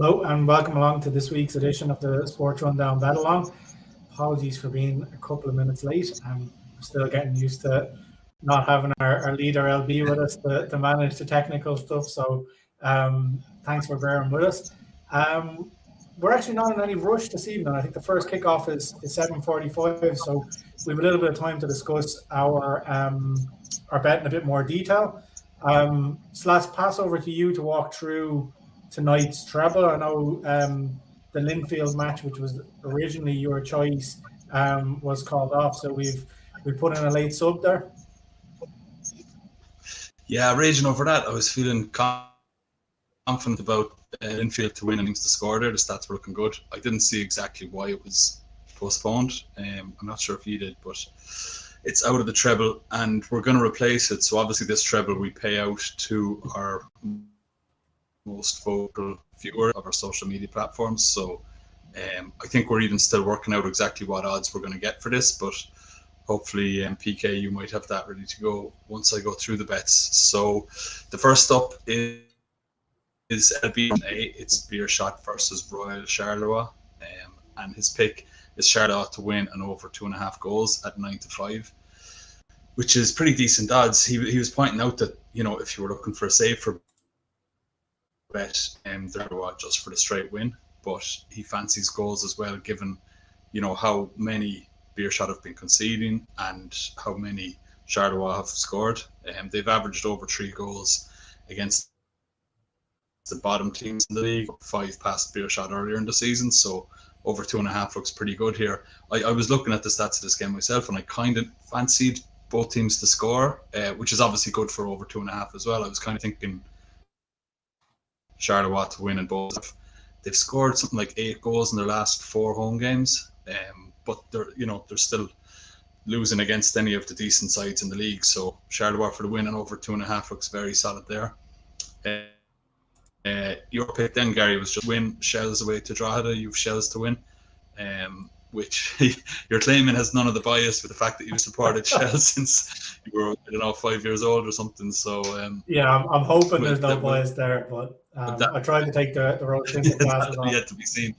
Hello and welcome along to this week's edition of the SportsRunDown Betalong. Apologies for being a couple of minutes late. We're still getting used to not having our leader LB with us to manage the technical stuff. So thanks for bearing with us. We're actually not in any rush this evening. I think the first kickoff is 7:45, so we have a little bit of time to discuss our bet in a bit more detail. Slash, pass over to you to walk through tonight's treble. I know the Linfield match, which was originally your choice, was called off, so we put in a late sub there. Yeah, raging over that. I was feeling confident about Linfield to win and to score there. The stats were looking good. I didn't see exactly why it was postponed. I'm not sure if you did, but it's out of the treble and we're going to replace it. So obviously this treble we pay out to our most vocal viewer of our social media platforms. So I think we're even still working out exactly what odds we're going to get for this, but hopefully PK, you might have that ready to go once I go through the bets. So the first up is LB. It's Beerschot versus Royal Charleroi, and his pick is Charleroi to win and over 2.5 goals at 9-5, which is pretty decent odds. He was pointing out that, you know, if you were looking for a save for bet, Charleroi just for the straight win, but he fancies goals as well, given, you know, how many Beerschot have been conceding and how many Charleroi have scored. They've averaged over 3 goals against the bottom teams in the league, 5 past Beerschot earlier in the season, so over 2.5 looks pretty good here. I was looking at the stats of this game myself and I kind of fancied both teams to score, which is obviously good for over 2.5 as well. I was kind of thinking Charleroi to win in both. They've scored something like 8 goals in their last 4 home games, but they're still losing against any of the decent sides in the league. So Charleroi for the win and over 2.5 looks very solid there. Your pick then, Gary, was just win Shells away to Drogheda. You've Shells to win, which you're claiming has none of the bias with the fact that you supported Shells since you were 5 years old or something. So yeah, I'm hoping there's no bias there, but I tried to take the road simple classes off. Yet to be seen.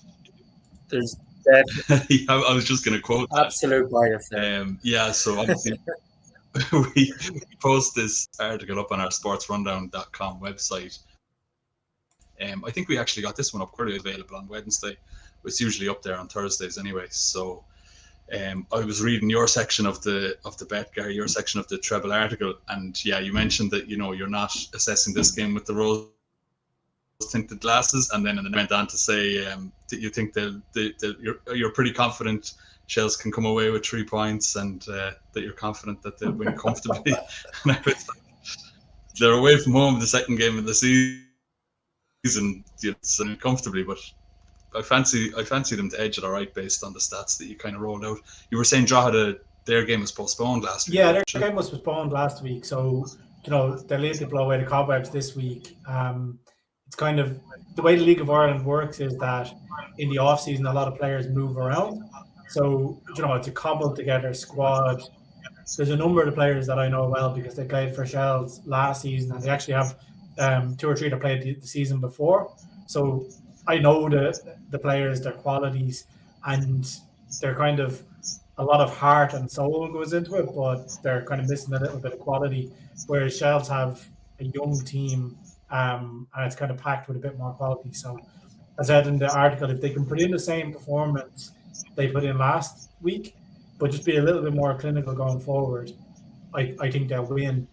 There's definitely I was just going to quote absolute bias there. Yeah, so obviously we post this article up on our SportsRundown.com website. I think we actually got this one up early, available on Wednesday. It's usually up there on Thursdays anyway. So I was reading your section of the bet, Gary, your section of the treble article, and yeah, you mentioned that, you know, you're not assessing this game with the rose tinted glasses, and then went on to say that you think you're pretty confident Shells can come away with 3 points, and that you're confident that they'll win comfortably. And I was like, they're away from home the second game of the season, comfortably, but I fancy them to edge it all right based on the stats that you kind of rolled out. You were saying Drogheda, their game was postponed last week. Yeah, their game was postponed last week, so, you know, they're late to blow away the cobwebs this week. It's kind of the way the League of Ireland works is that in the off season a lot of players move around, so, you know, it's a cobbled together squad. There's a number of the players that I know well because they played for Shells last season, and they actually have 2 or 3 that played the season before. So I know the players, their qualities, and they're kind of a lot of heart and soul goes into it, but they're kind of missing a little bit of quality. Whereas Shells have a young team, and it's kind of packed with a bit more quality. So, as I said in the article, if they can put in the same performance they put in last week, but just be a little bit more clinical going forward, I think they'll win.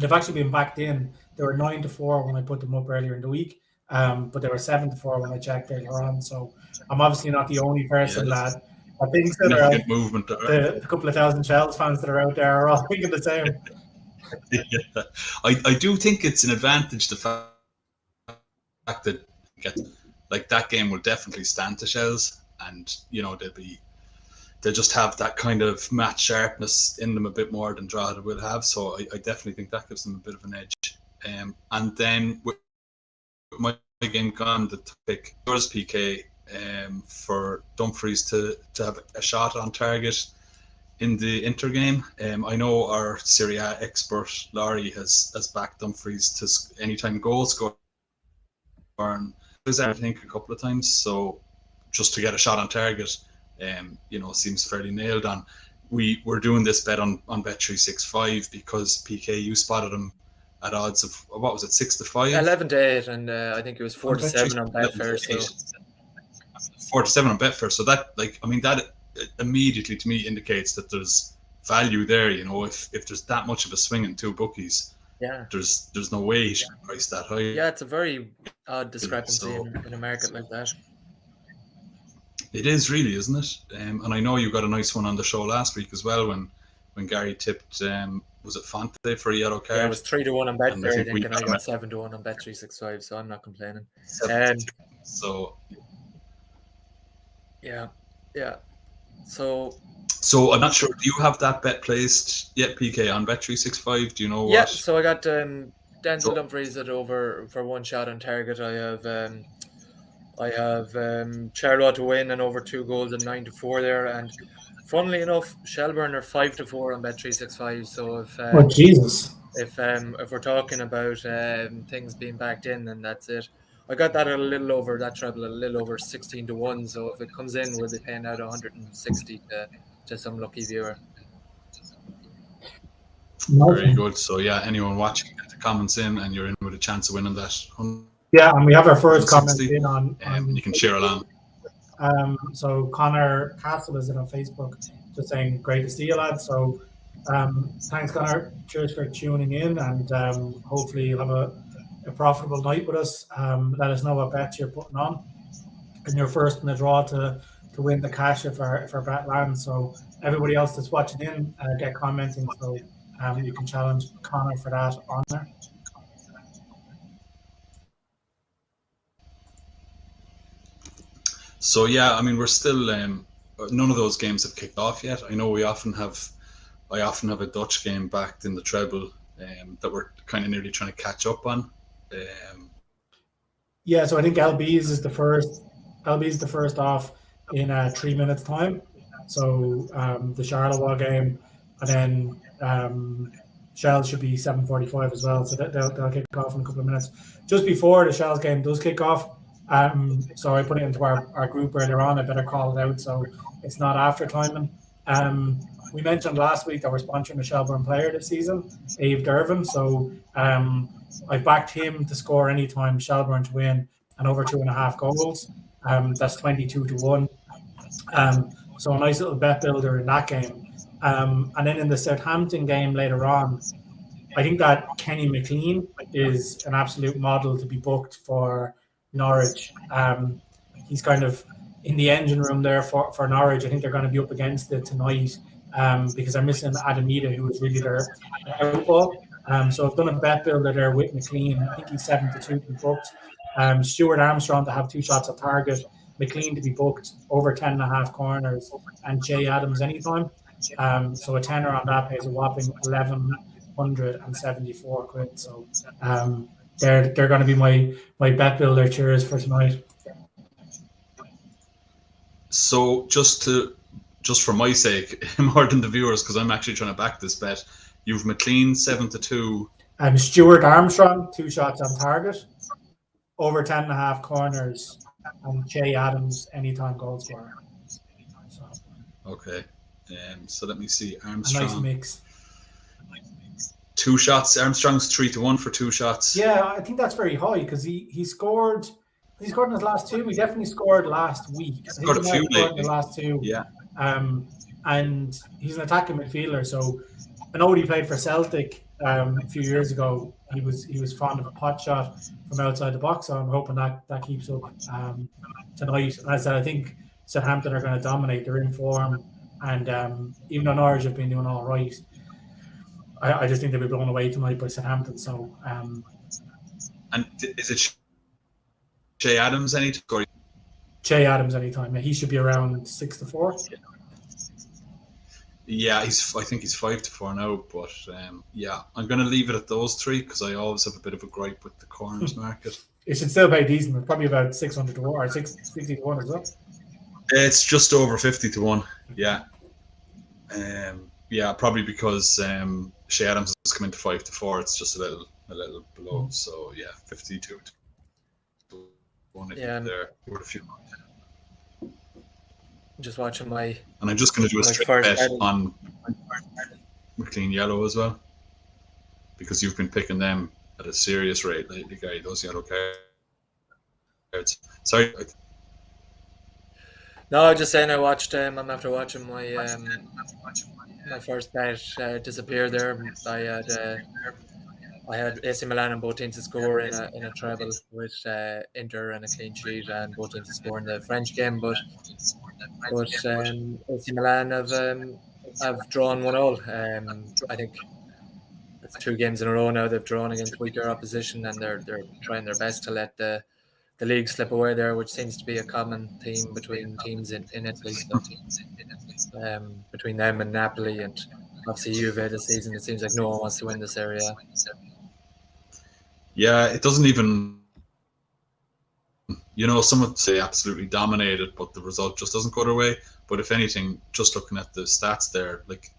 They've actually been backed in. They were 9-4 when I put them up earlier in the week, but they were 7-4 when I checked earlier on. So I'm obviously not the only person that thinks that movement. The couple of thousand Shells fans that are out there are all thinking the same. Yeah. I do think it's an advantage, the fact that that game will definitely stand to Shells, and, you know, they'll just have that kind of match sharpness in them a bit more than Drogheda will have. So I definitely think that gives them a bit of an edge. And then with my game gone, to pick yours, PK, for Dumfries to have a shot on target in the Inter game. I know our Serie A expert Laurie has backed Dumfries to anytime goal scoring I think, a couple of times. So just to get a shot on target, seems fairly nailed on. We were doing this bet on Bet365 because PK, you spotted him at odds of, what was it, 6-5? 11-8, and I think it was 4-7 on Betfair. So 4-7 on Betfair. So that, that immediately to me indicates that there's value there. If there's that much of a swing in two bookies, there's no way he should price that high. Yeah, it's a very odd discrepancy in a market like that. It is really, isn't it? And I know you got a nice one on the show last week as well when Gary tipped, was it Fonte for a yellow card? Yeah, it was 3-1 on Betfair, I think, and I got 7-1 on Bet365, so I'm not complaining. Yeah. So I'm not sure. Do you have that bet placed yet, PK, on Bet365? Do you know what? Yeah, so I got Denzel Dumfries at over for one shot on target. I have Charleroi to win and over 2 goals and 9-4 there. And funnily enough, Shelbourne are 5-4 on Bet365. So if we're talking about things being backed in, then that's it. I got that at a little over 16-1. So if it comes in, we'll be paying out 160 to some lucky viewer. Very good. So yeah, anyone watching, get the comments in, and you're in with a chance of winning that. Yeah, and we have our first comment in on you can share along. So Connor Castle is in on Facebook, just saying great to see you, lads. So thanks, Connor. Cheers for tuning in, and hopefully you'll have a profitable night with us. Let us know what bets you're putting on, and you're first in the draw to win the cash if our bet lands. So everybody else that's watching in, get commenting, so you can challenge Connor for that honor. So yeah, I mean, we're still none of those games have kicked off yet. I know I often have a Dutch game backed in the treble that we're kind of nearly trying to catch up on. Yeah, so I think LB's is the first off in 3 minutes time. So the Charleroi game, and then Shells should be 7:45 as well. So they'll kick off in a couple of minutes. Just before the Shells game does kick off, so I put it into our group earlier on. I better call it out so it's not after timing. We mentioned last week that we're sponsoring a Shelbourne player this season, Ave Dervin. So I backed him to score anytime Shelbourne to win and over 2.5 goals. That's 22-1. So a nice little bet builder in that game. And then in the Southampton game later on, I think that Kenny McLean is an absolute model to be booked for Norwich. He's kind of in the engine room there for Norwich. I think they're going to be up against it tonight because they're missing Adamita, who was really their outball. So I've done a bet builder there with McLean. I think he's 7-2 to be booked. Stuart Armstrong to have 2 shots at target. McLean to be booked over 10.5 corners, and Jay Adams anytime. So a tenner on that pays a whopping 1,174 quid. So they're going to be my bet builder cheers for tonight. So just for my sake, more than the viewers, because I'm actually trying to back this bet, you've McLean 7-2. Stuart Armstrong 2 shots on target, over 10.5 corners, and Jay Adams anytime goal scorer. So. Okay. So let me see. Armstrong. A nice mix. 2 shots. Armstrong's 3-1 for 2 shots. Yeah, I think that's very high because he scored. He scored in his last 2. He definitely scored last week. He scored a few in the last 2. Yeah. And he's an attacking midfielder. So I know when he played for Celtic a few years ago, he was fond of a pot shot from outside the box. So I'm hoping that keeps up tonight. As I said, I think Southampton are going to dominate. They're in form. And even though Norwich have been doing all right, I just think they'll be blown away tonight by Southampton. So, and is it Jay Adams anytime? Jay Adams anytime. Yeah, he should be around 6-4. Yeah, I think he's 5-4 now. But yeah, I'm going to leave it at those 3 because I always have a bit of a gripe with the corners market. It should still pay decent. It's probably about 600 to 1 or 60 to 1 as well. It's just over 50 to 1. Yeah. Yeah, probably because Shea Adams has come into 5-4. It's just a little below. So yeah, 52 to one Yeah. there with a few. Just watching my And I'm just going to do a my straight first bet battle. on McLean Yellow as well, because you've been picking them at a serious rate lately, Guy. Those yellow cards. Sorry. No, I was just saying I watched. I'm after watching my first bet disappear there. I had AC Milan and both teams to score in a treble with Inter and a clean sheet, and both teams to score in the French game. But AC Milan have drawn 1-1. I think that's 2 games in a row now. They've drawn against weaker opposition, and they're trying their best to let the league slip away there, which seems to be a common theme between teams in Italy. So between them and Napoli, and obviously Juve this season, it seems like no one wants to win the Serie A. Yeah, it doesn't even. Some would say absolutely dominated, but the result just doesn't go their way. But if anything, just looking at the stats there, like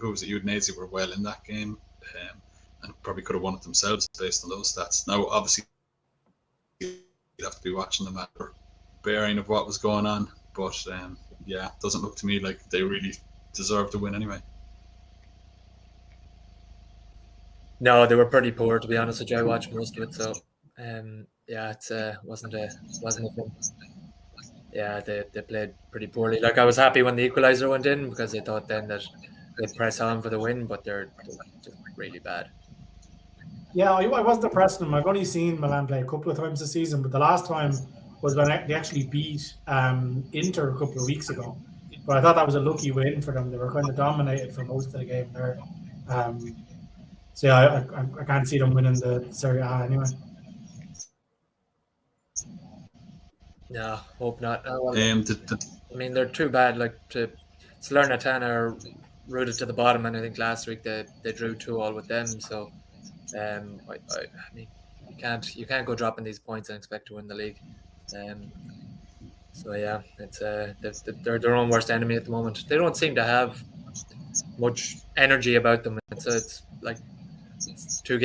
who was it? Udinese were well in that game, and probably could have won it themselves based on those stats. Now, obviously, you'd have to be watching them after bearing of what was going on. But yeah, it doesn't look to me like they really deserve to win anyway. No, they were pretty poor, to be honest with you. I watched most of it, so yeah, it wasn't a thing. Yeah, they played pretty poorly. Like, I was happy when the equaliser went in because I thought then that they'd press on for the win, but they're just really bad. Yeah, I wasn't impressed with them. I've only seen Milan play a couple of times this season, but the last time was when they actually beat Inter a couple of weeks ago. But I thought that was a lucky win for them. They were kind of dominated for most of the game there. So yeah, I can't see them winning the Serie A anyway. No, hope not. Well, I mean, they're too bad. Like, Salernitana are rooted to the bottom, and I think last week they drew 2-2 with them. So, I mean, you can't go dropping these points and expect to win the league. So yeah, it's they're their own worst enemy at the moment. They don't seem to have much energy about them. It's like 2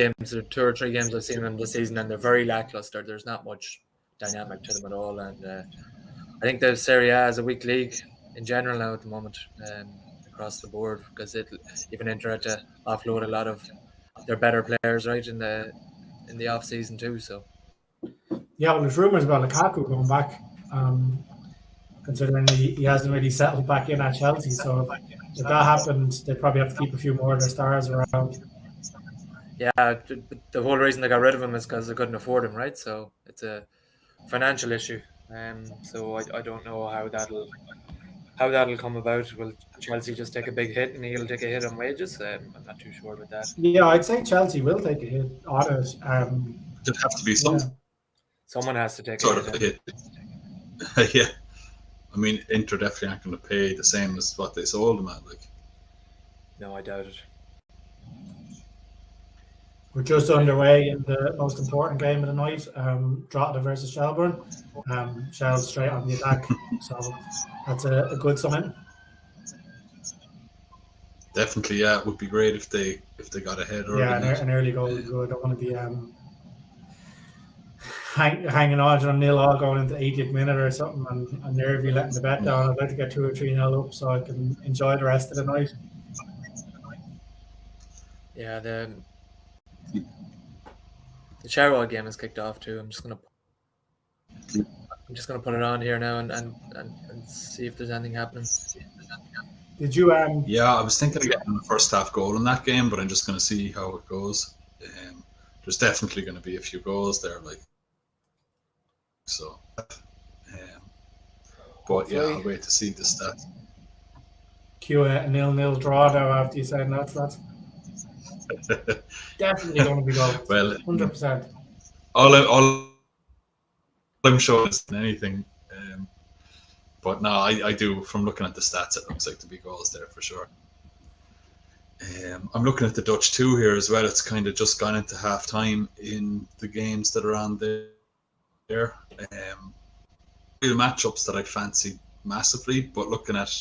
or 3 games I've seen them this season, and they're very lackluster. There's not much dynamic to them at all, and I think the Serie A is a weak league in general now at the moment, across the board, because even Inter had to offload a lot of their better players right in the off season too. So yeah, well, there's rumours about Lukaku going back, considering he hasn't really settled back in at Chelsea. So if that happens, they probably have to keep a few more of their stars around. Yeah, the whole reason they got rid of him is because they couldn't afford him, right? So it's a financial issue. So I don't know how that'll come about. Will Chelsea just take a big hit and he'll take a hit on wages? I'm not too sure about that. Yeah, I'd say Chelsea will take a hit on it. There'd have to be someone has to take sort a of a hit. Yeah, I mean, Inter definitely aren't going to pay the same as what they sold him at. Like, no, I doubt it. We're just underway in the most important game of the night, Drogheda versus Shelbourne. Shell's straight on the attack, so that's a good sign. Definitely, yeah, it would be great if they got ahead early. Yeah, an early goal would be good. I don't want to be hanging on 0-0 going into 80th minute or something and nervy letting the bet down. I'd like to get 2 or 3-0 up so I can enjoy the rest of the night. Yeah, the Charleroi game has kicked off too. I'm just gonna put it on here now and see if there's anything happening. Did you Yeah, I was thinking of getting the first half goal in that game, but I'm just going to see how it goes. There's definitely going to be a few goals there, like so. But yeah, I'll wait to see the stats. cue a 0-0 draw now after you said that's definitely going to be goals. Well, 100%. All I'm sure is anything. But no, I do, from looking at the stats, it looks like to be goals there for sure. I'm looking at the Dutch 2 here as well. It's kind of just gone into half time in the games that are on there. Real matchups that I fancied massively, but looking at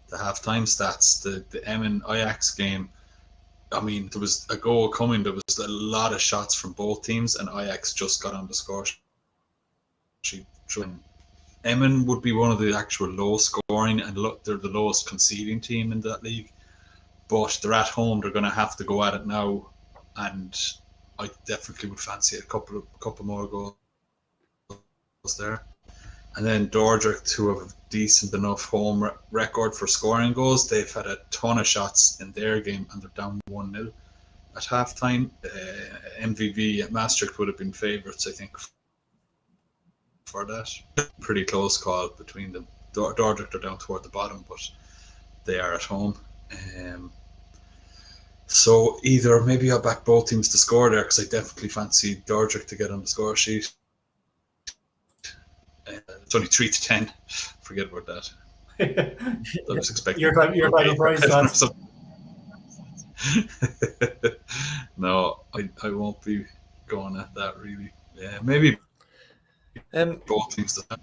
the half-time stats, the Emmen Ajax game, I mean, there was a goal coming. There was a lot of shots from both teams, and Ajax just got on the score actually through. Emmen would be one of the actual low scoring, and they're the lowest conceding team in that league. But they're at home; they're going to have to go at it now, and I definitely would fancy a couple more goals there. And then Dordrecht, who have a decent enough home record for scoring goals, they've had a ton of shots in their game, and they're down 1-0 at halftime. MVV at Maastricht would have been favourites, I think, for that. Pretty close call between them. Dordrecht are down toward the bottom, but they are at home. So either maybe I'll back both teams to score there, because I definitely fancy Dordrecht to get on the score sheet. It's only 3-10. Forget about that. I was expecting you're by the price. No, I won't be going at that really. Yeah, maybe both teams to a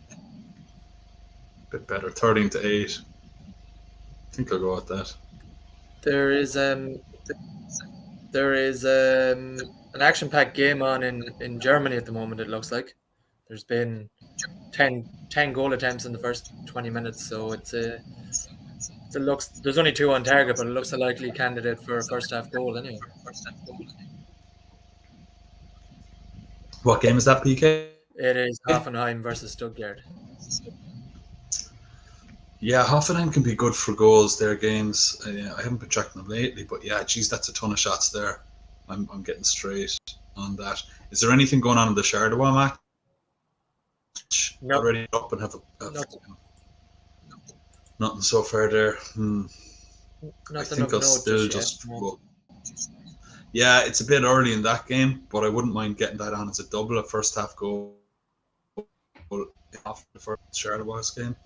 bit better. 13-8. I think I'll go with that. There is an action-packed game on in Germany at the moment. It looks like there's been 10 goal attempts in the first 20 minutes, so it looks, there's only 2 on target, but it looks a likely candidate for a first half goal anyway. What game is that, PK? It is Hoffenheim versus Stuttgart. Yeah, Hoffenheim can be good for goals. Their games, I haven't been tracking them lately, but yeah, geez, that's a ton of shots there. I'm getting straight on that. Is there anything going on in the Charleroi match? Nope. Already up and have nothing so far there. I think I'll still just. Yeah, it's a bit early in that game, but I wouldn't mind getting that on as a double, a first half goal after the first Charleroi game.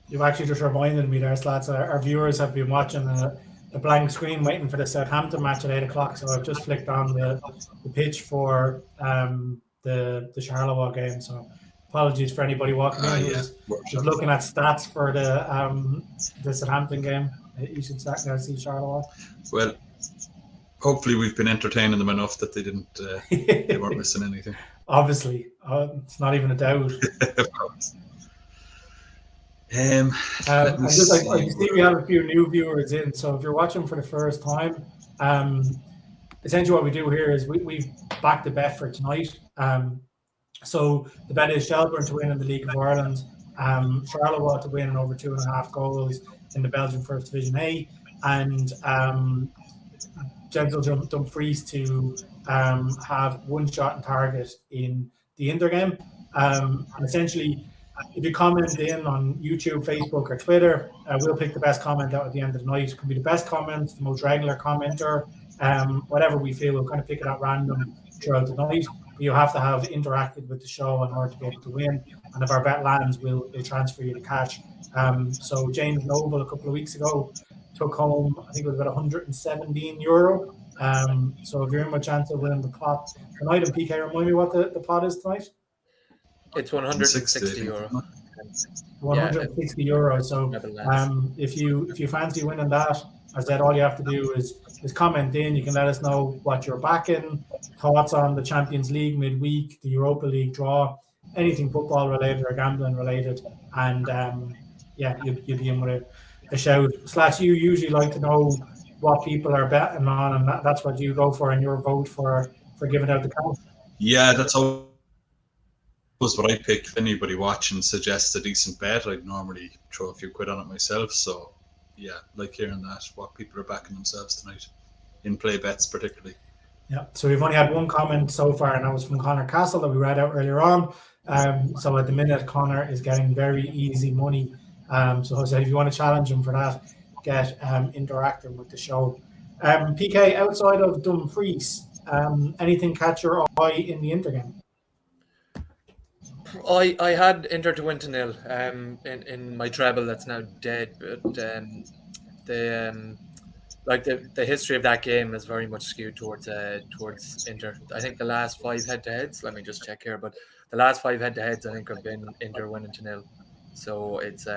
You've actually just reminded me there, lads. Our viewers have been watching a blank screen waiting for the Southampton match at 8 o'clock. So I've just flicked on the pitch for the Charleroi game. So apologies for anybody walking in who's looking at stats for the Southampton game. You should start now see Charleroi. Well, hopefully we've been entertaining them enough that they didn't. They weren't missing anything. Obviously, it's not even a doubt. Of course. I see we have a few new viewers in, so if you're watching for the first time, essentially what we do here is we've backed the bet for tonight. So the bet is Shelbourne to win in the League of Ireland, Charleroi to win in over 2.5 goals in the Belgian First Division A, and Gentle Dumfries to have one shot on target in the Inter game. And essentially, if you comment in on YouTube, Facebook, or Twitter, we'll pick the best comment out at the end of the night. It can be the best comment, the most regular commenter, whatever we feel. We'll kind of pick it at random throughout the night. But you have to have interacted with the show in order to be able to win. And if our bet lands, we'll transfer you to cash. So James Noble a couple of weeks ago took home, I think it was about €117. So if you're in with a chance of winning the pot tonight, and PK, remind me what the pot is tonight? It's €160. €160. So if you fancy winning that, as I said, all you have to do is comment in. You can let us know what you're backing, thoughts on the Champions League midweek, the Europa League draw, anything football related or gambling related, and you'll be in with a shout. Slash, you usually like to know what people are betting on, and that's what you go for in your vote for giving out the count. Yeah, that's all. Was what I pick. If anybody watching suggests a decent bet, I'd normally throw a few quid on it myself. So yeah, like hearing that, what people are backing themselves tonight, in play bets particularly. Yeah, so we've only had one comment so far, and that was from Connor Castle that we read out earlier on. So at the minute, Connor is getting very easy money. So I said, if you want to challenge him for that, get interacting with the show. PK, outside of Dumfries, anything catch your eye in the Inter game? I had Inter to win to 0 in my treble that's now dead, but the history of that game is very much skewed towards Inter. I think the last 5 head-to-heads, let me just check here, but the last 5 head-to-heads I think have been Inter winning to 0. So it's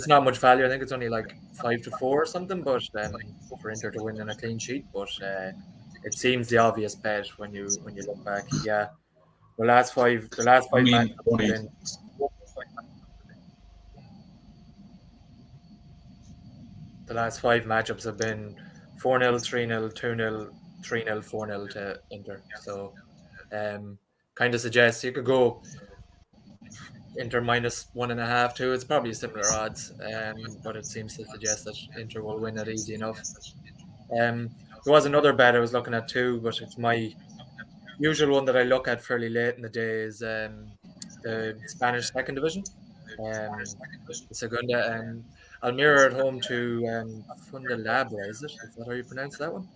not much value. I think it's only like 5-4 or something, but for Inter to win in a clean sheet. But it seems the obvious bet when you look back. Yeah. The last five I mean, matchups have only been the last five matchups have been 4-0, 3-0, 2-0, 3-0, 4-0 to Inter. So kind of suggests you could go Inter minus 1.5, 2. It's probably similar odds, but it seems to suggest that Inter will win it easy enough. There was another bet I was looking at too, but it's my usual one that I look at fairly late in the day is the Spanish second division, the Segunda. I'll mirror at home to Fundalabra. Is that how you pronounce that one?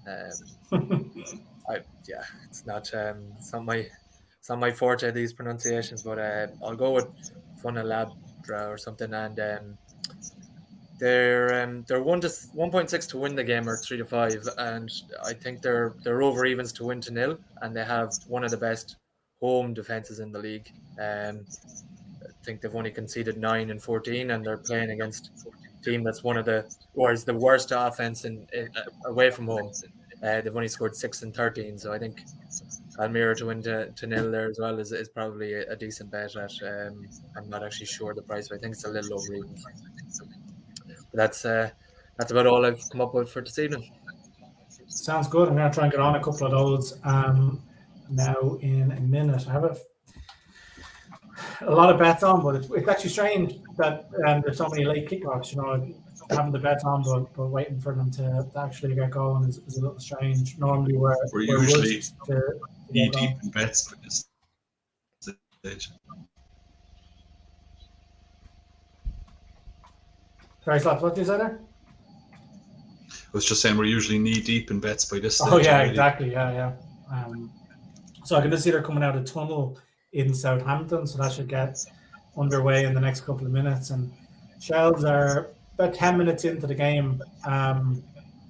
It's not my forte, these pronunciations, but I'll go with Fundalabra or something, and they're 1.6 to win the game, or 3 to 5, and I think they're over evens to win to 0, and they have one of the best home defenses in the league. I think they've only conceded 9 and 14, and they're playing against a team that's is the worst offense in away from home. They've only scored 6 and 13, so I think Almira to win to 0 there as well is probably a decent bet. I'm not actually sure the price, but I think it's a little over even. But that's about all I've come up with for this evening. Sounds good. I'm going to try and get on a couple of those now in a minute. I have a lot of bets on, but it's actually strange that there's so many late kickoffs. Having the bets on, but waiting for them to actually get going is a little strange. Normally, we're usually knee deep in bets at this stage. Sorry, Slaps, what did you say there? I was just saying we're usually knee deep in bets by this stage. Oh yeah, already. Exactly. Yeah. So I can just see they're coming out of tunnel in Southampton, so that should get underway in the next couple of minutes. And Shells are about 10 minutes into the game.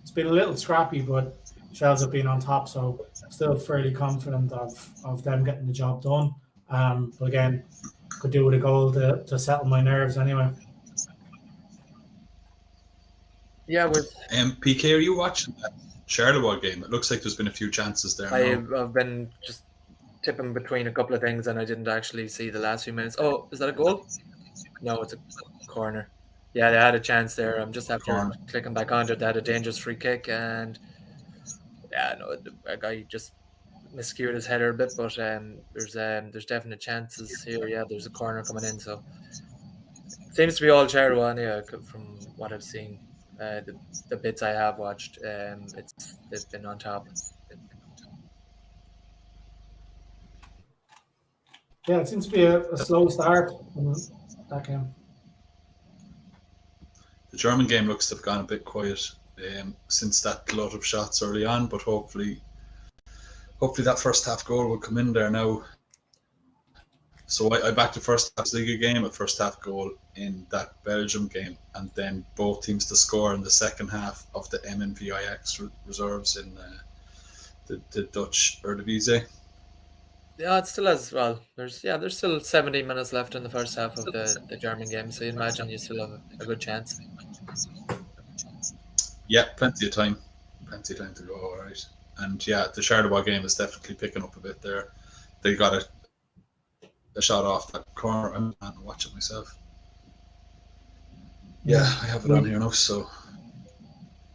It's been a little scrappy, but Shells have been on top, so still fairly confident of them getting the job done. But again, could do with a goal to settle my nerves anyway. Yeah, with PK, are you watching that Charleroi game? It looks like there's been a few chances there. I've been just tipping between a couple of things, and I didn't actually see the last few minutes. Oh, is that a goal? No, it's a corner. Yeah, they had a chance there. I'm just after clicking back onto it. They had a dangerous free kick, and a guy just miscued his header a bit. But there's definite chances here. Yeah, there's a corner coming in, so it seems to be all Charleroi anyway, from what I've seen. The bits I have watched, they've been on top. Yeah, it seems to be a slow start in that game. The German game looks to have gone a bit quiet since that glut of shots early on, but hopefully that first half goal will come in there now. So I backed the first half Liga game, a first half goal in that Belgium game, and then both teams to score in the second half of the MNVIX reserves in the Dutch Eredivisie. Yeah, it still has. Well, there's still 70 minutes left in the first half of the German game, so you imagine you still have a good chance. Yeah, plenty of time to go. All right, and yeah, the Charleroi game is definitely picking up a bit there. They got a shot off that corner. I'm not going to watch it myself. Yeah, I have it on here now. So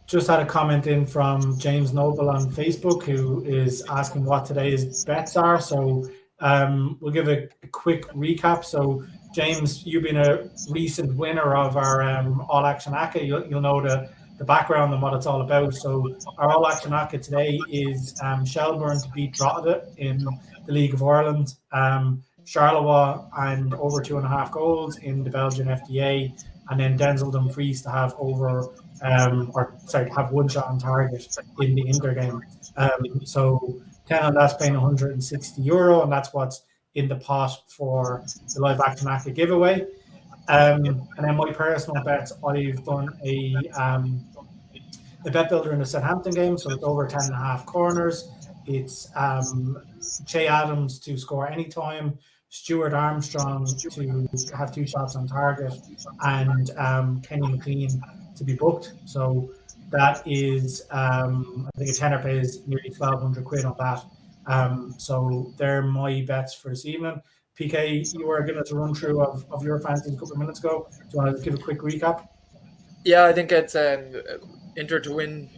just had a comment in from James Noble on Facebook, who is asking what today's bets are. So we'll give a quick recap. So James, you've been a recent winner of our All Action ACCA. You'll know the background and what it's all about. So our All Action ACCA today is Shelbourne to beat Drogheda in the League of Ireland. Charleroi and over 2.5 goals in the Belgian FDA, and then Denzel Dumfries to have have one shot on target in the Inter game. So 10 on that's paying €160, and that's what's in the pot for the live action ACCA giveaway. And then my personal bets, I've done a bet builder in the Southampton game, so it's over 10.5 corners. It's Che Adams to score anytime, Stuart Armstrong to have 2 shots on target, and Kenny McLean to be booked. So that is, I think a tenner pays nearly £1,200 on that. So they're my bets for this evening. PK, you were going to run through of your fantasy a couple of minutes ago. Do you want to give a quick recap? Yeah, I think it's Inter to win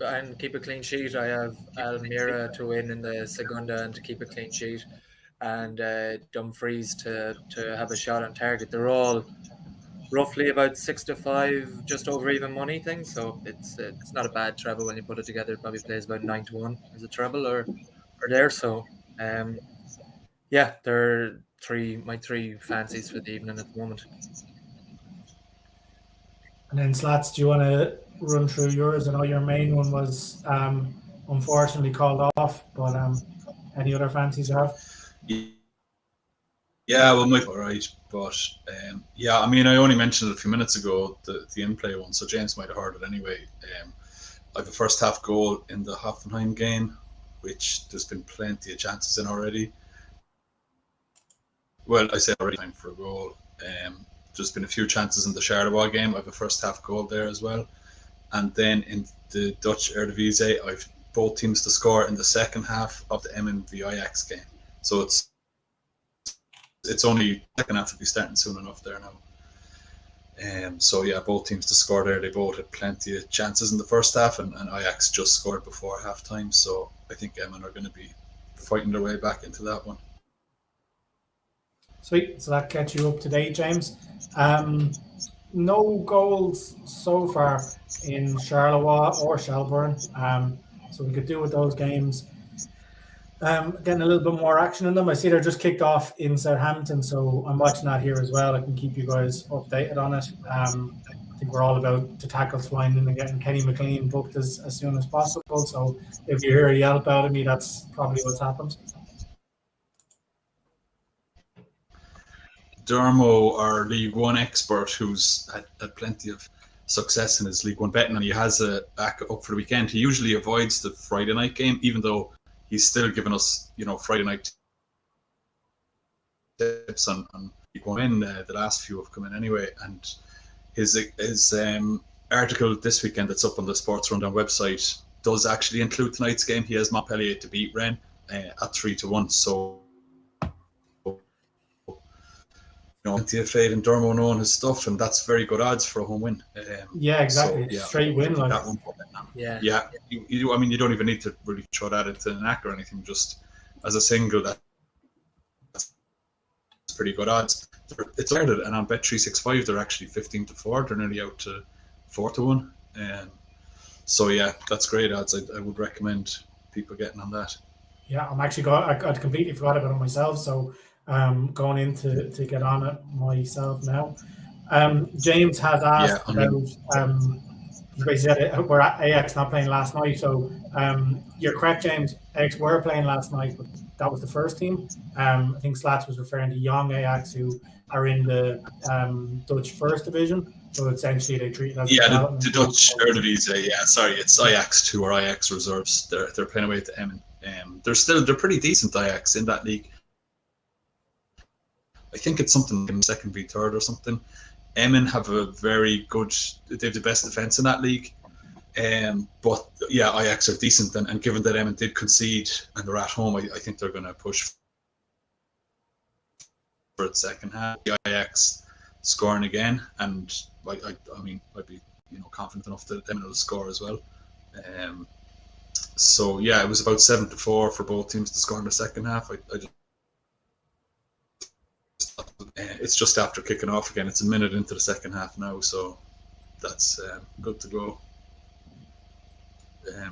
and keep a clean sheet. I have Almira to win in the Segunda and to keep a clean sheet, and Dumfries to have a shot on target. They're all roughly about 6-5, just over even money things. So it's not a bad treble when you put it together. It probably plays about 9-1 as a treble or there. So yeah, they're my three fancies for the evening at the moment. And then Slats, do you want to run through yours? I know your main one was unfortunately called off, but any other fancies you have? Yeah, well, Mike, all right, but yeah, I mean, I only mentioned it a few minutes ago, the in-play one, so James might have heard it anyway. I have a first half goal in the Hoffenheim game, which there's been plenty of chances in already. Well, I say already time for a goal. There's been a few chances in the Charleroi game. I have a first half goal there as well. And then in the Dutch Eredivisie, I've both teams to score in the second half of the Emmen v Ajax game. So it's only second half to be starting soon enough there now. So yeah, both teams to score there. They both had plenty of chances in the first half, and Ajax just scored before half time. So I think Emmen are going to be fighting their way back into that one. Sweet. So that gets you up to date, James. No goals so far in Charleroi or Shelbourne. So we could do with those games. Getting a little bit more action in them. I see they're just kicked off in Southampton, so I'm watching that here as well. I can keep you guys updated on it. I think we're all about the tackles flying in and getting Kenny McLean booked as soon as possible. So if you hear a yelp out of me, that's probably what's happened. Dermo, our League One expert, who's had plenty of success in his League One betting, and he has a back up for the weekend. He usually avoids the Friday night game, even though he's still giving us, Friday night tips on League One. In the last few have come in anyway, and his article this weekend that's up on the SportsRunDown website does actually include tonight's game. He has Montpellier to beat Rennes at 3-1. So. Plenty of faith in Dermo knowing his stuff, and that's very good odds for a home win. Yeah, exactly. So, yeah, straight win. Like that one. Yeah. You I mean, you don't even need to really throw that into an act or anything. Just as a single, that's pretty good odds. It's hard, and on Bet365 they're actually 15-4. They're nearly out to 4-1. So yeah, that's great odds. I would recommend people getting on that. Yeah, I'm actually I'd completely forgot about it myself. So. Going in to get on it myself now. James has asked about. He basically said we're at Ajax not playing last night. So you're correct, James. Ajax were playing last night, but that was the first team. I think Slats was referring to young Ajax who are in the Dutch First Division. So essentially they treat it as the Dutch Eredivisie. Yeah, sorry, it's Ajax 2 or Ajax reserves. They're playing away to Emmen. They're pretty decent Ajax in that league. I think it's something in second v third or something. Emmen have a very good. They have the best defense in that league. But yeah, Ajax are decent, and given that Emmen did concede and they're at home, I think they're going to push for the second half. The Ajax scoring again, and I mean, I'd be confident enough that Emmen will score as well. So yeah, it was about 7-4 for both teams to score in the second half. It's just after kicking off again. It's a minute into the second half now, so that's good to go.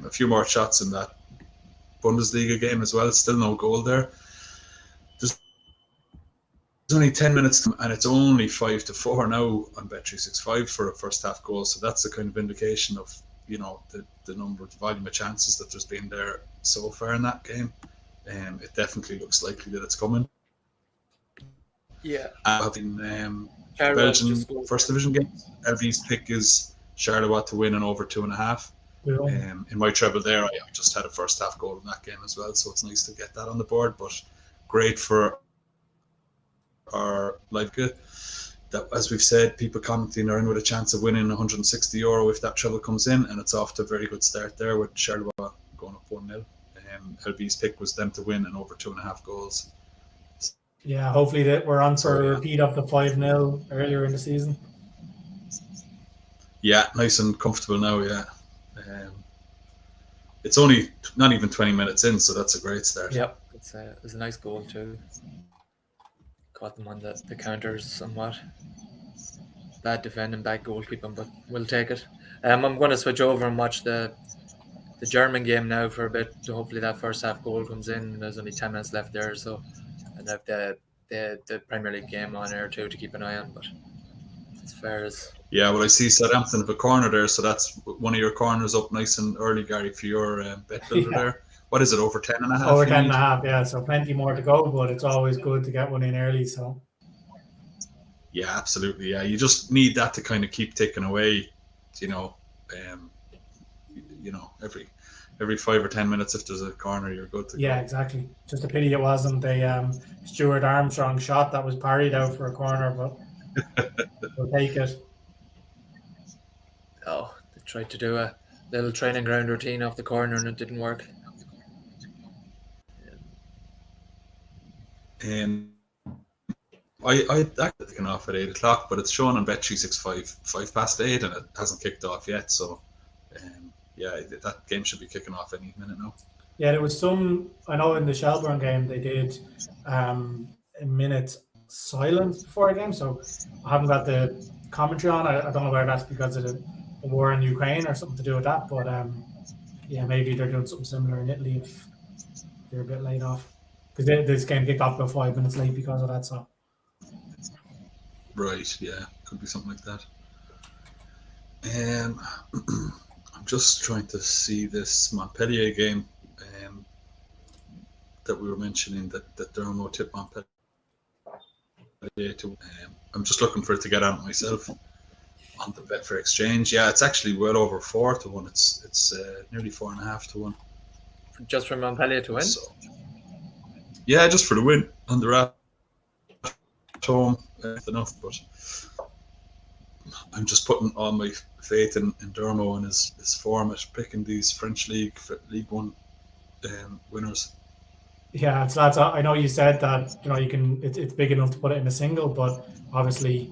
A few more shots in that Bundesliga game as well. Still no goal there. There's only 10 minutes, and it's only 5-4 now on Bet365 for a first half goal. So that's a kind of indication of the number, the volume of chances that there's been there so far in that game. It definitely looks likely that it's coming. Yeah. In Belgium First Division game, LV's pick is Charleroi to win and over 2.5. Yeah. In my treble there, I just had a first half goal in that game as well, so it's nice to get that on the board. But great for our Liga. That, as we've said, people commenting are in with a chance of winning €160 if that treble comes in, and it's off to a very good start there with Charleroi going up 1-0. LB's pick was them to win and over 2.5 goals. Yeah, hopefully that we're on for a repeat of the 5-0 earlier in the season. Yeah, nice and comfortable now, yeah. It's only not even 20 minutes in, so that's a great start. Yep, it's a nice goal too. Caught them on the counters somewhat. Bad defending, bad goalkeeping, but we'll take it. I'm going to switch over and watch the German game now for a bit. Hopefully that first half goal comes in. There's only 10 minutes left there, so and have the Premier League game on air too to keep an eye on. But as far as yeah, well, I see Southampton have a corner there, so that's one of your corners up nice and early, Gary, for your bet builder there. What is it, over 10.5? Over 10.5, yeah. So plenty more to go, but it's always good to get one in early. So yeah, absolutely. Yeah, you just need that to kind of keep ticking away. Every 5 or 10 minutes, if there's a corner, you're good to go. Yeah, exactly. Just a pity it wasn't a Stuart Armstrong shot that was parried out for a corner, but we'll take it. Oh, they tried to do a little training ground routine off the corner and it didn't work. I actually taken off at 8 o'clock, but it's shown on Bet365 8, and it hasn't kicked off yet. So, that game should be kicking off any minute now. Yeah, there was some. I know in the Shelbourne game they did a minute silence before a game, so I haven't got the commentary on. I don't know whether that's because of the war in Ukraine or something to do with that, but maybe they're doing something similar in Italy if they're a bit late off, because this game kicked off about 5 minutes late because of that. So right, yeah, could be something like that. I'm just trying to see this Montpellier game that we were mentioning that Dermo tipped Montpellier to. I'm just looking for it to get out myself on the Betfair Exchange. Yeah, it's actually well over 4 to 1. It's nearly 4.5 to 1. Just for Montpellier to win? So, yeah, just for the win on the wrap. Home enough, but I'm just putting all my faith in Dermo and his form at picking these French League 1 winners. yeah, it's lads. I know you said that you can. It's big enough to put it in a single, but obviously,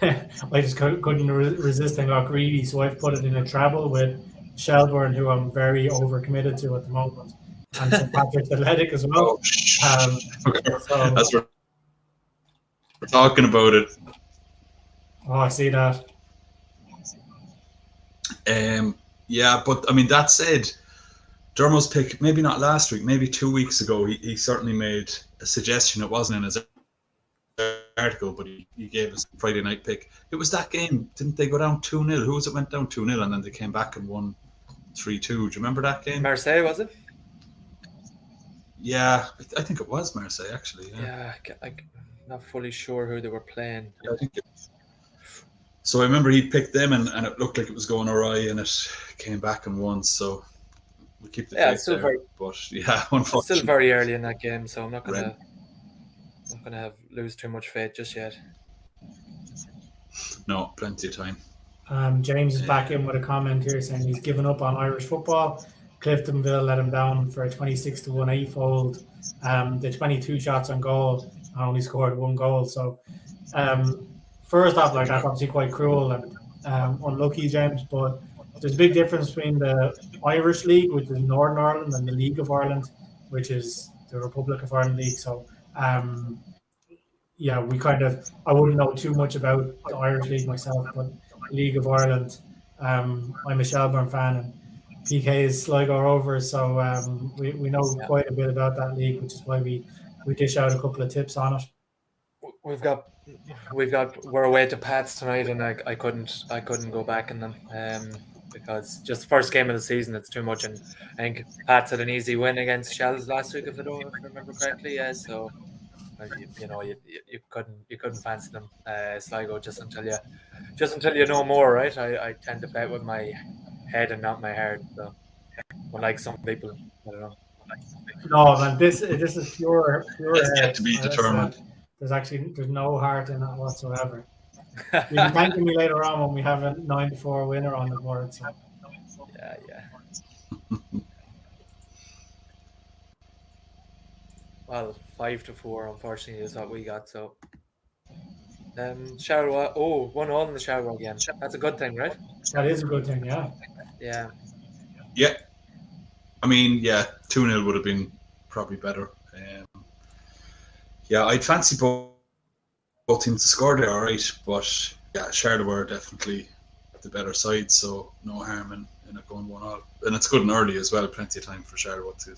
I just couldn't resist and got greedy, so I've put it in a treble with Shelbourne, who I'm very overcommitted to at the moment, and St. Patrick's Athletic as well. That's what we're talking about it. Oh, I see that. Yeah, but I mean, that said, Dermo's pick, maybe not last week, maybe 2 weeks ago, he certainly made a suggestion. It wasn't in his article, but he gave us a Friday night pick. It was that game. Didn't they go down 2-0? Who was it went down 2-0 and then they came back and won 3-2? Do you remember that game? Marseille, was it? Yeah, I think it was Marseille, actually. Yeah, I'm not fully sure who they were playing. Yeah, I think so I remember he picked them and it looked like it was going awry and it came back and won. So we keep the faith there. But yeah, unfortunately, it's still very early in that game, so I'm not gonna lose too much faith just yet. No, plenty of time. James is back in with a comment here saying he's given up on Irish football. Cliftonville let him down for a 26-1 8-fold. The 22 shots on goal and only scored 1 goal. So first off, that's obviously quite cruel and unlucky, James. But there's a big difference between the Irish League, which is Northern Ireland, and the League of Ireland, which is the Republic of Ireland League. So we I wouldn't know too much about the Irish League myself, but League of Ireland, I'm a Shelbourne fan, and PK is Sligo Rovers, so we know quite a bit about that league, which is why we dish out a couple of tips on it. We're away to Pats tonight, and I couldn't go back in them because just the first game of the season, it's too much. And I think Pats had an easy win against Shells last week, if I remember correctly. Yeah, so you couldn't fancy them, Sligo, just until you know more, right? I tend to bet with my head and not my heart. So, unlike some people, I don't know. No, man, this is pure. It's yet to be determined. There's no heart in that whatsoever. You'll be thanking me later on when we have a 9-4 winner on the board. So. Yeah. Well, 5-4, unfortunately, is what we got. So, Charleroi. Oh, 1-1 in the Charleroi game. That's a good thing, right? That is a good thing, yeah. Yeah. Yeah. I mean, yeah, 2-0 would have been probably better. Yeah, I'd fancy both teams to score there, all right. But yeah, Charleroi were definitely the better side, so no harm in it going 1-1. And it's good and early as well, plenty of time for Charleroi to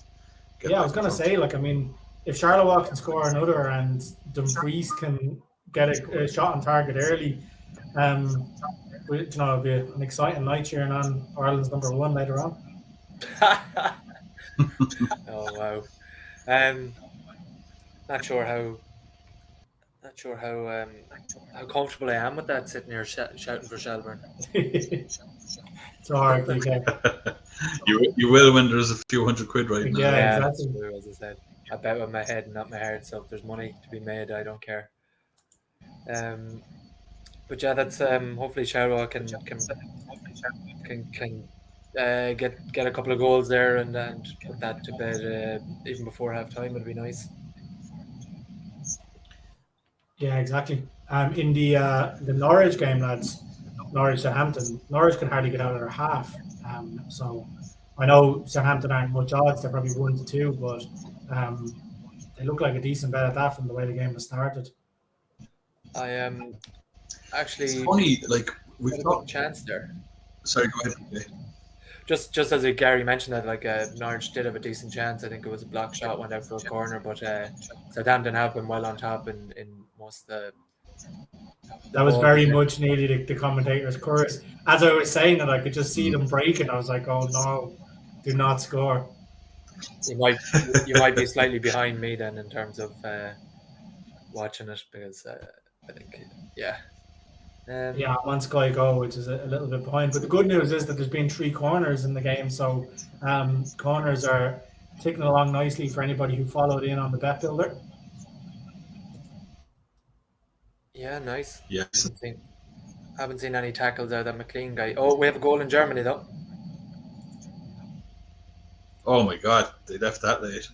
get Yeah, I back was in going to front. say, like, I mean, if Charleroi can score another and Dumfries can get a shot on target early, it'll be an exciting night cheering on Ireland's #1 later on. Oh wow. Not sure how comfortable I am with that, sitting here shouting for Shelbourne. It's hard, PK. You will when there's a few £100 right now. Yeah, Yeah, exactly. that's true, as I said. I bet with my head, not my heart. So if there's money to be made, I don't care. But yeah, that's hopefully Charleroi can get a couple of goals there and put that to bed even before half time. It'd be nice. Yeah, exactly. In the Norwich game, lads, Norwich Southampton, Norwich can hardly get out of their half. So I know Southampton aren't much odds; they're probably 1-2, but they look like a decent bet at that from the way the game has started. I am actually It's funny, like we've got a got. good chance there. Sorry, go ahead. Okay. Just as Gary mentioned that, like Norwich did have a decent chance. I think it was a block shot, went out for a corner, but Southampton have been well on top in most of the. That was ball very game. much needed. The commentators' chorus. As I was saying it, I could just see them breaking. I was like, "Oh no, do not score!" You might be slightly behind me then in terms of watching it, because I think yeah. Yeah, I'm on Sky Go, which is a little bit behind. But the good news is that there's been 3 corners in the game, so corners are ticking along nicely for anybody who followed in on the bet builder. Yeah, nice. Yes. Haven't seen any tackles out of that McLean guy. Oh, we have a goal in Germany though. Oh my God, they left that late.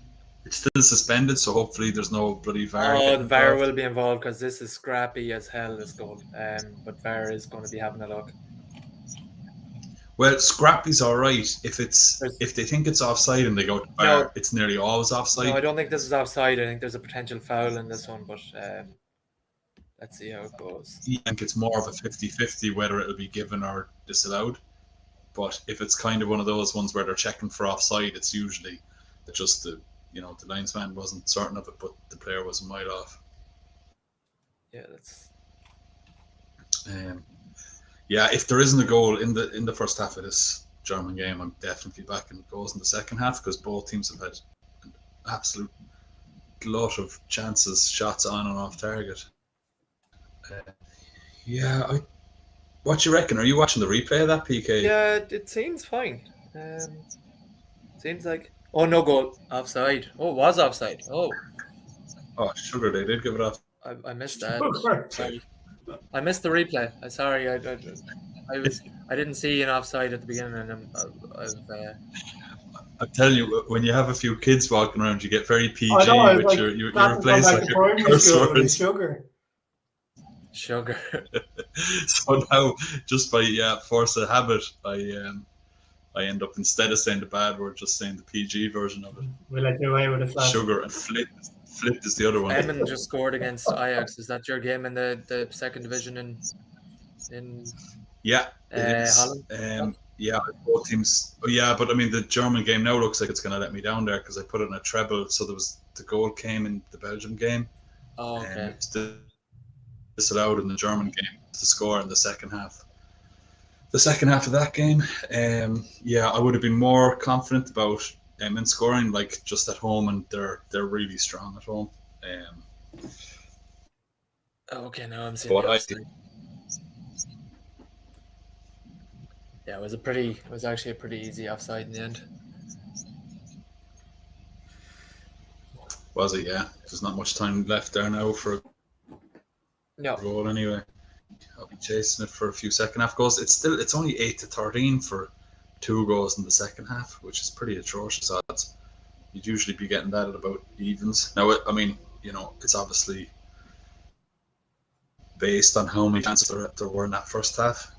It's still suspended, so hopefully there's no bloody VAR. Oh, getting the VAR involved. will be involved because this is scrappy as hell, this goal. But VAR is going to be having a look. Well, scrappy's all right if they think it's offside and they go to VAR. No. It's nearly always offside. No, I don't think this is offside. I think there's a potential foul in this one, but let's see how it goes. I think it's more of a 50-50 whether it'll be given or disallowed. But if it's kind of one of those ones where they're checking for offside, it's usually just the linesman wasn't certain of it, but the player was a mile off. Yeah, that's. Yeah, if there isn't a goal in the first half of this German game, I'm definitely backing goals in the second half because both teams have had an absolute lot of chances, shots on and off target. What you reckon? Are you watching the replay of that, PK? Yeah, it seems fine. Seems like. Oh, no goal. Offside. Oh, it was offside. Oh, Sugar, they did give it off. I missed that. Sorry. I missed the replay. I'm sorry. I didn't see an offside at the beginning, and I'm telling you, when you have a few kids walking around, you get very PG I know, with like, your like replays like the your primary school cursor with is. Sugar. So now, just by force of habit, I end up, instead of saying the bad word, just saying the PG version of it. We'll let you away with it, lads. Sugar, and Flip is the other one. Eamon just scored against Ajax. Is that your game in the second division in Yeah, it is. Holland? Yeah, both teams. Oh, yeah, but I mean, the German game now looks like it's going to let me down there because I put it in a treble. So the goal came in the Belgium game. Oh, okay. It's disallowed in the German game to score in the second half. The second half of that game, I would have been more confident about in scoring, like just at home, and they're really strong at home. Okay, now I'm seeing the offside. Yeah, it was actually a pretty easy offside in the end. Was it? Yeah, there's not much time left there now for a goal anyway. I'll be chasing it for a few second half goals. It's only 8-13 for 2 goals in the second half, which is pretty atrocious odds. you'd usually be getting that at about evens. Now, I mean, it's obviously based on how many chances there were in that first half.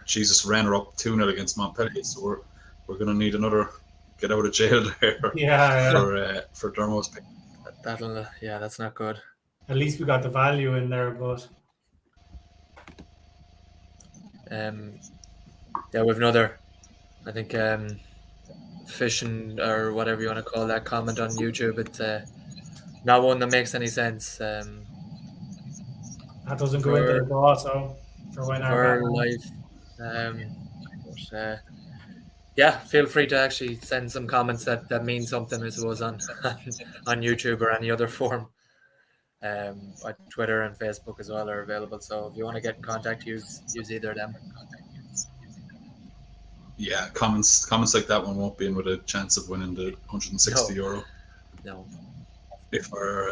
Jesus, Rennes are up 2-0 against Montpellier, so we're going to need another get out of jail there for Dermot's pick. That's not good. At least we got the value in there, but we've another, I think, fishing or whatever you want to call that comment on YouTube. It's not one that makes any sense. That doesn't go into the draw, so for when our life. Feel free to actually send some comments that mean something, I suppose, on YouTube or any other form. Twitter and Facebook as well are available. So if you want to get in contact, use either of them. Yeah, comments like that one won't be in with a chance of winning the €160. No. If our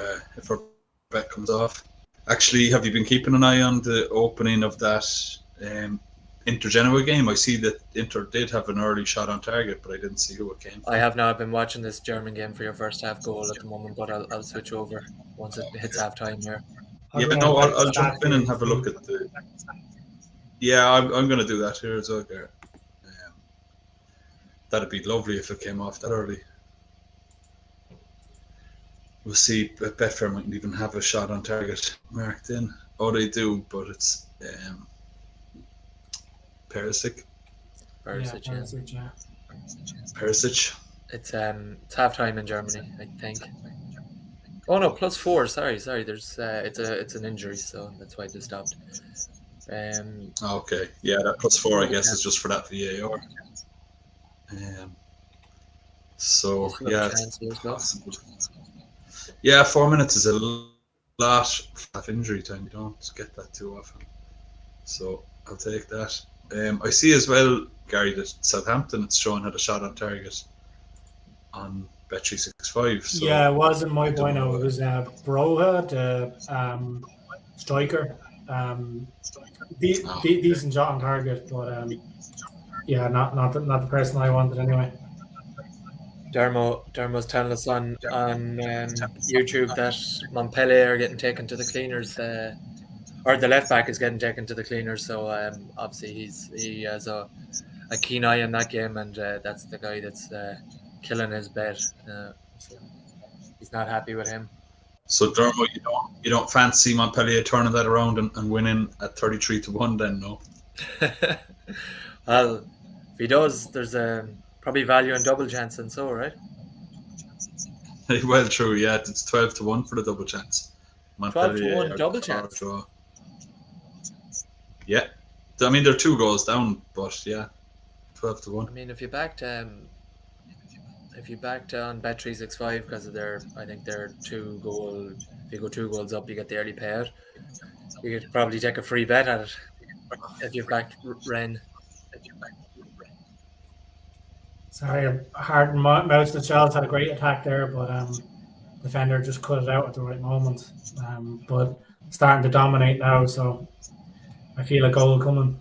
bet comes off. Actually, have you been keeping an eye on the opening of that Inter Genoa game? I see that Inter did have an early shot on target, but I didn't see who it came from. I have not been watching this German game for your first half goal at the moment, but I'll switch over once it hits half time here. I'll jump in and have a look at the. Yeah, I'm going to do that here as well, Gareth. That'd be lovely if it came off that early. We'll see. Betfair mightn't even have a shot on target marked in. Oh, they do, but it's Perisic. Perisic. It's half time in Germany, I think. Oh no, +4. Sorry. There's it's an injury, so that's why they stopped. Okay, yeah, that +4 I guess is just for that VAR. So yeah, it's possible. Yeah, 4 minutes is a lot of injury time. You don't get that too often, so I'll take that. I see as well, Gary, that Southampton it's showing had a shot on target on Bet365. So yeah, it wasn't my bueno. It was Broha, the striker. Decent shot on target, but not the person I wanted anyway. Dermo's telling us on YouTube that Montpellier are getting taken to the cleaners, or the left back is getting taken to the cleaners. So obviously he has a keen eye on that game, and that's the guy that's killing his bet. So he's not happy with him. So Dermo, you don't fancy Montpellier turning that around and winning at 33-1 then, no? Well, if he does, there's probably value in double chance and so, right? Well, true, yeah. It's 12-1 for the double chance. 12-1 double chance? Draw. Yeah. I mean, they're 2 goals down, but yeah, 12-1. I mean, if you backed on Bet365 because of I think they're 2 goal. If you go 2 goals up, you get the early payout. You could probably take a free bet at it if you've backed Rennes. Sorry, Hart and Mouse the Charles had a great attack there, but defender just cut it out at the right moment. But starting to dominate now, so I feel a goal coming.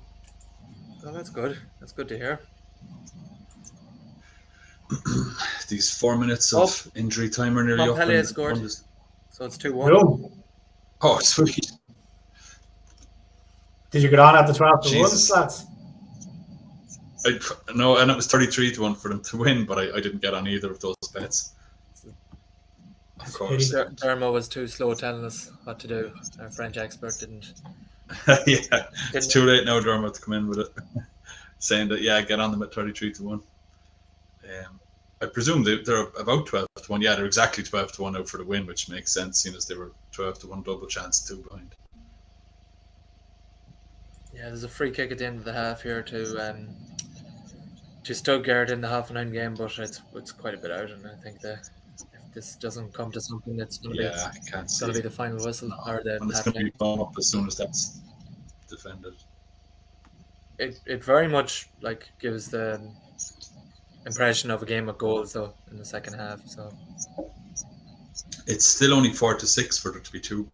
Oh, that's good. That's good to hear. These 4 minutes of injury time are nearly up. Montpellier scored, so it's 2-1. Oh, sweet. Did you get on at the 12-1, lads? No, and it was 33-1 for them to win, but I didn't get on either of those bets. Of course. Dermo was too slow telling us what to do. Our French expert didn't. Yeah, it's too late now, Dermo, to come in with it. Saying that, get on them at 33-1. I presume they're about 12-1. Yeah, they're exactly 12-1 out for the win, which makes sense, seeing as they were 12-1 double chance 2 behind. Yeah, there's a free kick at the end of the half here to Stuttgart in the Hoffenheim game, but it's quite a bit out, and I think that if this doesn't come to something, it's going to be the final whistle or the. And it's going to be blown up as soon as that's defended. It very much gives the impression of a game of goals though in the second half. So it's still only 4-6 for there to be two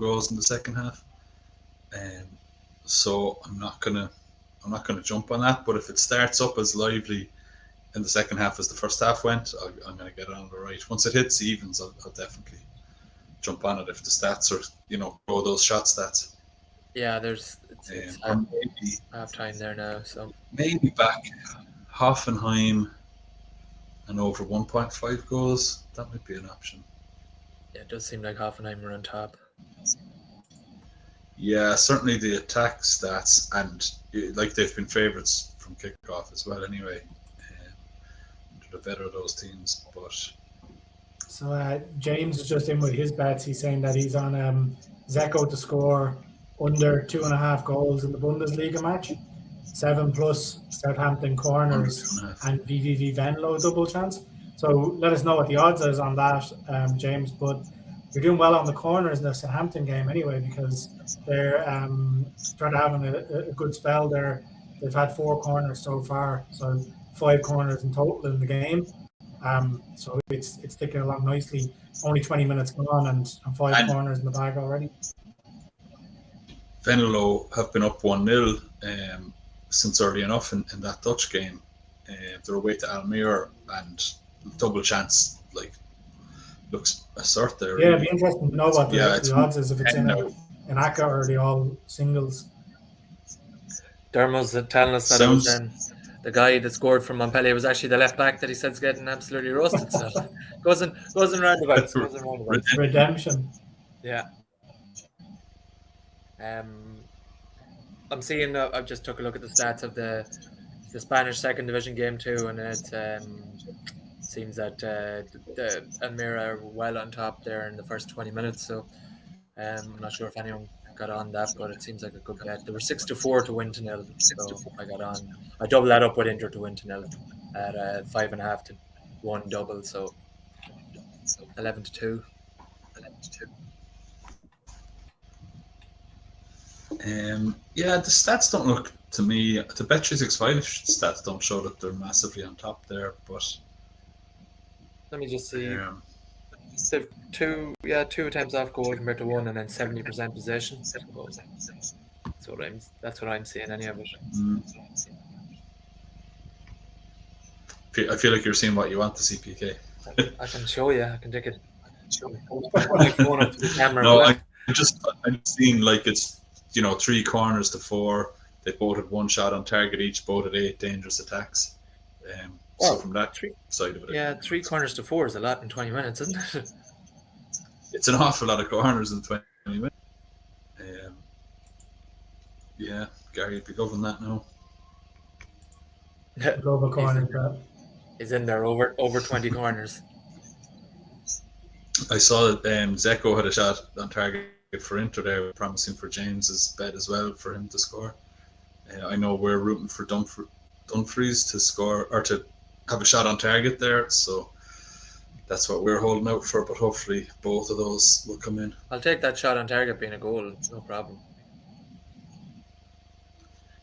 goals in the second half. So I'm not gonna jump on that, but if it starts up as lively in the second half as the first half went. I'm going to get it on the right. Once it hits evens, I'll definitely jump on it if the stats are, go those shot stats. Yeah, it's half time there now, so maybe back Hoffenheim and over 1.5 goals. That might be an option. Yeah, it does seem like Hoffenheim are on top. Yeah, certainly the attack stats, and like they've been favourites from kickoff as well. Anyway, they're the better of those teams. But so James is just in with his bets. He's saying that he's on Zeko to score under 2.5 goals in the Bundesliga match, 7+ Southampton corners, and VVV Venlo double chance. So let us know what the odds is on that, James. But you're doing well on the corners in the Southampton game anyway, because they're trying to having a good spell there. They've had 4 corners so far, so 5 corners in total in the game. So it's ticking along nicely. Only 20 minutes gone and 5 corners in the bag already. Venlo have been up 1-0 since early enough in that Dutch game. They're away to Almere, and double chance looks a cert there. Yeah, it'd be interesting to know what the odds is, if it's in an ACCA or the all singles. Dermo's telling us that the guy that scored from Montpellier was actually the left back that he said's getting absolutely roasted. So goes in roundabouts. Redemption. Yeah. I'm seeing. I just took a look at the stats of the Spanish second division game too, and it seems that the Almere are well on top there in the first 20 minutes. So I'm not sure if anyone got on that, but it seems like a good bet. They were 6-4 to win to 0, so I got on. I doubled that up with Inter to win to 0 at 5.5 to 1 double, so 11-2. Yeah, the stats don't look to me. The Bet365 stats don't show that they're massively on top there, but let me just see. They've two attempts off goal compared to 1, and then 70% possession. That's what I'm seeing. Any of it. I feel like you're seeing what you want to see, PK. I can show you. I can take it. My phone up to the camera. No, I'm seeing like it's 3 corners to 4. They both had 1 shot on target each. Both had 8 dangerous attacks. So from that side of it, yeah, 3 corners to 4 is a lot in 20 minutes, isn't it? It's an awful lot of corners in 20 minutes. Yeah, Gary would be loving that now. Love a corner. He's in there over 20 corners. I saw that Zeko had a shot on target for Inter there, promising for James's bet as well for him to score. I know we're rooting for Dumfries to score or to have a shot on target there, so that's what we're holding out for, but hopefully both of those will come in. I'll take that shot on target being a goal, no problem.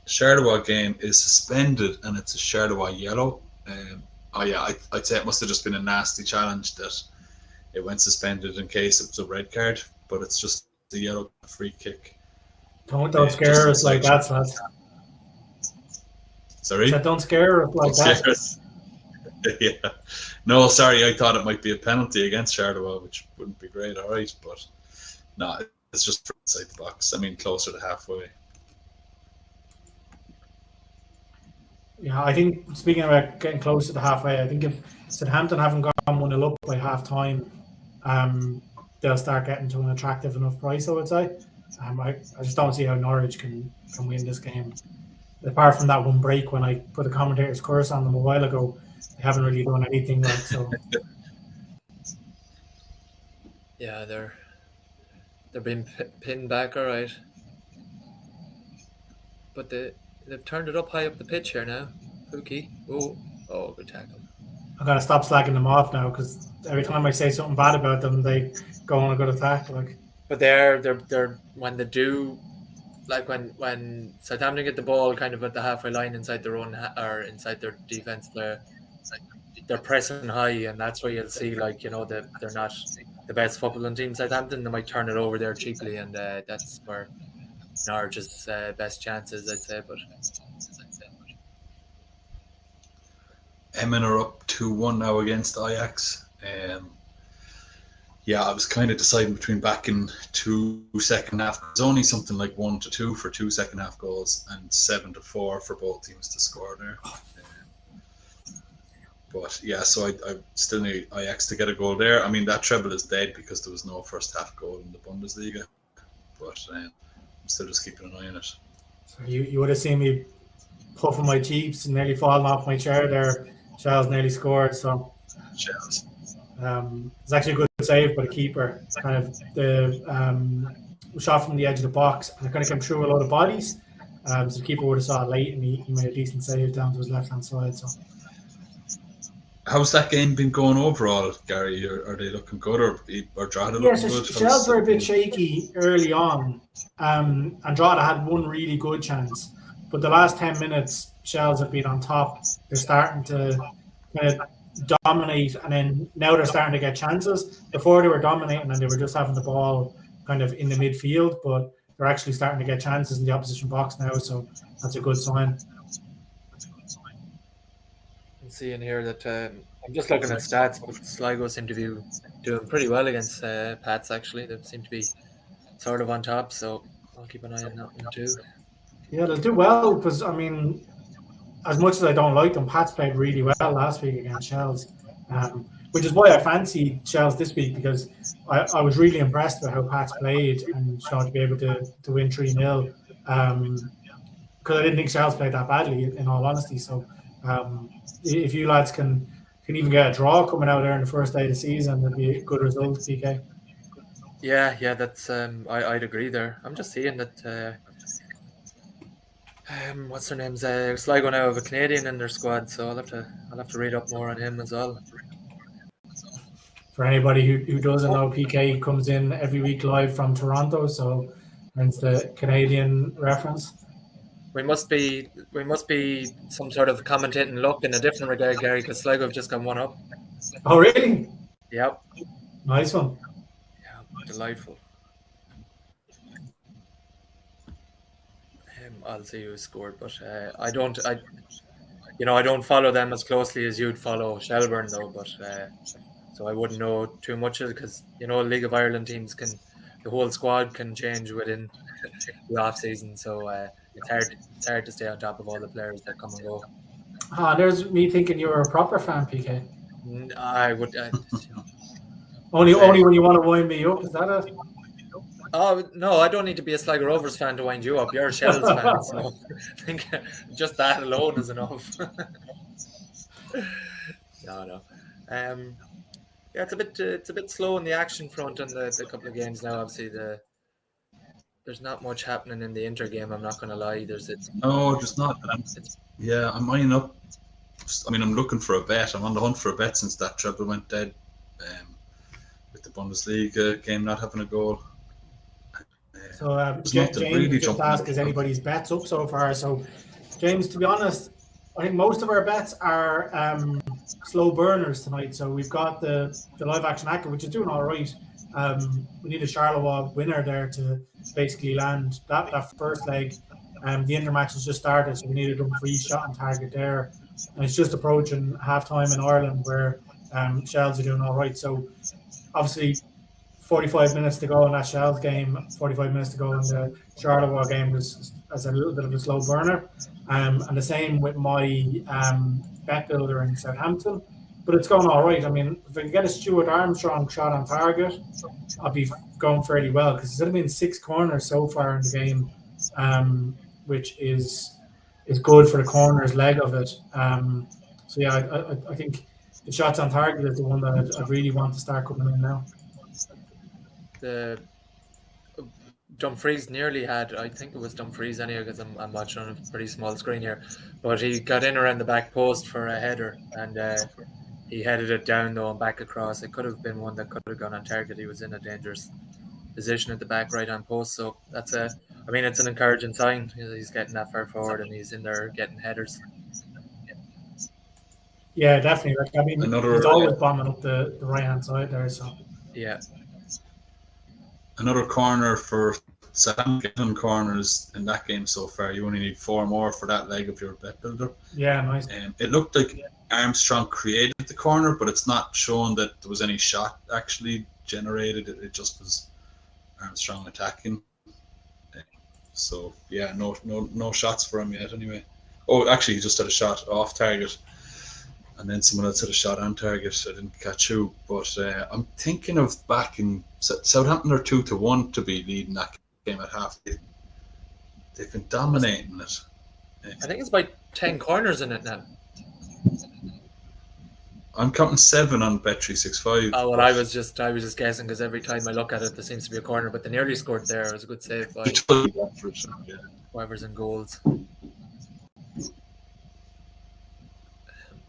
The Charleroi game is suspended, and it's a Charleroi yellow. I'd say it must have just been a nasty challenge that it went suspended in case it was a red card, but it's just the yellow free kick. Don't scare us like that, lads. Sorry? Don't scare us like that. Yeah. No, sorry, I thought it might be a penalty against Charleroi, which wouldn't be great, all right, but no, it's just inside the box. I mean, closer to halfway. Yeah, I think, speaking about getting closer to halfway, I think if Southampton haven't gone 1-0 up by half time, they'll start getting to an attractive enough price, I would say. I just don't see how Norwich can win this game. Apart from that one break when I put a commentator's curse on them a while ago, they haven't really done anything like so. Yeah, they're being pinned back, all right. But they've turned it up high up the pitch here now. Pookie. Oh, good tackle. I've got to stop slagging them off now, because every time I say something bad about them, they go on a good attack. But they're when they do, like when Southampton get the ball kind of at the halfway line inside their own or inside their defense, they're pressing high, and that's where you'll see that they're not the best footballing team. Southampton, they might turn it over there cheaply, and that's where Norwich's best chances, I'd say. But Emmen are up 2-1 now against Ajax. Yeah, I was kind of deciding between backing 2 second half. It's only something like 1-2 for 2 second half goals and 7-4 for both teams to score there. But yeah, so I still need Ajax to get a goal there. I mean, that treble is dead because there was no first half goal in the Bundesliga. But I'm still just keeping an eye on it. So you would have seen me puffing my cheeks and nearly falling off my chair there. Charles nearly scored, so it's actually a good save by the keeper. Kind of the shot from the edge of the box, and it kind of came through a lot of bodies. So the keeper would have saw it late, and he made a decent save down to his left-hand side. So, how's that game been going overall, Gary? Are they looking good, or Drogheda yeah, looking so good? Shells were a bit shaky early on, and Drogheda had one really good chance. But the last 10 minutes, Shells have been on top. They're starting to kind of dominate, and then now they're starting to get chances. Before they were dominating and they were just having the ball kind of in the midfield, but they're actually starting to get chances in the opposition box now, so that's a good sign. I'm seeing here that I'm just looking at stats, but Sligo seem to be doing pretty well against Pats, actually. They seem to be sort of on top, so I'll keep an eye on that one too. Yeah, they'll do well because, I mean, as much as I don't like them, Pats played really well last week against Shells, which is why I fancy Shells this week, because I was really impressed with how Pats played and to be able to win 3-0. Because I didn't think Shells played that badly, in all honesty. So if you lads can even get a draw coming out there in the first day of the season, that'd be a good result, PK. Yeah, that's I'd agree there. I'm just seeing that what's their names? Sligo now have a Canadian in their squad, so I'll have to read up more on him as well. For anybody who doesn't know, PK comes in every week live from Toronto, so hence the Canadian reference. We must be some sort of commentating luck in a different regard, Gary, because Sligo have just got one up. Oh, really? Yep. Nice one. Yeah, delightful. I'll see who scored, but I don't follow them as closely as you'd follow Shelbourne, though. But so I wouldn't know too much of it, because League of Ireland teams the whole squad can change within the off season, so it's hard to stay on top of all the players that come and go. There's me thinking you're a proper fan, PK. I would. Only when you want to wind me up, is that it? Oh, no, I don't need to be a Sligo Rovers fan to wind you up. You're a Shells fan, so I think just that alone is enough. No. Yeah, it's a bit slow in the action front on the couple of games now. Obviously, there's not much happening in the Inter game. I'm not going to lie. There's not. Yeah, I'm eyeing up. I mean, I'm looking for a bet. I'm on the hunt for a bet since that treble went dead. With the Bundesliga game not having a goal. So James really just asked, is anybody's bets up so far? So, James, to be honest, I think most of our bets are slow burners tonight. So we've got the live action actor, which is doing all right. We need a Charleroi winner there to basically land that first leg. The Inter match has just started, so we need a Dumfries shot on target there. And it's just approaching half-time in Ireland where Shells are doing all right. So obviously 45 minutes to go in that Shells game, 45 minutes to go in the Charleroi game was as a little bit of a slow burner. And the same with my bet builder in Southampton. But it's going all right. I mean, if I can get a Stuart Armstrong shot on target, I'll be going fairly well, because there's only been 6 corners so far in the game, which is good for the corners leg of it. So yeah, I think the shots on target is the one that I really want to start coming in now. The Dumfries nearly had, I think it was Dumfries anyway, because I'm watching on a pretty small screen here, but he got in around the back post for a header, and he headed it down though and back across. It could have been one that could have gone on target. He was in a dangerous position at the back right hand post, so it's an encouraging sign. He's getting that far forward and he's in there getting headers. Yeah, definitely. He's always bombing up the right hand side there. So yeah. Another corner for Southampton corners in that game so far. You only need 4 more for that leg of your bet builder. Yeah, nice. It looked like Armstrong created the corner, but it's not shown that there was any shot actually generated. It just was Armstrong attacking. So yeah, no shots for him yet anyway. Oh, actually, he just had a shot off target, and then someone else had a shot on target. I didn't catch who, but I'm thinking of backing Southampton are 2-1 to be leading that game at half. They've been dominating it. I think it's about 10 corners in it now. I'm counting 7 on Bet365. Oh well, I was just guessing because every time I look at it, there seems to be a corner. But the nearly scored there was a good save by Rovers and goals.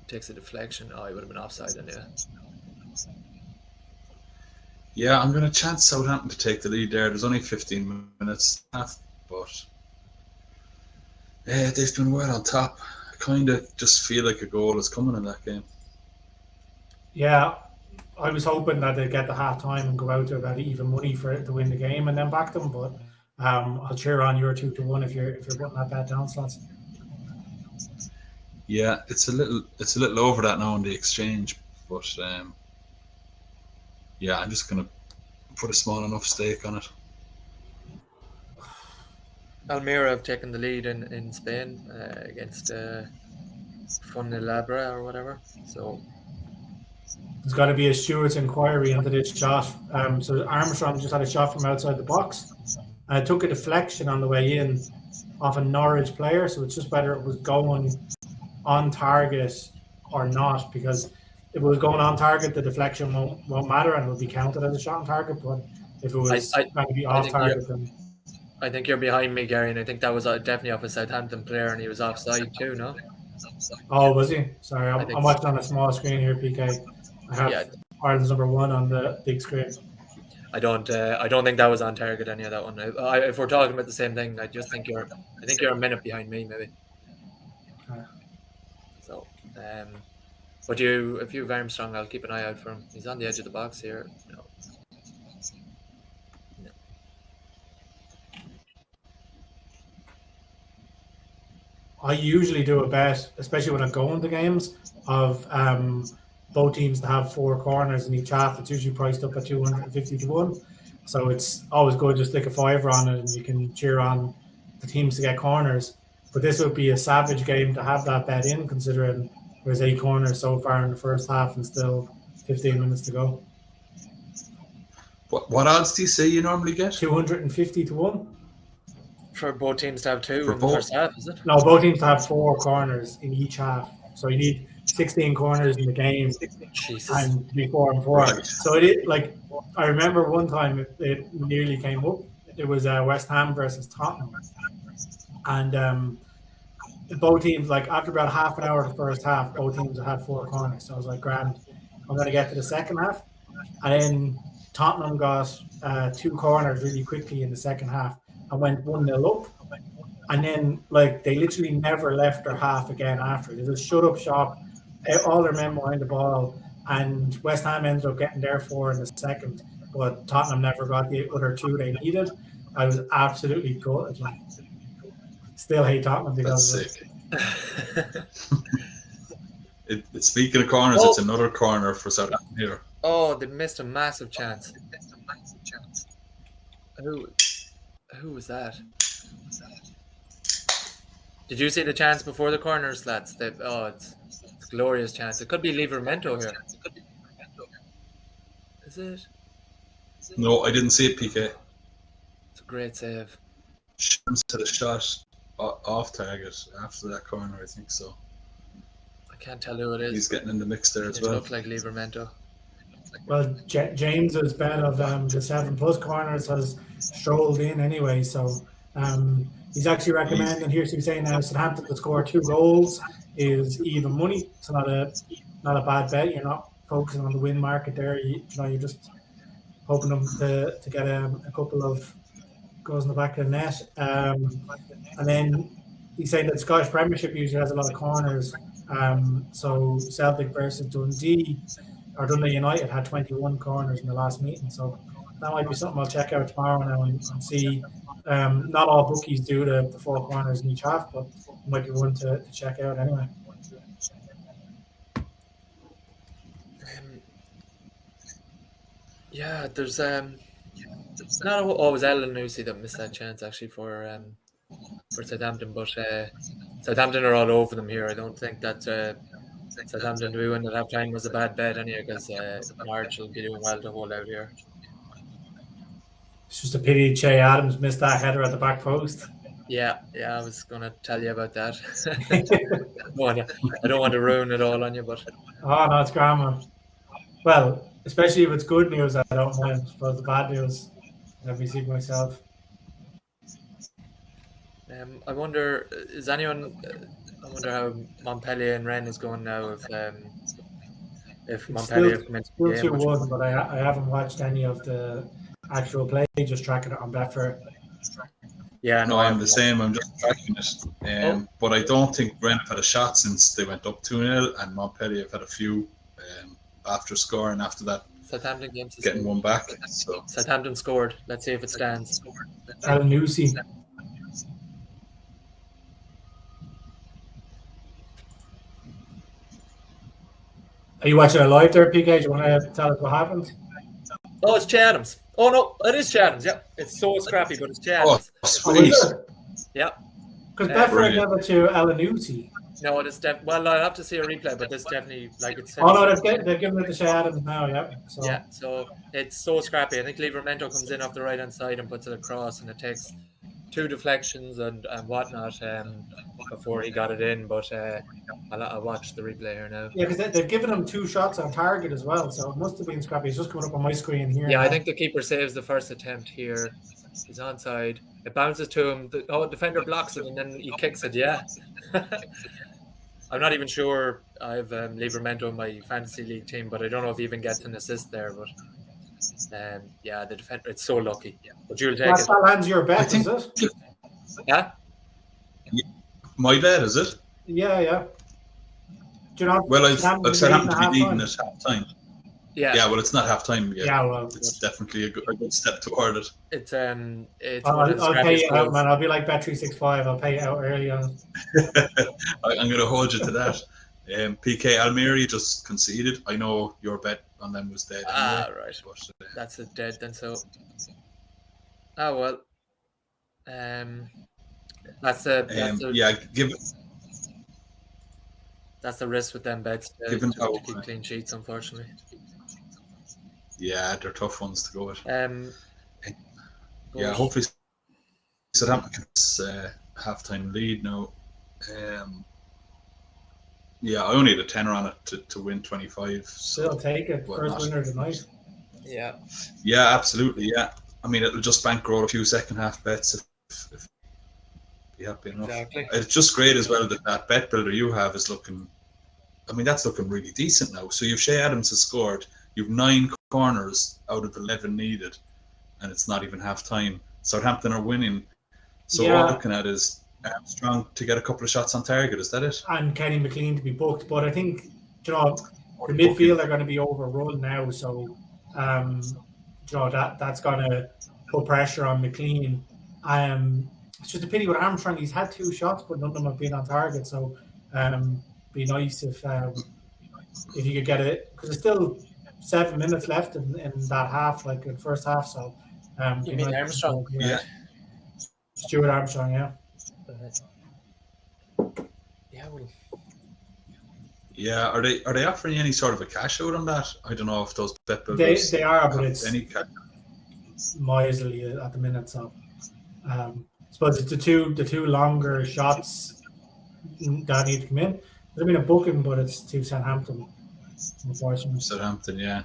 Takes a deflection. Oh, he would have been offside anyway. Yeah, I'm going to chance Southampton to take the lead there. There's only 15 minutes left, but they've been well on top. I kind of just feel like a goal is coming in that game. Yeah, I was hoping that they'd get the half time and go out to about even money for it to win the game and then back them. But I'll cheer on your 2-1 if you're putting that bet down, Slots. Yeah, it's a little over that now on the exchange, but yeah, I'm just gonna put a small enough stake on it. Almeria have taken the lead in Spain against Fuenlabrada or whatever. So there's got to be a Stewart's inquiry into this shot. So Armstrong just had a shot from outside the box, and it took a deflection on the way in off a Norwich player. So it's just whether it was going on target or not, because if it was going on target, the deflection won't matter and will be counted as a shot on target. But if it was going to be off target, then I think you're behind me, Gary, and I think that was definitely off a Southampton player, and he was offside too, no? Oh, was he? Sorry, I'm watching on a small screen here, PK. I have Ireland's number 1 on the big screen. I don't think that was on target, any of that one. If we're talking about the same thing, I think you're a minute behind me, maybe. So, but if you're Armstrong, I'll keep an eye out for him. He's on the edge of the box here. No. I usually do a bet, especially when I go into games, of both teams to have 4 corners in each half. It's usually priced up at 250-1. So it's always good to stick a fiver on it and you can cheer on the teams to get corners. But this would be a savage game to have that bet in, considering there's 8 corners so far in the first half and still 15 minutes to go. What odds do you say you normally get? 250-1. For both teams to have 2 in the first half, is it? No, both teams to have 4 corners in each half. So you need 16 corners in the game. Jesus. And to be 4 and 4. Right. So I remember one time it nearly came up. It was West Ham versus Tottenham. And both teams, after about half an hour of the first half, both teams had 4 corners. So I was like, grand, I'm going to get to the second half. And then Tottenham got 2 corners really quickly in the second half and went 1-0 up. And then, they literally never left their half again after. They just shut up shop, all their men behind the ball, and West Ham ended up getting their 4 in the second, but Tottenham never got the other 2 they needed. I was absolutely gutted. Still hate Tottenham because that's sick. Speaking of corners, it's another corner for Southampton here. Oh, they missed a massive chance. Who was that? Did you see the chance before the corners, lads? It's a glorious chance. It could be Livramento here. Is it? No, I didn't see it, PK. It's a great save. Shams had a shot off target after that corner, I think so. I can't tell who it is. He's getting in the mix there as well. It looked like Livramento. Well, James's bet of the 7+ corners has strolled in anyway, so he's actually recommending, here's he's saying now, Southampton to score 2 goals is even money. It's not a bad bet. You're not focusing on the win market there. You're just hoping them to get a couple of goals in the back of the net. And then he's saying that Scottish Premiership usually has a lot of corners. So Celtic versus Dundee United had 21 corners in the last meeting. So that might be something I'll check out tomorrow now and see Not all bookies do the four corners in each half, but it might be one to check out anyway. Yeah, there's not always Elanusi that missed that chance actually for Southampton, but Southampton are all over them here. I don't think that Southampton to win at half time was a bad bet anyway, because Norwich will be doing well to hold out here. It's just a pity Che Adams missed that header at the back post. Yeah, I was going to tell you about that. I don't want to ruin it all on you, but Oh no, it's grammar. Well, especially if it's good news, I don't mind. But the bad news, let me see myself. I wonder, is anyone? I wonder how Montpellier and Rennes is going now. If Montpellier come into the Still game, 2-1, but I haven't watched any of the actual play. Just tracking it on Betfair. yeah, No, I'm the same. I'm just tracking it. But I don't think Rennes have had a shot since they went up 2-0, and Montpellier have had a few after scoring after that. Southampton games Getting one back. So Southampton scored. Let's see if it stands. Elanusi. Are you watching it live there, PK? Do you want to tell us what happened? Oh, it's Che Adams. Oh no, it is Che Adams. Yeah, it's so scrappy, but it's Che Adams. sweet. Yeah. Because Betfair Brilliant. gave it to Elanusi. No, it is well, I'll have to see a replay, but it's definitely like it's. Oh no, they've given it to Che Adams now. Yeah. So. Yeah, so it's so scrappy. I think Livramento comes in off the right hand side and puts it across, and it takes 2 deflections and whatnot before he got it in. But I'll watch the replay here now. Yeah, because they've given him 2 shots on target as well, so it must have been scrappy. It's just coming up on my screen here. Yeah, I think the keeper saves the first attempt here. He's onside. It bounces to him. The defender blocks it, and then he kicks it. Yeah. I'm not even sure. I have Livramento in my fantasy league team, but I don't know if he even gets an assist there. But yeah, the defender, it's so lucky. But you'll take it. That lands your bet, is it? Yeah. My bet, is it? Yeah. Do you know? Well, I've Southampton to be leading at half time. Yeah. Well, it's not half time yet. Yeah, well, it's definitely a good step toward it. It's I'll pay you out, man. I'll be like Bet365. I'll pay you out early on. I'm going to hold you to that. PK Almeria just conceded. I know your bet on them was dead. Right. But, that's it dead then. So. Oh well. That's give it. That's the risk with them bets. Given to keep clean sheets, unfortunately. Yeah, they're tough ones to go with. Yeah, hopefully Southampton gets half-time lead now. Yeah, I only had a tenner on it to win 25. Still take it. First winner tonight. Yeah. Yeah, absolutely. Yeah, I mean it'll just bankroll a few second half bets if you're happy enough. Exactly. It's just great as well that bet builder you have is looking. I mean that's looking really decent now. So you've Che Adams has scored. You've 9 corners out of 11 needed, and it's not even half time. Southampton are winning. So what we're looking at is Strong to get a couple of shots on target. Is that it? And Kenny McLean to be booked, but I think the midfield are going to be overrun now. So that's going to put pressure on McLean. It's just a pity with Armstrong. He's had 2 shots, but none of them have been on target. So be nice if you could get it, because it's still 7 minutes left in that half, like in the first half. So you mean Armstrong? Yeah. Stuart Armstrong, yeah. Yeah, well. Yeah, are they offering any sort of a cash out on that? I don't know if those bet builders they are, but it's any cash. miserly at the minute. So I suppose it's the two longer shots that need to come in. There's been a booking, but it's to Southampton, unfortunately. Southampton, yeah.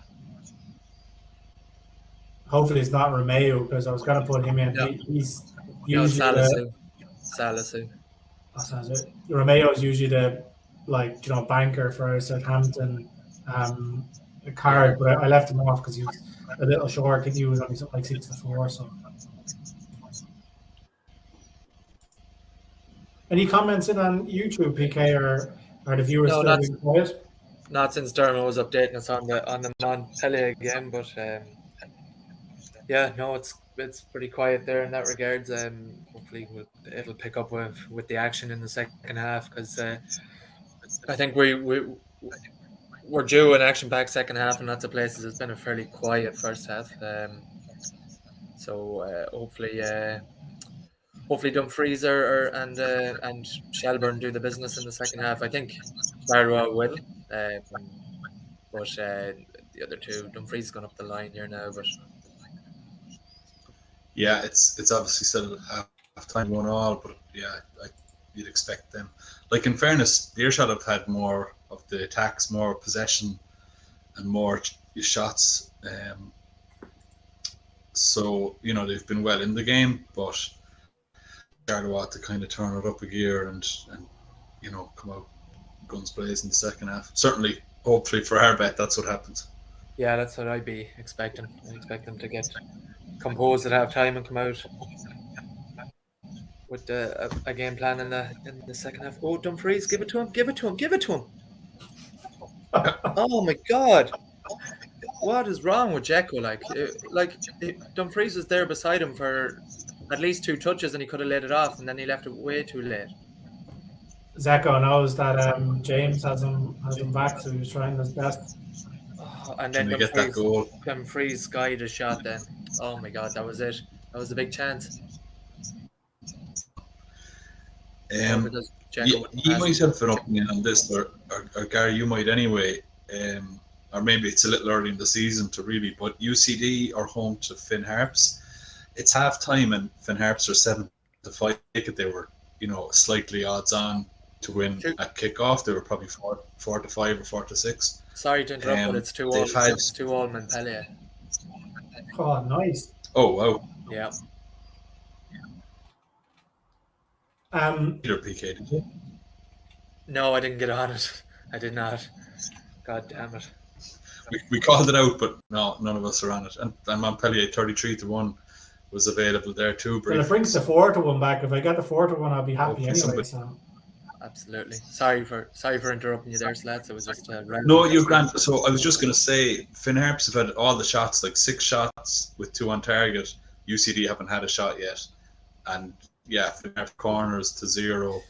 Hopefully it's not Romeo, because I was going to put him in. Yeah. He's usually Salisu. Romeo is usually the banker for Southampton card, but I left him off because he was a little short. I think he was only something like 6-4. So, any comments in on YouTube, PK, or are the viewers still being quiet? Not since Dermot was updating us on the Montpellier game, but Yeah, no, it's pretty quiet there in that regards. Hopefully it'll pick up with the action in the second half, because I think we're due an action-packed second half, and lots of places it's been a fairly quiet first half. So hopefully Dumfries and Shelbourne do the business in the second half. I think Charleroi will, but the other two, Dumfries has gone up the line here now, but Yeah, it's obviously still half time 1-1, but yeah, you'd expect them. Like, in fairness, Beerschot have had more of the attacks, more possession, and more shots. So they've been well in the game, but Charleroi to kind of turn it up a gear and come out guns blazing in the second half. Certainly, hopefully for our bet, that's what happens. yeah, that's what I'd be expecting. I expect them to get composed at half time and come out with a game plan in the second half. Oh, Dumfries, give it to him, give it to him, give it to him. Oh my God. What is wrong with Dzeko? Dumfries was there beside him for at least 2 touches, and he could have laid it off, and then he left it way too late. Zeko knows that James has him back, so he was trying his best. Oh, and then Trying to get that goal. Dumfries skied a shot. Then, oh my God, that was it. That was a big chance. Because Dzeko You might have an opinion on this, or Gary, you might anyway. Or maybe it's a little early in the season to really, but UCD are home to Finn Harps. It's half time and Finn Harps are 7-5. They were, slightly odds on to win at kickoff. They were probably 4-5 or 4-6. Sorry to interrupt, but it's 2-2. It's 2-2 Montpellier. Oh, nice. Oh, wow. Yeah. Peter PK, did you? No, I didn't get on it. I did not. God damn it. We called it out, but no, none of us are on it. And Montpellier 33-1 was available there too. Well, it brings the 4-1 back. If I get the 4-1, I'll be happy anyway. So. Absolutely. Sorry for interrupting you there, lads. It was just no, you're grand. So I was just going to say, Finn Harps have had all the shots, like 6 shots with 2 on target. UCD haven't had a shot yet, and yeah, Finn Harps corners to 0,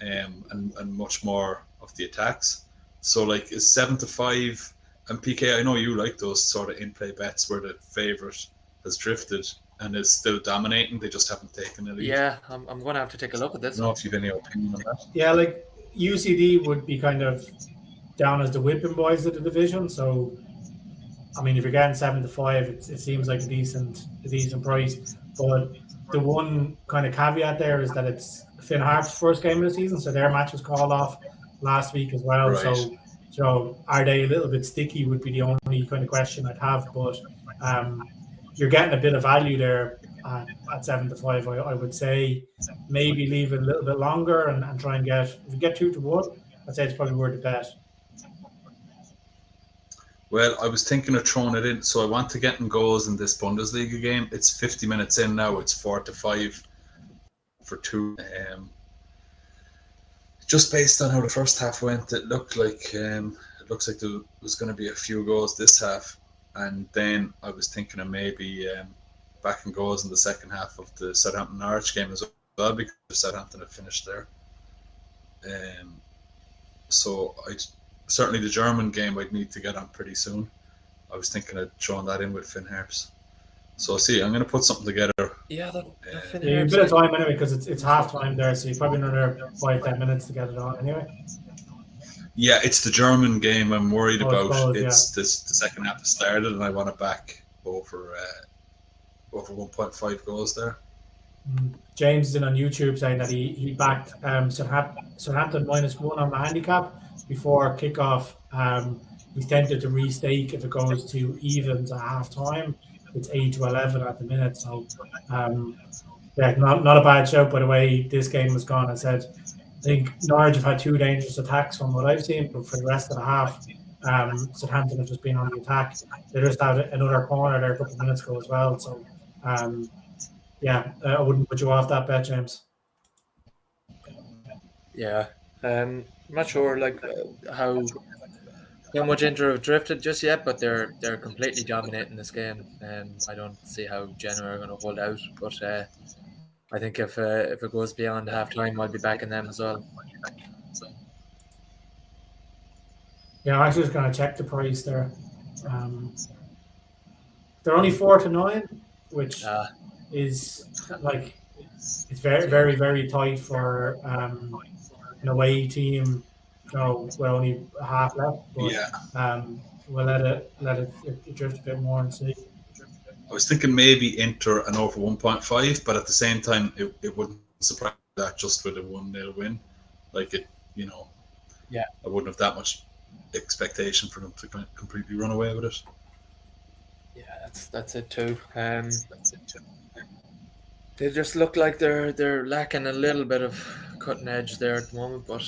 and much more of the attacks. So like, is 7-5. And PK, I know you like those sort of in-play bets where the favourite has drifted and is still dominating. They just haven't taken it. Yeah, I'm going to have to take a look at this. I don't know if you have any opinion on that. Yeah, like UCD would be kind of down as the whipping boys of the division. So, I mean, if you're getting 7-5, it seems like a decent price. But the one kind of caveat there is that it's Finn Harp's first game of the season, so their match was called off last week as well. Right. So are they a little bit sticky would be the only kind of question I'd have. But you're getting a bit of value there at 7-5. I would say maybe leave it a little bit longer and try and get, if you get 2-1, I'd say it's probably worth the bet. Well, I was thinking of throwing it in. So I want to get in goals in this Bundesliga game. It's 50 minutes in now. It's 4-5 for 2. Just based on how the first half went, it looks like there was going to be a few goals this half, and then I was thinking of maybe backing goals in the second half of the Southampton Norwich game as well, because Southampton had finished there. So certainly the German game I'd need to get on pretty soon. I was thinking of throwing that in with Finn Harps. So see, I'm going to put something together. Yeah, a bit of time anyway, because it's half time there, so you probably need another 5-10 minutes to get it on anyway. Yeah, it's the German game I'm worried about. It's the second half has started, and I want to back over 1.5 goals there. James is in on YouTube saying that he backed Southampton -1 on the handicap before kickoff. He's tempted to restake if it goes to evens at half time. It's 8-11 at the minute, so not a bad shout by the way this game was gone. I said I think Norwich have had 2 dangerous attacks from what I've seen, but for the rest of the half, Southampton have just been on the attack. They just had another corner there a couple of minutes ago as well. So I wouldn't put you off that bet, James. Yeah, I'm not sure like how not much Inter have drifted just yet, but they're completely dominating this game. I don't see how Genoa are going to hold out, but I think if it goes beyond half time, I'll be backing them as well. Yeah, I'm actually just going to check the price there. They're only 4-9, which is like it's very, very, very tight for an away team. With only half left, but we'll let it drift a bit more and see. I was thinking maybe Inter and over 1.5, but at the same time, it wouldn't surprise that just with a 1-0 win. Like it, I wouldn't have that much expectation for them to completely run away with it. Yeah, that's it too. They just look like they're lacking a little bit of cutting edge there at the moment, but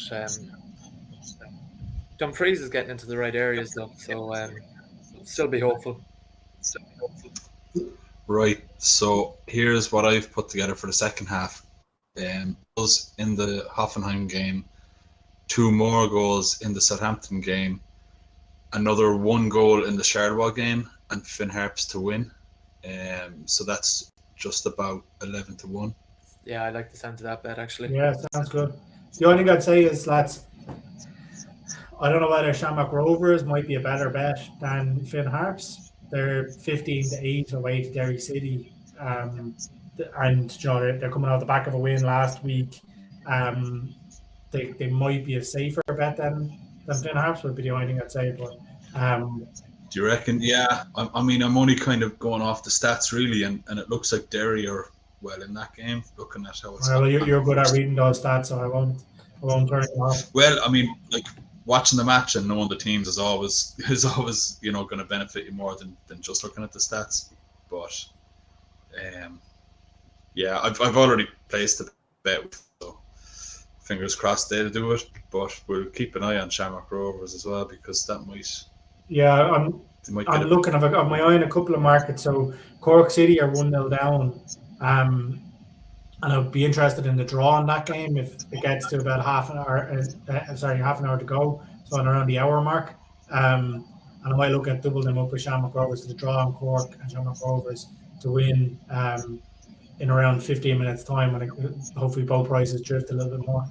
Dumfries is getting into the right areas though, so still be hopeful. Right, so here's what I've put together for the second half. Goals in the Hoffenheim game, 2 more goals in the Southampton game, another 1 goal in the Charleroi game, and Finn Harps to win. So that's just about 11-1. Yeah, I like the sound of that bet actually. Yeah, sounds good. The only thing I'd say is, lads, I don't know whether Shamrock Rovers might be a better bet than Finn Harps. They're 15-8 away to Derry City, and they're coming out the back of a win last week. They might be a safer bet than Finn Harps would be the only thing I'd say. But do you reckon? Yeah, I mean, I'm only kind of going off the stats really, and it looks like Derry are well in that game. Looking at how it's. Well, you're good at reading those stats, so I won't turn it off. Well, I mean, like watching the match and knowing the teams is always going to benefit you more than just looking at the stats. But yeah, I've already placed a bet, so fingers crossed they'll do it. But we'll keep an eye on Shamrock Rovers as well, because that might. Yeah, I'm looking. I've got my eye on a couple of markets. So Cork City are 1-0 down, and I'd be interested in the draw in that game if it gets to about half an hour to go, so on around the hour mark. And I might look at double them up with Shamrock Rovers to the draw on Cork and Shamrock Rovers to win in around 15 minutes time, and hopefully both prices drift a little bit more.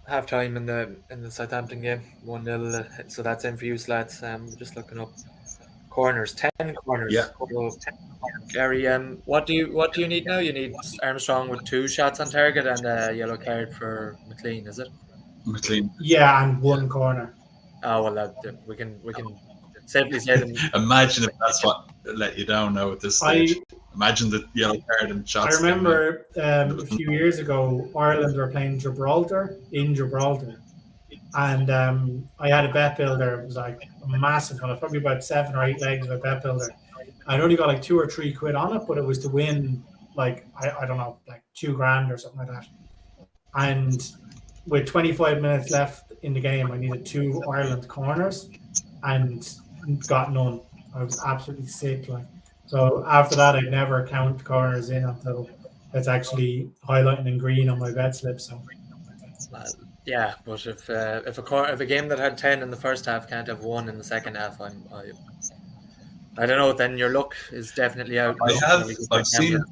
Half time in the Southampton game, 1-0. So that's in for you, lads. Just looking up corners, 10 corners. Yeah. Gary, what do you need now? You need Armstrong with 2 shots on target and a yellow card for McLean, is it? McLean. Yeah, and 1 corner. Oh well, we can safely say them. Imagine if that's what let you down now at this stage. Imagine the yellow card and shots. I remember a few years ago, Ireland were playing Gibraltar in Gibraltar, and I had a bet builder. It was like a massive one. It was probably about 7 or 8 legs of a bet builder. I'd only got like 2 or 3 quid on it, but it was to win like I don't know, like $2,000 or something like that. And with 25 minutes left in the game, I needed 2 Ireland corners and got none. I was absolutely sick. So after that, I'd never count corners in until it's actually highlighting in green on my bet slip. So yeah, but if a game that had 10 in the first half can't have 1 in the second half, I don't know. Then your luck is definitely out. I've seen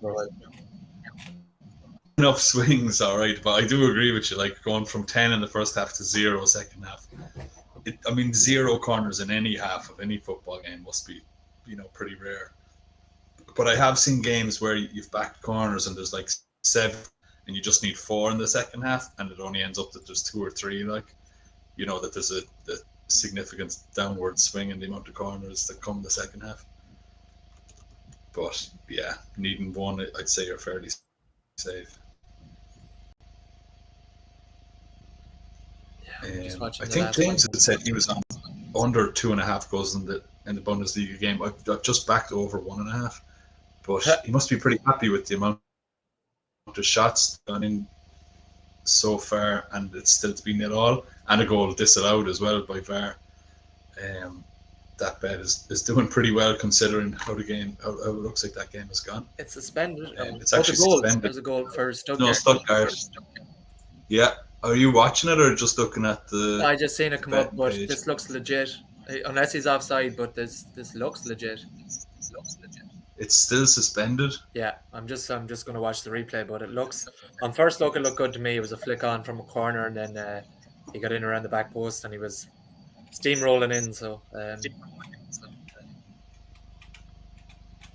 enough swings, all right, but I do agree with you. Like going from 10 in the first half to 0 second half. 0 corners in any half of any football game must be, pretty rare. But I have seen games where you've backed corners and there's like 7 and you just need 4 in the second half, and it only ends up that there's 2 or 3, that there's a significant downward swing in the amount of corners that come in the second half. But yeah, needing 1, I'd say you're fairly safe. I think James had said he was on under 2.5 goals in the Bundesliga game. I've just backed over 1.5, but he must be pretty happy with the amount of shots gone in so far, and it's still to be 0-0, and a goal disallowed as well by VAR. That bet is doing pretty well considering how it looks like that game has gone. It's suspended. It's actually suspended. There's a goal for Stuttgart. No, Stuttgart. Yeah, Are you watching it or just looking at the? I just seen it come up, but page? this looks legit. Unless he's offside, but this looks legit. It's still suspended. Yeah, I'm just gonna watch the replay, but it looks on first look it looked good to me. It was a flick on from a corner, and then he got in around the back post, and he was steamrolling in. So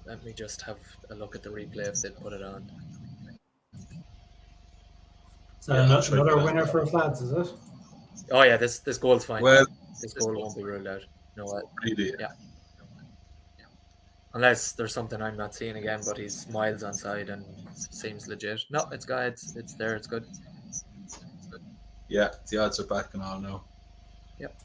let me just have a look at the replay if they put it on. So another winner for Flads, is it? Oh yeah, this goal's fine. Well, this goal won't be ruled out. No, really, yeah. Unless there's something I'm not seeing again, but he's miles onside and seems legit. No, it's there. It's good. Yeah, the odds are back and all now. Yep.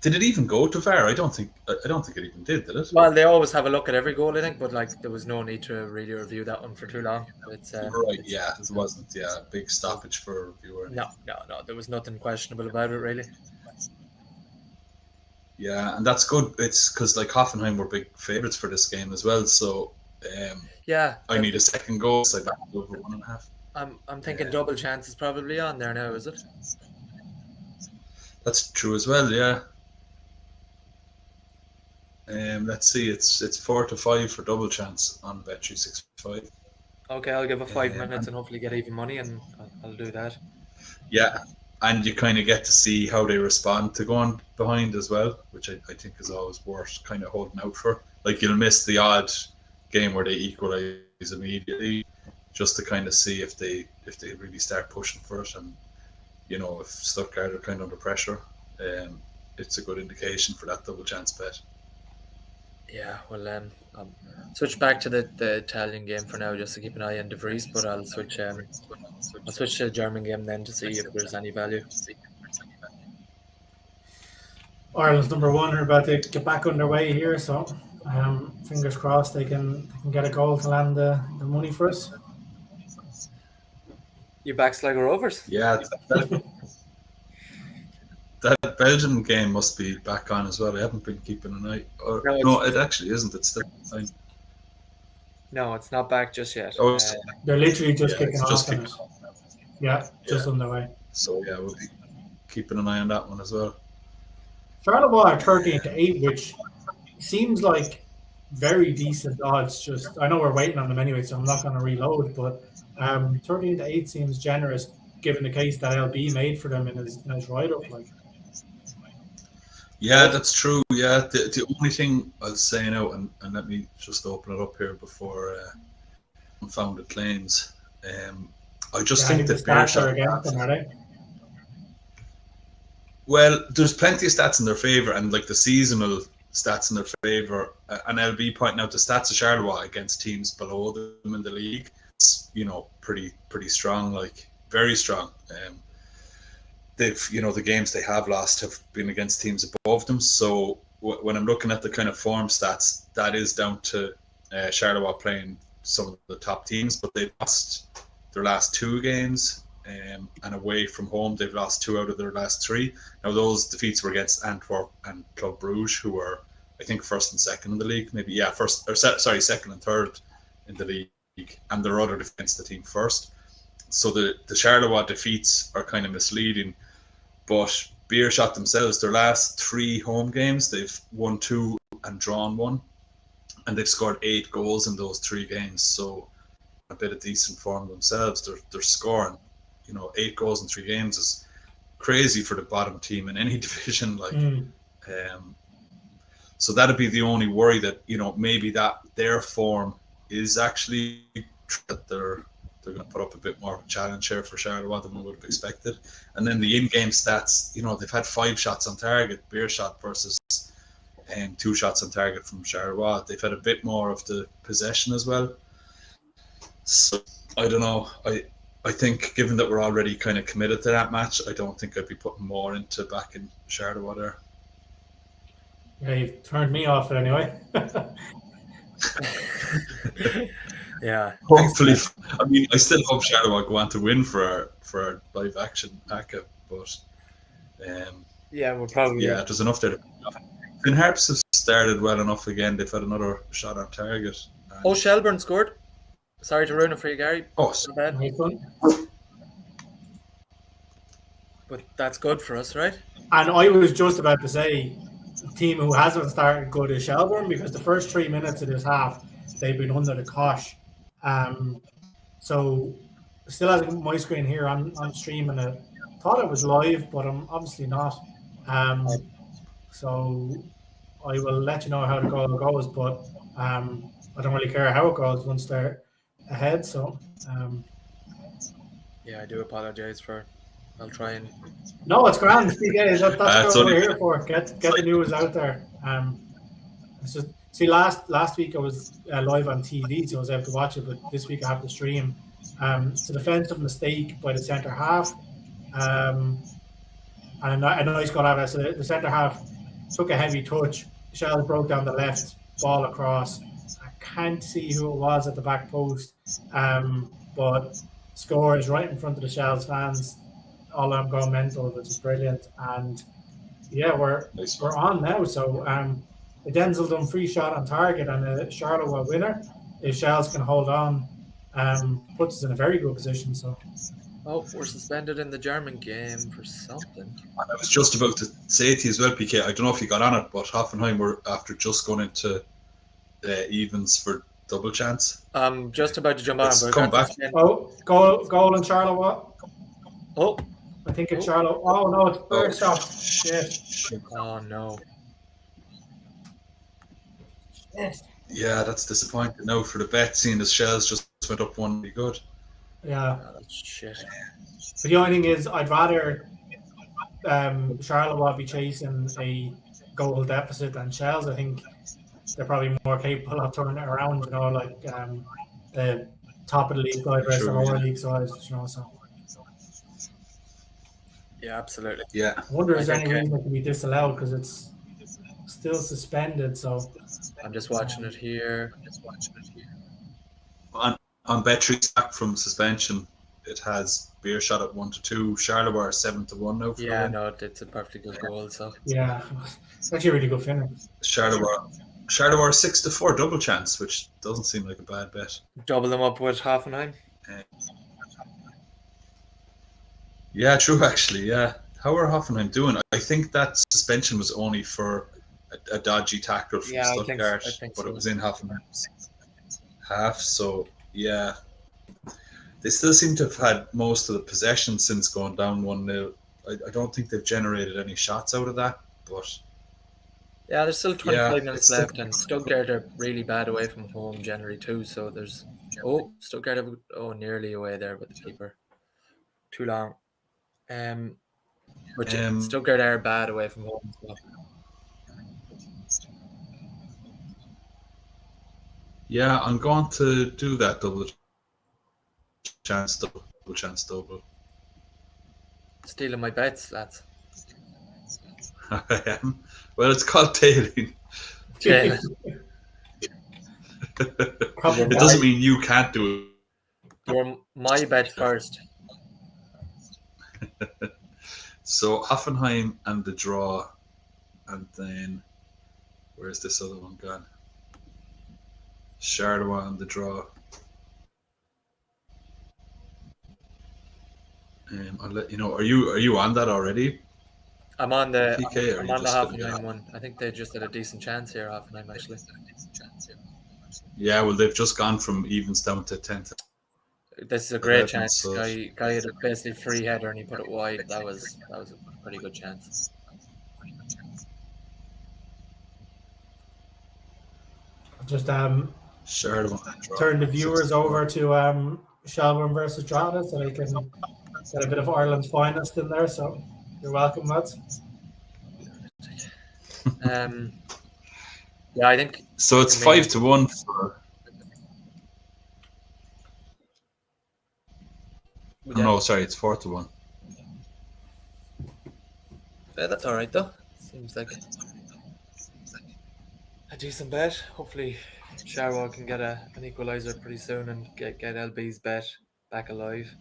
Did it even go to VAR? I don't think it even did it? Well, they always have a look at every goal, I think, but like there was no need to really review that one for too long. It's right. Yeah, it wasn't. Yeah, a big stoppage for a reviewer. No. There was nothing questionable about it, really. Yeah, and that's good. It's because like Hoffenheim were big favourites for this game as well. So yeah, I need a second goal, so I backed over 1.5. I'm thinking double chance is probably on there now, is it? That's true as well. Yeah. Let's see. It's 4-5 for double chance on Bet365. Okay, I'll give it 5 minutes and hopefully get even money, and I'll do that. Yeah, and you kind of get to see how they respond to going behind as well, which I think is always worth kind of holding out for. Like you'll miss the odd game where they equalise immediately, just to kind of see if they really start pushing for it, and if Stuttgart are kind of under pressure, it's a good indication for that double chance bet. Yeah, well, I'll switch back to the Italian game for now, just to keep an eye on De Vries, but I'll switch to the German game then to see if there's any value. Ireland's number one are about to get back underway here, so fingers crossed they can get a goal to land the money for us. You backs like Rovers? Yeah, that Belgium game must be back on as well. I haven't been keeping an eye. No, it actually isn't. It's still fine. No, it's not back just yet. Oh, they're literally just kicking off. Just on the way. So yeah, we'll be keeping an eye on that one as well. Charleroi are 13-8, which seems like very decent odds. Just I know we're waiting on them anyway, so I'm not going to reload. But 13-8 seems generous, given the case that LB made for them in his write-up. Like. Yeah, that's true. Yeah, the only thing I'll say now, and let me just open it up here before unfounded claims. I just think that Beerschot are against them, are they? Well, there's plenty of stats in their favour, and like the seasonal stats in their favour, and LB pointing out the stats of Charleroi against teams below them in the league. It's pretty strong, like very strong. They've the games they have lost have been against teams above them. So when I'm looking at the kind of form stats, that is down to Charleroi playing some of the top teams, but they've lost their last 2 games, and away from home they've lost 2 out of their last 3. Now those defeats were against Antwerp and Club Brugge, who were I think first and second in the league, maybe second and third in the league, and their other against the team first. So the Charleroi defeats are kind of misleading, but Beerschot themselves, their last 3 home games, they've won 2 and drawn 1, and they've scored 8 goals in those 3 games. So a bit of decent form themselves. They're scoring, 8 goals in 3 games is crazy for the bottom team in any division. So that'd be the only worry, that maybe that their form is actually that they're going to put up a bit more of a challenge here for Charleroi than we would have expected. And then the in-game stats, they've had 5 shots on target, Beerschot, versus 2 shots on target from Charleroi. They've had a bit more of the possession as well. So I don't know. I think given that we're already kind of committed to that match, I don't think I'd be putting more into backing Charleroi there. Yeah, you've turned me off anyway. Yeah. Hopefully, I still hope Charleroi go on to win for our live action packet, but yeah, we're probably there's enough there. Finn Harps have started well enough again. They've had another shot on target. Shelbourne scored. Sorry to ruin it for you, Gary. Oh, Not bad, Nice one. but that's good for us, right? And I was just about to say, the team who hasn't started good is Shelbourne, because the first 3 minutes of this half, they've been under the cosh. So still has my screen here on stream, and I thought it was live, but I'm obviously not. So I will let you know how the goal goes, but I don't really care how it goes once they're ahead. So Yeah, I do apologize for. I'll try and. no, it's grand. Yeah, that's it's what we're only- here for. Get the news out there. It's just, see, last week I was live on TV, so I was able to watch it, but this week I have to stream. It's a defensive mistake by the centre half, and a nice goal out of it. So the centre half took a heavy touch. Shell broke down the left, ball across. I can't see who it was at the back post, but score is right in front of the Shells fans. All I'm going mental, which is brilliant. And yeah, we're on now. So the Denzel Dumfries shot on target and a Charleroi winner. If Shells can hold on, puts us in a very good position. So Oh, we're suspended in the German game for something. I was just about to say to you as well, PK, I don't know if you got on it, but Hoffenheim were after just going into evens for double chance. Just about to jump on. Let's but I come got back. this- oh, goal in Charleroi. Oh, I think it's Charleroi. Oh no, it's Beerschot. Shit. oh no. Yes. Yeah, that's disappointing now for the bet, seeing as Shells just went up one really good. Yeah. Oh, that's shit. But the only thing is, I'd rather Charleroi be chasing a goal deficit than Shells. I think they're probably more capable of turning it around. You know, like the top of the league side versus the lower league side. You know, so Yeah, absolutely. Yeah. I wonder is there any Okay. reason it can be disallowed because it's still suspended. So I'm just watching it here. On Betry's back from suspension, it has Beerschot at 1-2, Charleroi 7-1 now. For Yeah, them. no, it's a perfectly good goal. So yeah, it's actually a really good finish. Charleroi 6-4 double chance, which doesn't seem like a bad bet. double them up with Hoffenheim. Yeah, true. Actually, yeah. How are Hoffenheim doing? I think that suspension was only for a dodgy tackle from Yeah, I Stuttgart, think but so. it was in Hoffenheim's half. So yeah, they still seem to have had most of the possession since going down 1-0. I don't think they've generated any shots out of that, but Yeah, there's still 25 Yeah, minutes it's left, and Stuttgart are really bad away from home generally too. So there's Stuttgart have nearly away there with the keeper. Too long. But Stuttgart are bad away from home. So. yeah, I'm going to do that double chance double. Stealing my bets, lads. I am. Well, it's called tailing. Yeah. It doesn't mean you can't do You're my bet first. it. So Hoffenheim and the draw, and then where's this other one gone? Charleroi and the draw. I'll let you know. Are you on that already? I'm on the PK, or I'm you on the just gonna get Hoffenheim on? one. I think they just had a decent chance here, Hoffenheim actually. Yeah, well, they've just gone from evens down to 10. This is a great 11, chance. so- Guy had a basically free header and he put it wide. That was a pretty good chance. Just Charleroi. Draw. turn the viewers over to Shelbourne versus Drogheda so they can get a bit of Ireland's finest in there. So you're welcome, lads. Yeah, I think So it's I mean- 5-1 for. No, sorry, it's 4-1. Yeah, that's all right though. Seems like a decent bet. Hopefully, Charleroi can get an equaliser pretty soon and get LB's bet back alive.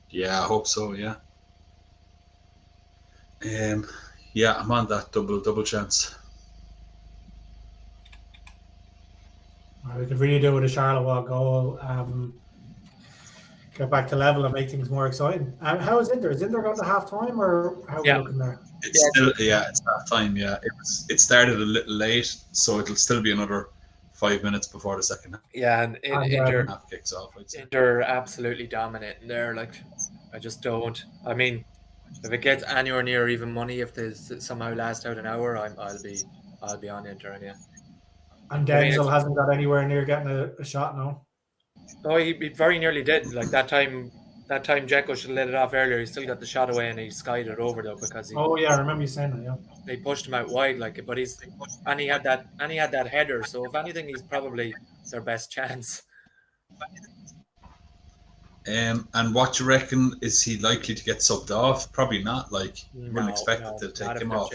Yeah, I hope so. Yeah. Yeah, I'm on that double chance. We could really do with a Charleroi goal. Get back to level and make things more exciting. How is Inter? Is Inter going to half time, or how are we looking there? It's still it's that time. Yeah, it started a little late, so it'll still be another 5 minutes before the second half. Yeah, and Inter kicks off. Inter absolutely dominating there. Like, I just don't. I mean, if it gets anywhere near even money, if they somehow last out an hour, I'll be on Inter. And yeah. And Denzel hasn't got anywhere near getting a shot now. Oh, he very nearly did. Like that time Dzeko should have let it off earlier. He still got the shot away and he skied it over though because I remember you saying that. Yeah, they pushed him out wide but he had that header. So if anything, he's probably their best chance. And what do you reckon? Is he likely to get subbed off? Probably not. Like you wouldn't expect it to take him off.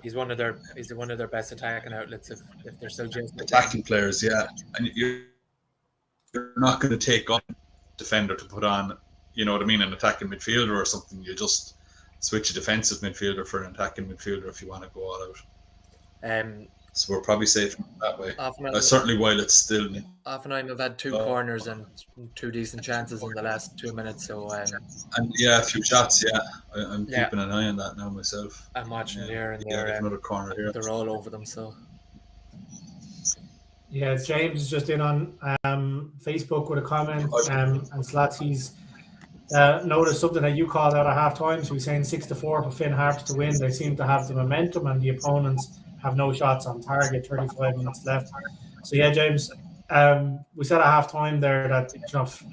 He's one of their best attacking outlets if they're still just attacking players. Yeah, and you're not going to take on defender to put on, you know what I mean, an attacking midfielder or something. You just switch a defensive midfielder for an attacking midfielder if you want to go all out. So we're probably safe that way. Certainly while it's still. Hoffenheim have had 2 corners and 2 decent chances in the last 2 minutes. So and a few shots. Yeah, I'm keeping an eye on that now myself. I'm watching here and there. Another corner here. They're all over them. So. Yeah, James is just in on Facebook with a comment, and Slats, he's noticed something that you called out at half time. So he's saying 6-4 for Finn Harps to win. They seem to have the momentum, and the opponents have no shots on target. 35 minutes left. So yeah, James, we said at half time there that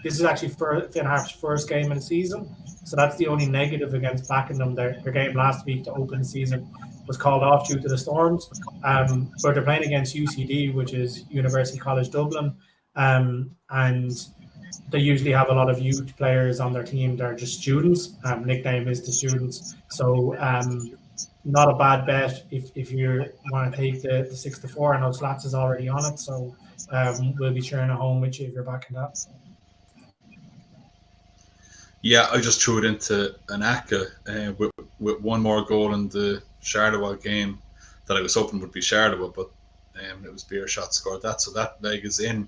this is actually Finn Harps' first game in the season. So that's the only negative against Beckenham. Their game last week to open the season was called off due to the storms. But they're playing against UCD, which is University College Dublin, and they usually have a lot of youth players on their team. They're just students. Nickname is the students. So not a bad bet if you want to take the 6-4. I know Slats is already on it, so we'll be sharing a home with you if you're backing that. Yeah, I just threw it into an ACCA with one more goal in the Charleroi game that I was hoping would be Charleroi, but it was Beerschot scored that, so that leg is in.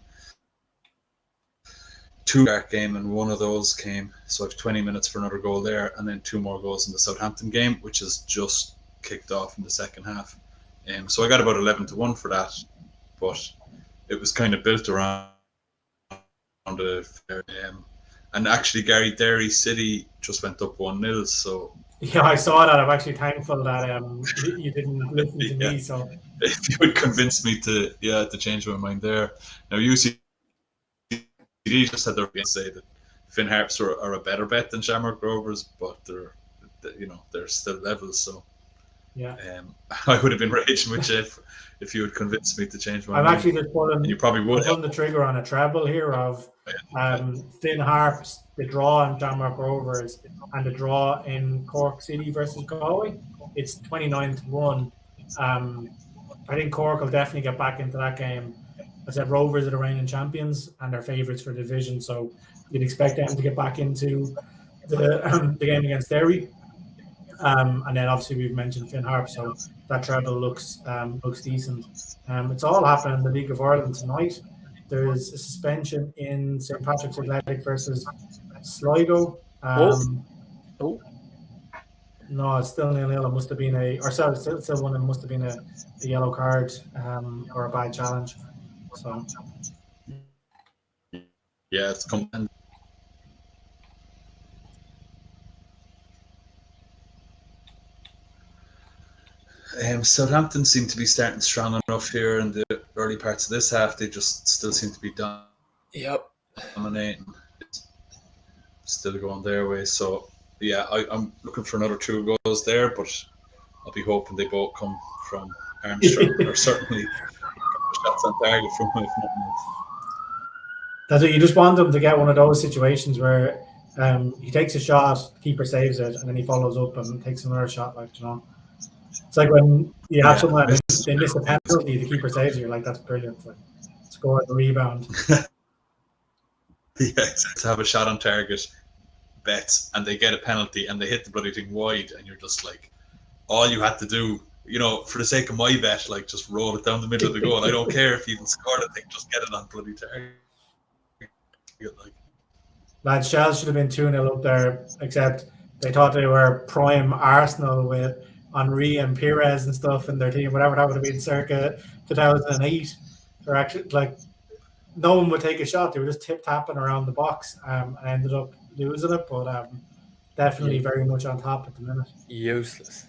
2 dark game, and one of those came, so I have 20 minutes for another goal there, and then 2 more goals in the Southampton game, which is just kicked off in the second half. So I got about 11-1 for that, but it was kind of built around the and actually Derry City just went up 1-0, so yeah, I saw that. I'm actually thankful that you didn't listen to me. So if you would convince me to change my mind there. Now UCD just had their say that Finn Harps are a better bet than Shamrock Rovers, but they're still levels. So yeah, I would have been raging with you if you had convinced me to change my mind. I'm actually just pulling. You probably would pulling the trigger on a treble here of Finn Harps, the draw in Shamrock Rovers, and the draw in Cork City versus Galway. It's 29-1. I think Cork will definitely get back into that game. I said Rovers are the reigning champions and they're favourites for the division, so you'd expect them to get back into the game against Derry. And then obviously we've mentioned Finn Harp, so that treble looks decent. It's all happening in the League of Ireland tonight. There's a suspension in St. Patrick's Athletic versus Sligo. No, it's still 0-0. It must have been still one. It must have been a yellow card or a bad challenge. So yeah, it's coming. Southampton seem to be starting strong enough here in the early parts of this half. They just still seem to be dominating. Still going their way. So yeah, I'm looking for another 2 goals there, but I'll be hoping they both come from Armstrong or certainly shots on target from my front. That's what you just want them to get, one of those situations where he takes a shot, keeper saves it, and then he follows up and takes another shot. It's like when you have someone they miss a penalty, the keeper saves it, you're like, that's brilliant. Like, score the rebound. Yeah, to have a shot on target, bets, and they get a penalty and they hit the bloody thing wide, and you're just like, all you had to do you know, for the sake of my bet, like just roll it down the middle of the goal. I don't care if you even score the thing, just get it on bloody target. Like, Lads, Shell should have been 2-0 up there, except they thought they were prime Arsenal with Henry and Pires and stuff in their team, whatever that would have been circa 2008. They're actually like, no one would take a shot. They were just tip-tapping around the box and ended up losing it, but definitely very much on top at the minute. Useless.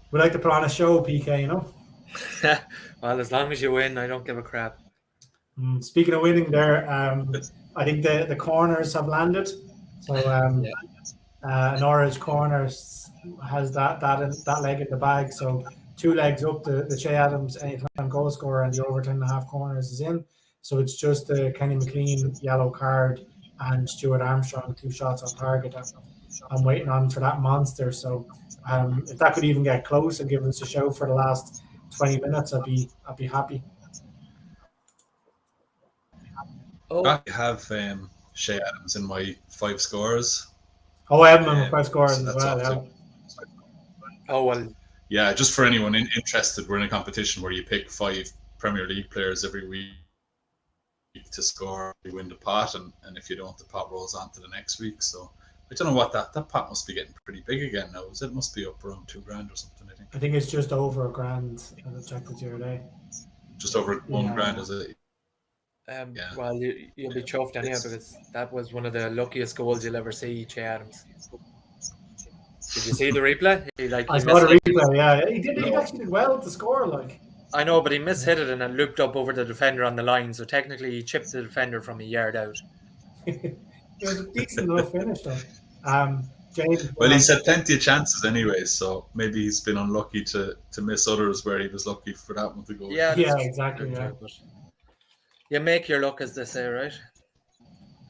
We like to put on a show, PK, you know? Well, as long as you win, I don't give a crap. Speaking of winning there, I think the corners have landed. So Norwich corners has that leg in the bag. So 2 legs up, the Che Adams anytime goal scorer and the over 10.5 corners is in. So it's just the Kenny McLean yellow card and Stuart Armstrong 2 shots on target. I'm waiting on for that monster. So if that could even get close and give us a show for the last 20 minutes, I'd be happy. I have Che Adams in my 5 scores. Oh, I have him in my 5 scores as well. Yeah. Oh, well. Yeah, just for anyone interested, we're in a competition where you pick 5 Premier League players every week to score. You win the pot, and if you don't, the pot rolls on to the next week. So I don't know what that pot must be getting pretty big again now. It must be up around $2,000 or something, I think. I think it's just over $1,000. I checked it the other day. Just over $1,000, is it? Well, you'll be chuffed anyhow because that was one of the luckiest goals you'll ever see, Che Adams. Did you see the replay? I saw the replay, yeah. He actually did well to score, like. I know, but he mishit it and then looped up over the defender on the line, so technically he chipped the defender from a yard out. It was a decent enough finish, though. James, well, he's had plenty of chances anyway, so maybe he's been unlucky to miss others where he was lucky for that one to go. Yeah, exactly. Yeah. But you make your luck, as they say, right?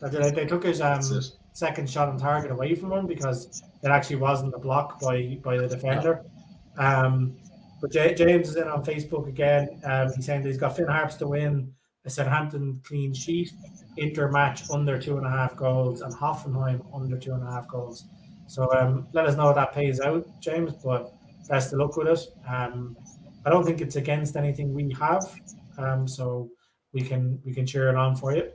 They took his second shot on target away from him because it actually wasn't a block by the defender. No. But James is in on Facebook again. He's saying that he's got Finn Harps to win, a Southampton clean sheet, Inter match under 2.5 goals, and Hoffenheim under 2.5 goals. So let us know if that pays out, James, but best of luck with it. I don't think it's against anything we have, so we can cheer it on for you.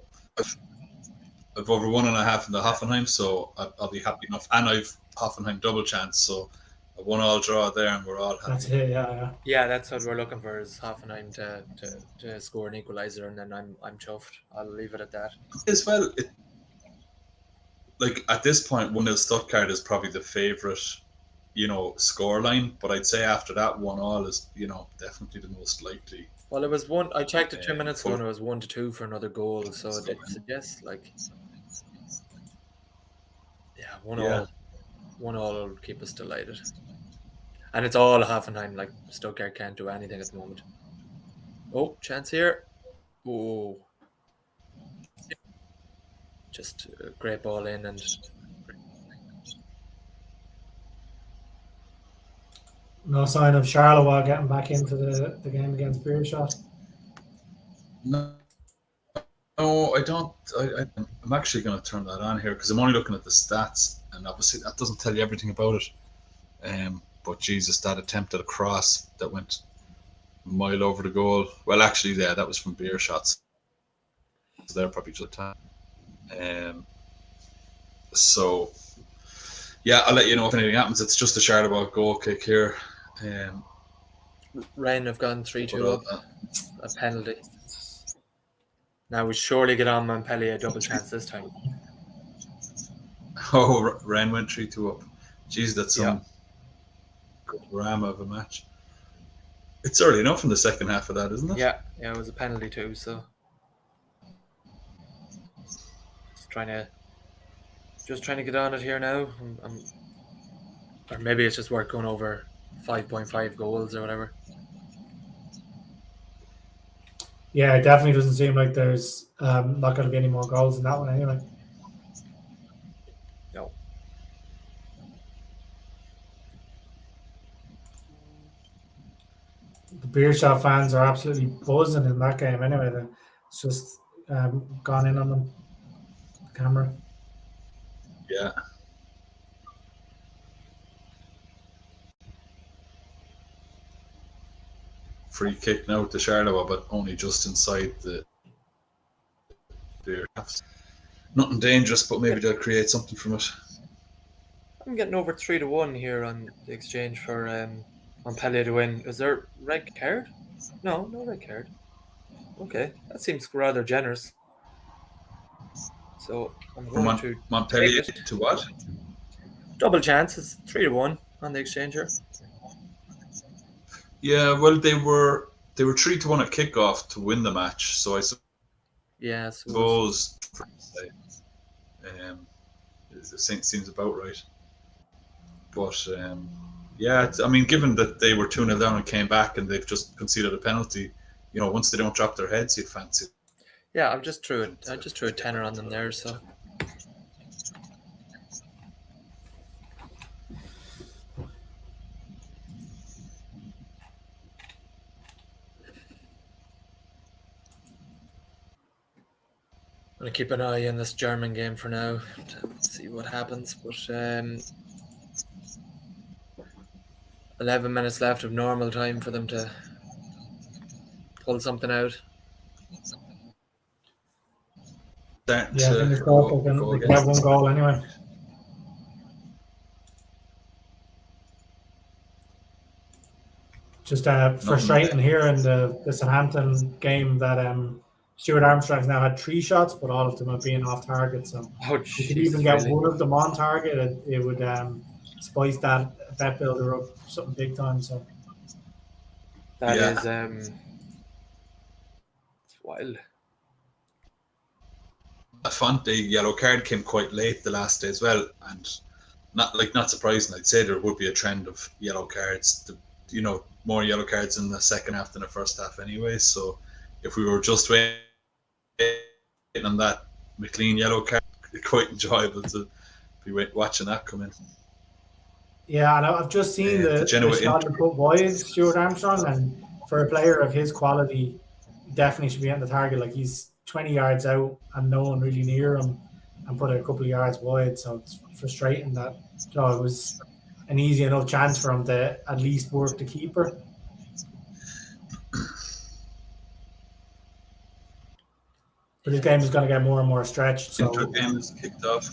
I've over 1.5 in the Hoffenheim, so I'll be happy enough. And I've Hoffenheim double chance, so a 1-1 draw there, and we're all happy. That's it, yeah. Yeah, that's what we're looking for, is Hoffenheim to score an equaliser, and then I'm chuffed. I'll leave it at that. As well, like at this point, 1-0 Stuttgart is probably the favourite, scoreline. But I'd say after that, 1-1 is, definitely the most likely. Well, it was one. I checked it 2 minutes ago, and it was 1-2 for another goal. So it suggests 1-1. 1-1 will keep us delighted. And it's all Hoffenheim. Like Stuttgart can't do anything at the moment. Oh, chance here. Oh, just a great ball in and. No sign of Charleroi getting back into the game against Beerschot. No, I don't. I'm actually going to turn that on here because I'm only looking at the stats, and obviously that doesn't tell you everything about it. But Jesus, that attempt at a cross that went a mile over the goal. Well, actually, yeah, that was from Beerschot. So they're probably just time. So, yeah, I'll let you know if anything happens. It's just a Charleroi goal kick here. Rennes have gone 3-2 up. A penalty. Now we surely get on Montpellier a double chance this time. Oh, Rennes went 3-2 up. Jeez, that's some good drama of a match. It's early enough in the second half of that, isn't it? Yeah, it was a penalty too, so just trying to get on it here now. Or maybe it's just worth going over 5.5 goals or whatever. Yeah, it definitely doesn't seem like there's not going to be any more goals in that one anyway. No. The Beerschot fans are absolutely buzzing in that game anyway. It's just gone in on them. The camera. Yeah. free kick now to Charleroi, but only just inside the half. Nothing dangerous, but maybe they'll create something from it. I'm getting over 3-1 here on the exchange for Montpellier to win. Is there red card? No red card. Okay, that seems rather generous. So I'm going to Montpellier take it. to what? Double chance. It's 3-1 on the exchange here. Yeah, well, they were 3-1 at kickoff to win the match. So I suppose it seems about right. But yeah, I mean, given that they were 2-0 down and came back, and they've just conceded a penalty, once they don't drop their heads, you'd fancy. Yeah, I just threw a tenner on them there. So I'm gonna keep an eye on this German game for now to see what happens. But 11 minutes left of normal time for them to pull something out. Fingers crossed they can have one goal anyway. Just frustrating here in the Southampton game that Stuart Armstrong's now had 3 shots, but all of them have been off target. So if you could even get one of them on target, it would spice that bet builder up something big time. So that is it's wild. I found the yellow card came quite late the last day as well, and not surprising. I'd say there would be a trend of yellow cards. More yellow cards in the second half than the first half anyway. So if we were just waiting on that McLean yellow card, it'd be quite enjoyable to be watching that come in. Yeah, and I've just seen the Genoa shot he put wide, Stuart Armstrong, and for a player of his quality, definitely should be on the target. Like, he's 20 yards out and no one really near him, and put it a couple of yards wide. So it's frustrating that it was an easy enough chance for him to at least work the keeper. But this game is going to get more and more stretched. So the game is kicked off.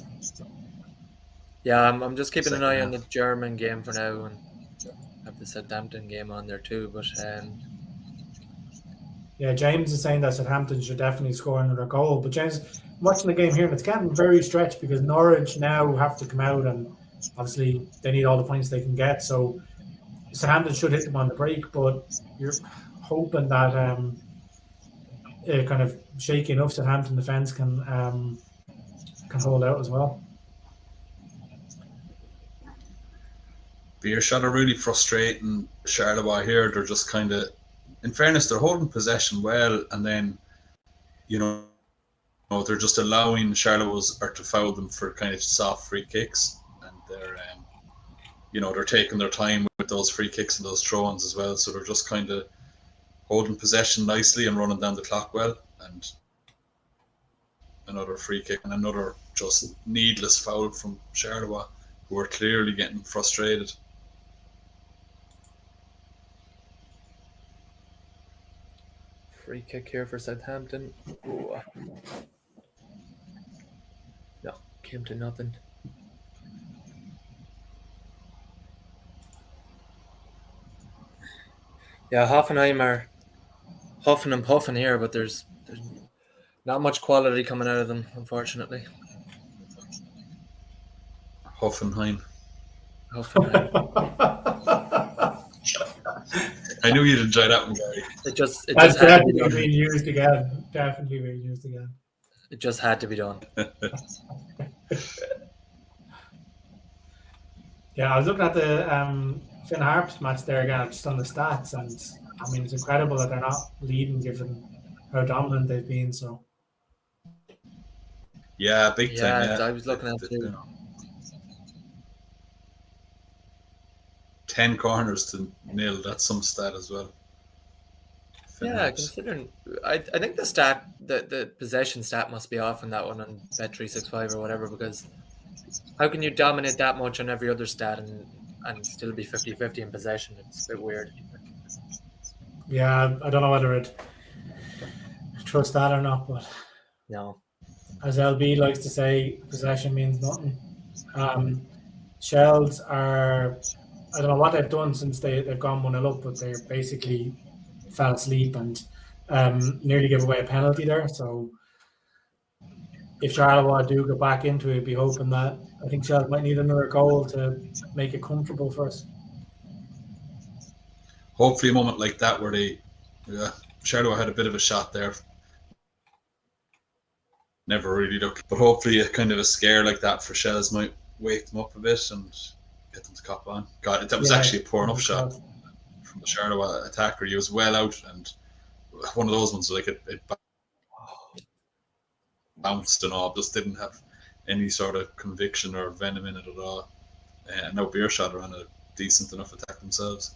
Yeah, I'm just keeping an eye on the German game for now, and have the Southampton game on there too. But yeah, James is saying that Southampton should definitely score another goal. But James, watching the game here, and it's getting very stretched because Norwich now have to come out, and obviously they need all the points they can get. So Southampton should hit them on the break, but you're hoping that kind of shaky enough Southampton defence can hold out as well. Beerschot are really frustrating Charleroi here. They're just kind of, in fairness, they're holding possession well, and then they're just allowing Charleroi to foul them for kind of soft free kicks, and they're taking their time with those free kicks and those throw-ins as well. So they're just kind of holding possession nicely and running down the clock well, and another free kick and another just needless foul from Charleroi, who are clearly getting frustrated. free kick here for Southampton. Ooh. No, came to nothing. Yeah, Hoffenheim are huffing and puffing here, but there's not much quality coming out of them, unfortunately. Hoffenheim. I knew you'd enjoy that one, Gary. It just That's had to be definitely done. being used again. Definitely being used again. It just had to be done. Yeah, I was looking at the Finn Harps match there again, just on the stats, and I mean, it's incredible that they're not leading given how dominant they've been. So Yeah, big time. Yeah, Yeah, I was looking at it too. 10 corners to nil. That's some stat as well. Finn Yeah, Harps. considering I think the possession stat must be off on that one on Bet365 or whatever, because how can you dominate that much on every other stat and still be 50-50 in possession? It's a bit weird. Yeah, I don't know whether I'd trust that or not, but No. as LB likes to say, possession means nothing. Shells are, I don't know what they've done since they've gone 1-0 up, but they basically fell asleep and nearly gave away a penalty there. So if Charleroi do go back into it, be hoping that I think Shells might need another goal to make it comfortable for us. Hopefully a moment like that where Charleroi had a bit of a shot there. Never really looked, but hopefully a kind of a scare like that for Shells might wake them up a bit and get them to cop on. God, that was actually a poor enough shot from the Charleroi attacker. He was well out, and one of those ones like it bounced and all, just didn't have any sort of conviction or venom in it at all. And now Beerschot are on a decent enough attack themselves.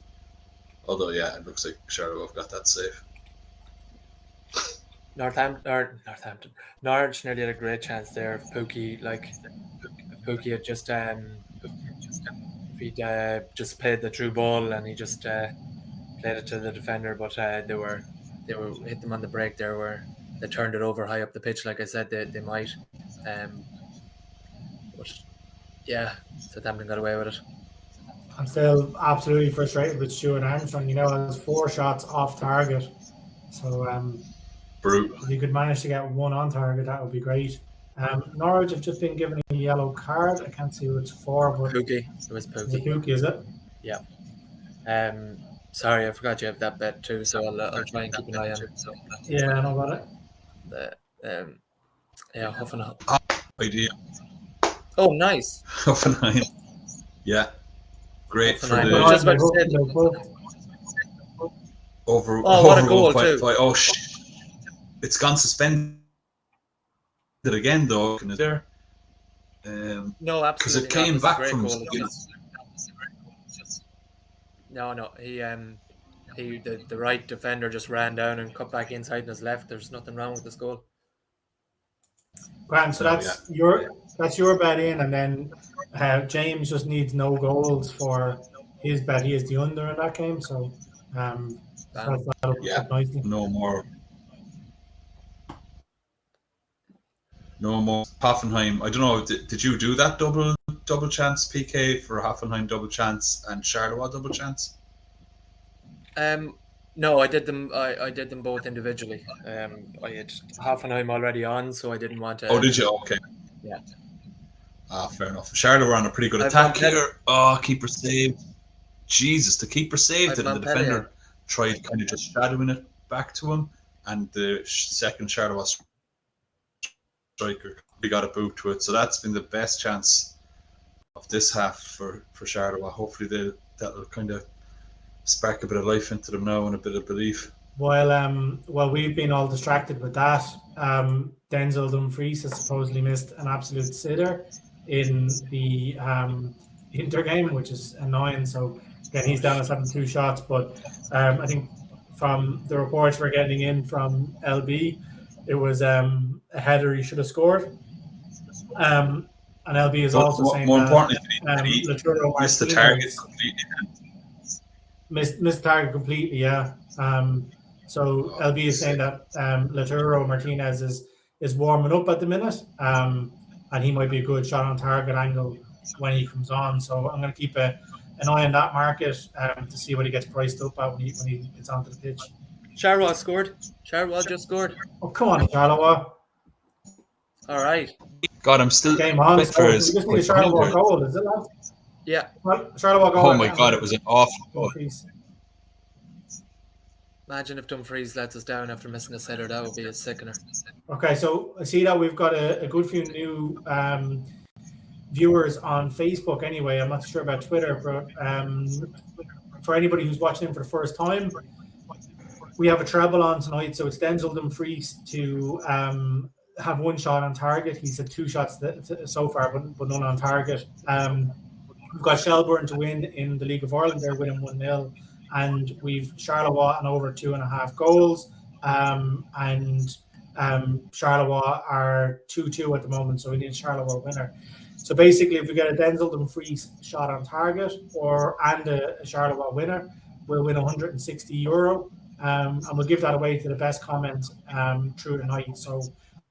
Although, yeah, it looks like Charleroi have got that safe. Norwich nearly had a great chance there. Pookie had just just played the through ball and he just played it to the defender, but they were hit them on the break there where they turned it over high up the pitch. Like I said, they might, but yeah, Southampton got away with it. I'm still absolutely frustrated with Stuart Armstrong. You know, has 4 shots off target. So if you could manage to get 1 on target, that would be great. Norwich have just been given a yellow card. I can't see who it's for, but Pookie. It was Pookie. Pookie, is it? Yeah. Sorry, I forgot you have that bet too, so I'll try and keep an eye on it. Yeah, I know about it. Hoffenheim. Idea. Oh, nice. Hoffenheim. Yeah. Great for the... I was just about to say over what a goal too. Oh, shit. It's gone suspended again, though. Is there? No, absolutely. Because it came back from... No. The right defender just ran down and cut back inside on his left. There's nothing wrong with this goal. Grant, so that's your bet in, and then James just needs no goals for his bet. He is the under in that game, so no more. No more. Hoffenheim. I don't know. Did you do that double chance PK for Hoffenheim double chance and Charleroi double chance? No, I did them. I did them both individually. I had Hoffenheim already on, so I didn't want to. Oh, did you? Okay. Yeah. Fair enough. Charleroi were on a pretty good attack here. Oh, keeper saved. Jesus, the keeper saved it, and the defender tried kind of just shadowing it back to him, and the second Charleroi striker we got a boot to it. So that's been the best chance of this half for Charleroi. Hopefully that'll kind of spark a bit of life into them now and a bit of belief. Well, we've been all distracted with that. Denzel Dumfries has supposedly missed an absolute sitter in the Inter game, which is annoying. So again, he's down at 72 shots. But I think from the reports we're getting in from LB, it was a header he should have scored. And LB is also saying more that importantly, Laturo missed the target completely. Missed the target completely, yeah. So LB is saying that Laturo Martinez is warming up at the minute, and he might be a good shot on target angle when he comes on. So I'm going to keep an eye on that market to see what he gets priced up at when he gets onto the pitch. Charleroi scored. Charleroi just scored. Oh, come on, Charleroi. All right. God, I'm still game on. So we just need a Charleroi goal, is it, lad? Yeah. Well, Charleroi goal. Oh my God, it was an awful goal. Imagine if Dumfries lets us down after missing a sitter. That would be a sickener. Okay, so I see that we've got a good few new viewers on Facebook anyway. I'm not sure about Twitter, but for anybody who's watching for the first time, we have a treble on tonight. So it's Denzel Dumfries to have 1 shot on target. He's had 2 shots so far, but none on target. We've got Shelbourne to win in the League of Ireland. They're winning 1-0. And we've Charleroi and over 2.5 goals. And Charleroi are 2-2 at the moment, so we need a Charleroi winner. So basically, if we get a Denzel Dumfries shot on target and a Charleroi winner, we'll win €160. and we'll give that away to the best comment through the night. So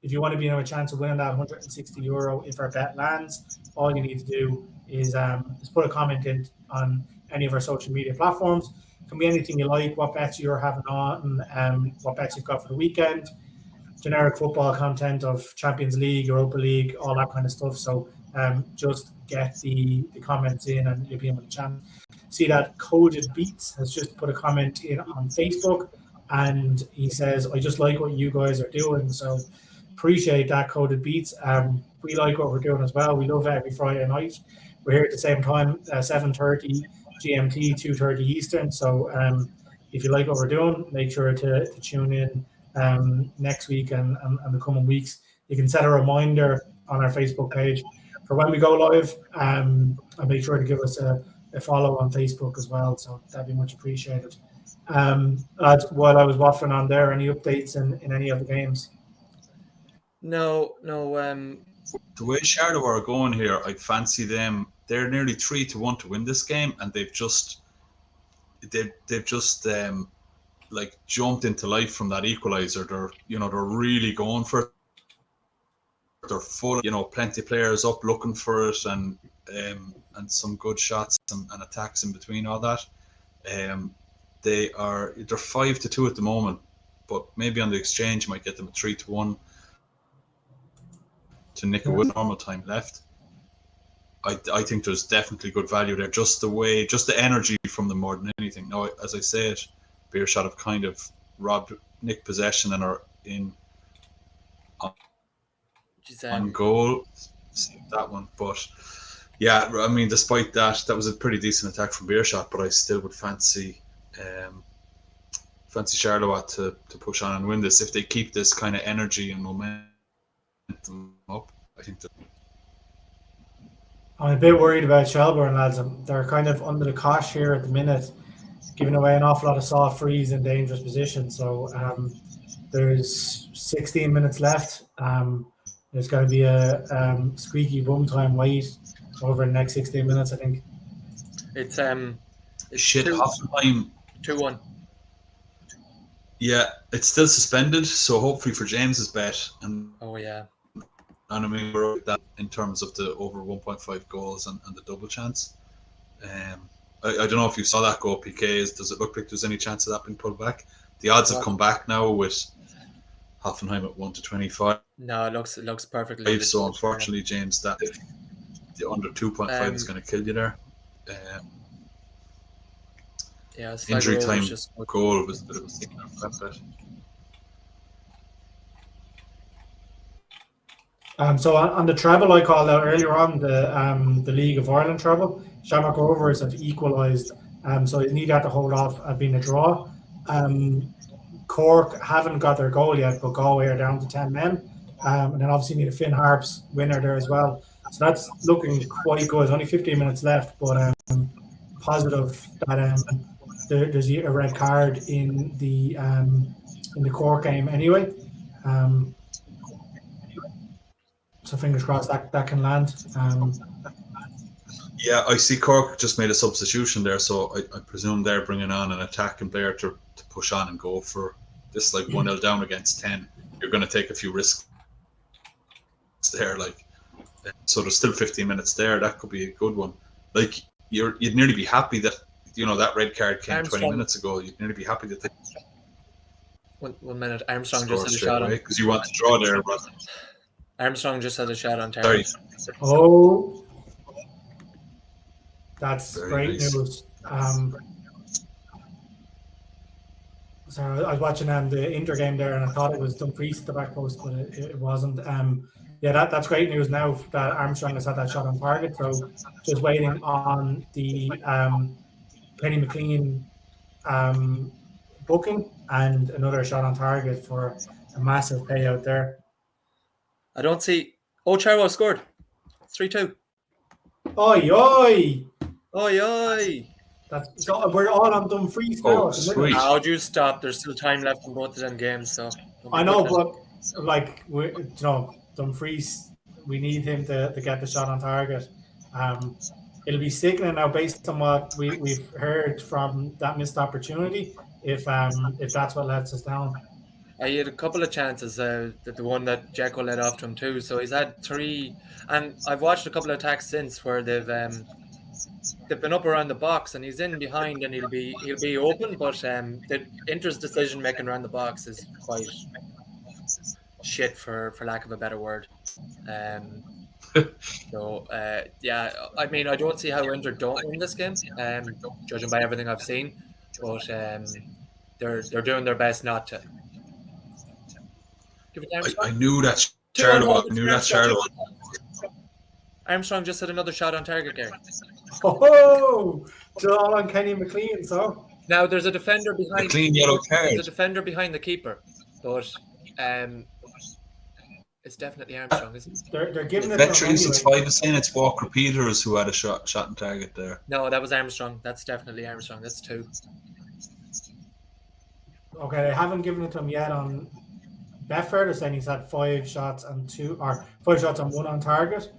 if you want to be in a chance of winning that €160 if our bet lands, all you need to do is just put a comment in on any of our social media platforms. It can be anything you like, what bets you're having on, what bets you've got for the weekend, generic football content of Champions League, Europa League, all that kind of stuff. So just get the comments in and you'll be able to chance. See that Coded Beats has just put a comment in on Facebook, and he says, I just like what you guys are doing. So appreciate that, Coded Beats. We like what we're doing as well. We love it every Friday night. We're here at the same time, 7:30 GMT, 2:30 Eastern. So if you like what we're doing, make sure to tune in next week and the coming weeks. You can set a reminder on our Facebook page for when we go live, and make sure to give us a follow on Facebook as well. So that'd be much appreciated. While I was waffling on there, any updates in any of the games? No. The way Charleroi are going here, I fancy them. They're nearly 3-1 to win this game, and they've just like jumped into life from that equaliser. They're really going for it. They're full, plenty of players up looking for it, and some good shots and attacks in between all that. They're 5-2 at the moment, but maybe on the exchange might get them a 3-1 to nick it with normal time left. I think there's definitely good value there. Just the energy from them more than anything. Now, as I said, Beerschot have kind of nicked possession and are in on goal. That one, but yeah, I mean, despite that was a pretty decent attack from Beerschot, but I still would fancy Charleroi to push on and win this if they keep this kind of energy and momentum up. I think I'm a bit worried about Shelbourne, lads. They're kind of under the cosh here at the minute, giving away an awful lot of soft frees in dangerous positions. So there's 16 minutes left. There's going to be a squeaky bum time wait over the next 16 minutes, I think. It's Hoffenheim 2-1. Yeah, it's still suspended, so hopefully for James's bet. Oh yeah. And I mean, we're at that in terms of the over 1.5 goals and the double chance. I don't know if you saw that goal, PK. Does it look like there's any chance of that being pulled back? The odds have come back now with Hoffenheim at 1-25. No, it looks perfectly. So unfortunately, James, that the under 2.5 is going to kill you there. Yeah, injury time goal was a bit of a thing. So on the treble I called out earlier on, the League of Ireland treble, Shamrock Rovers have equalised, so they need that to hold off being a draw. Cork haven't got their goal yet, but Galway are down to 10 men, and then obviously need a Finn Harps winner there as well. So that's looking quite good. There's only 15 minutes left, but positive that there's a red card in the Cork game anyway. So fingers crossed that can land. Yeah, I see Cork just made a substitution there, so I presume they're bringing on an attacking player to push on and go for this, like 1-0 down against 10. You're going to take a few risks there, so there's still 15 minutes there. That could be a good one. Like you'd nearly be happy that that red card came 20 minutes ago. You'd nearly be happy that they 1 minute. Armstrong just had a shot on because you want to draw there. Armstrong just had a shot on Terry. Oh, that's very great nice news. So I was watching the Inter game there, and I thought it was Dumfries at the back post, but it wasn't. Yeah, that's great news now that Armstrong has had that shot on target. So just waiting on the Penny McLean booking and another shot on target for a massive payout there. I don't see. Oh, Charleroi scored. 3-2. Oi, oi! Oi, oi! So we're all on Dumfries now. Sweet. How do you stop? There's still time left in both of them games, so. I know, but Dumfries, we need him to get the shot on target. It'll be sickening now based on what we've heard from that missed opportunity. if that's what lets us down. He had a couple of chances. The one that Dzeko led off to him too. So he's had 3, and I've watched a couple of attacks since where they've been up around the box, and he's in behind, and he'll be open. But the Inter's decision making around the box is quite shit, for lack of a better word. So yeah, I mean, I don't see how Inter don't win this game, judging by everything I've seen. But they're doing their best not to. Give it I knew that Charleroi. Armstrong just had another shot on target there. Oh, John on Kenny McLean. So now there's a defender behind. Clean yellow card. There's a defender behind the keeper, but it's definitely Armstrong, isn't it? They're giving it. Bet365 is saying it's Walker Peters who had a shot on target there. No, that was Armstrong. That's definitely Armstrong. That's 2. Okay, they haven't given it to him yet on Betfair. They're saying he's had 5 shots and 2, or 5 shots and 1 on target.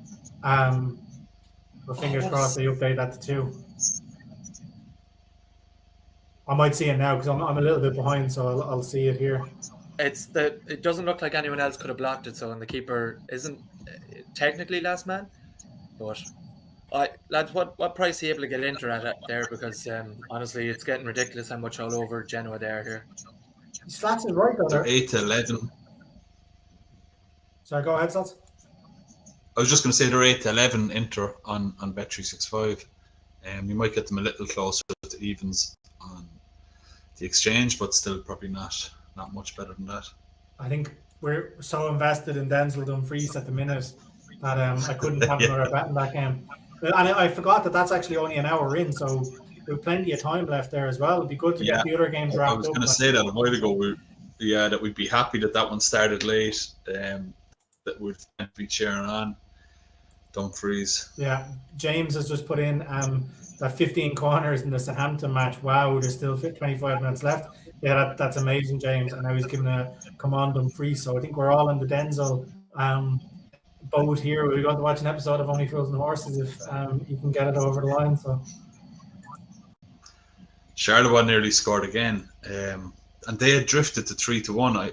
But fingers crossed they update that to 2. I might see it now because I'm a little bit behind, so I'll see it here. It doesn't look like anyone else could have blocked it, so, and the keeper isn't technically last man. But lads, what price are you able to get Inter at there? Because honestly, it's getting ridiculous how much all over Genoa they are here. Slats is right though. They're 8 to 11. Sorry, go ahead, Slats. I was just going to say they're 8 to 11 Inter on Bet365. You might get them a little closer to evens on the exchange, but still probably not much better than that. I think we're so invested in Denzel Dumfries at the minute that I couldn't have another bet in that game. And I forgot that's actually only an hour in, so there's plenty of time left there as well. It'd be good to get the other games wrapped up. I was going to say that a while ago. That we'd be happy that one started late. That we'd be cheering on Dumfries. Yeah, James has just put in that 15 corners in the Southampton match. Wow, there's still 25 minutes left. Yeah, that's amazing, James. And now he's giving a command Dumfries. So I think we're all in the Denzel boat here. We're going to watch an episode of Only Fools and Horses if you can get it over the line. So Charleroi nearly scored again. And they had drifted to 3-1. I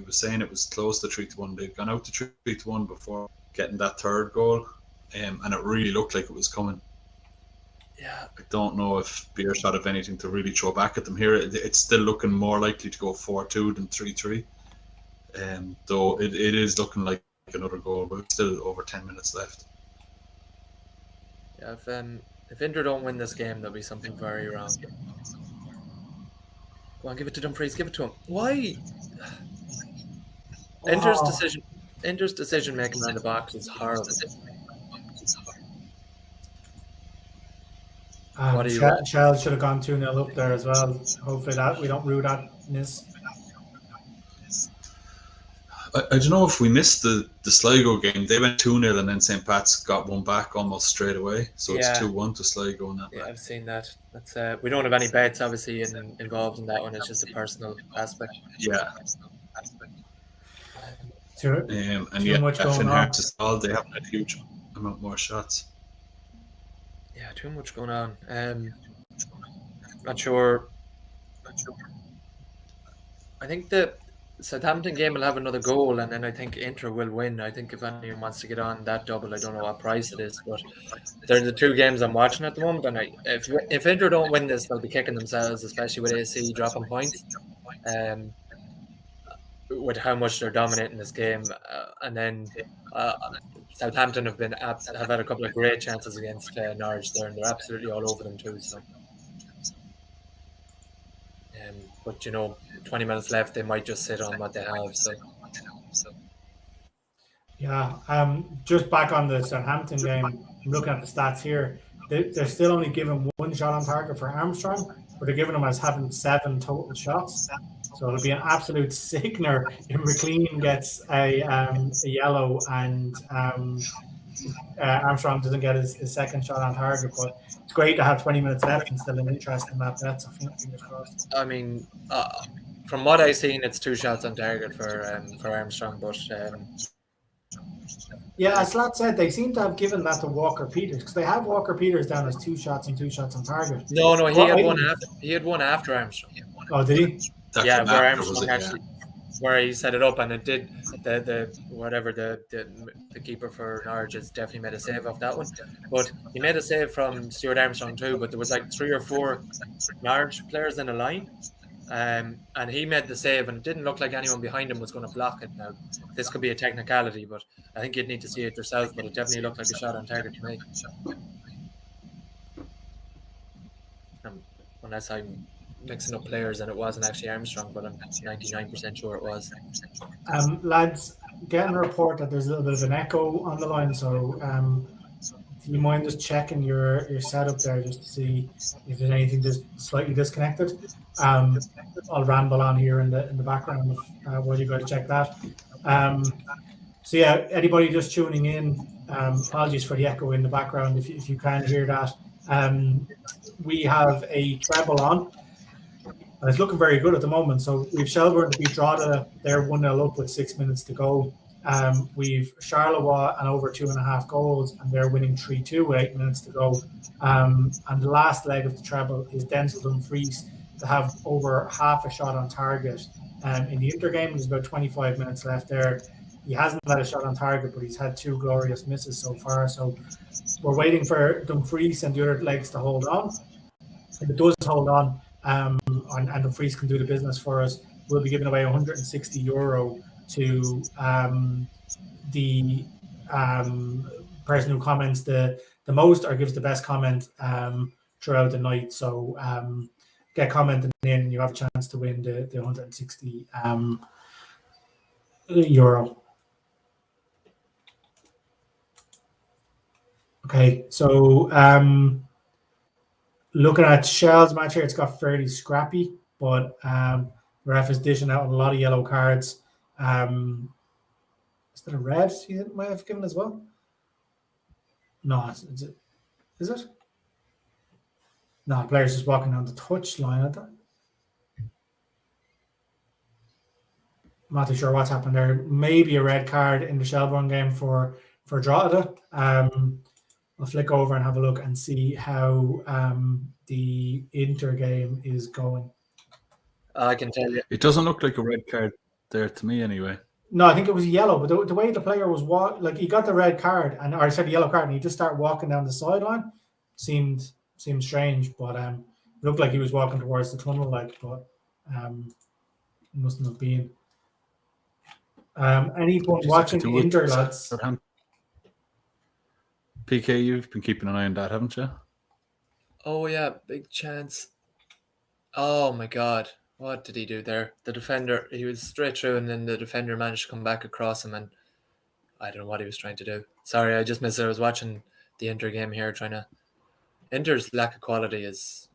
was saying it was close to 3-1. They'd gone out to 3-1 before getting that third goal, and it really looked like it was coming. Yeah, I don't know if Beerschot have anything to really throw back at them here. It's still looking more likely to go 4-2 than 3-3. Though it is looking like another goal, but still over 10 minutes left. Yeah, if Inter don't win this game, there'll be something very wrong. Go on, give it to Dumfries. Give it to him. Why? Inter's decision making around the box is horrible. What do you? Shell should have gone 2-0 up there as well. Hopefully that we don't rue that miss. I don't know if we missed the Sligo game. They went 2-0 and then St. Pat's got one back almost straight away. So it's 2-1 to Sligo in that. Yeah, I've seen that. That's we don't have any bets obviously involved in that one. It's just a personal aspect. Yeah. Too much going on. They haven't had a huge amount more shots. Yeah, too much going on. Not sure. I think the Southampton game will have another goal, and then I think Inter will win. I think if anyone wants to get on that double, I don't know what price it is, but they're the 2 games I'm watching at the moment. And if Inter don't win this, they'll be kicking themselves, especially with AC dropping points. With how much they're dominating this game, and then Southampton have had a couple of great chances against Norwich there, and they're absolutely all over them too. So, but 20 minutes left, they might just sit on what they have. So, yeah. Just back on the Southampton game, I'm looking at the stats here. They're still only giving 1 shot on target for Armstrong, but they're giving him as having 7 total shots. So it'll be an absolute sickener if McLean gets a yellow and Armstrong doesn't get his second shot on target. But it's great to have 20 minutes left and still an interest in that bet. So fingers crossed. I mean, from what I've seen, it's 2 shots on target for Armstrong, but. Yeah, as Slat said, they seem to have given that to Walker Peters because they have Walker Peters down as 2 shots and 2 shots on target. No, he had one after Armstrong. Oh, did he? Yeah, where after, was Armstrong it? Yeah. actually, where he set it up, and it did the keeper for Norwich has definitely made a save off that one. But he made a save from Stuart Armstrong too. But there was like 3 or 4 Norwich players in a line, and he made the save, and it didn't look like anyone behind him was going to block it. Now this could be a technicality, but I think you'd need to see it yourself. But it definitely looked like a shot on target to me. Unless I'm mixing up players and it wasn't actually Armstrong, but I'm 99% sure it was. Lads, getting a report that there's a little bit of an echo on the line, so do you mind just checking your setup there just to see if there's anything just slightly disconnected? I'll ramble on here in the background while you guys check that. So yeah, anybody just tuning in, apologies for the echo in the background if you can hear that. We have a treble on. And it's looking very good at the moment. So we've Shelbourne to beat Drogheda. They're 1-0 up with 6 minutes to go. We've Charleroi and over 2.5 goals, and they're winning 3-2 with 8 minutes to go. And the last leg of the treble is Denzel Dumfries to have over half a shot on target. In the Inter game, there's about 25 minutes left there. He hasn't had a shot on target, but he's had 2 glorious misses so far. So we're waiting for Dumfries and the other legs to hold on. If it does hold on, and Dumfries can do the business for us, we'll be giving away €160 to the person who comments the most or gives the best comment throughout the night. So get commenting in and you have a chance to win the €160. Okay, so looking at Shell's match here, it's got fairly scrappy, but ref is dishing out a lot of yellow cards. Is that a red he might have given as well? No, is it? No, player's just walking down the touch line. I'm not too sure what's happened there. Maybe a red card in the Shelbourne game for Drogheda. I'll flick over and have a look and see how the Inter game is going. I can tell you. It doesn't look like a red card there to me anyway. No, I think it was yellow, but the way the player was he got the red card or I said the yellow card, and he just started walking down the sideline. Seemed strange, but it looked like he was walking towards the tunnel, but mustn't have been. Anyone watching the Inter, lads? PK, you've been keeping an eye on that, haven't you? Oh yeah, big chance. Oh my God. What did he do there? The defender, he was straight through, and then the defender managed to come back across him, and I don't know what he was trying to do. Sorry, I just missed it. I was watching the Inter game here, Inter's lack of quality is,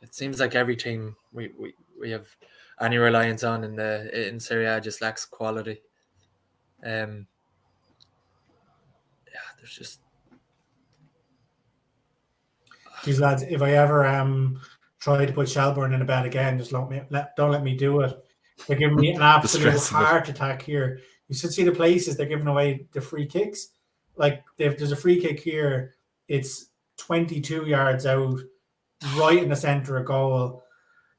it seems like every team we have any reliance on in Serie just lacks quality. There's just. These lads, if I ever try to put Shelbourne in a bet again, just don't let me do it. They're giving me an absolute heart attack here. You should see the places they're giving away the free kicks. Like there's a free kick here. It's 22 yards out, right in the center of goal.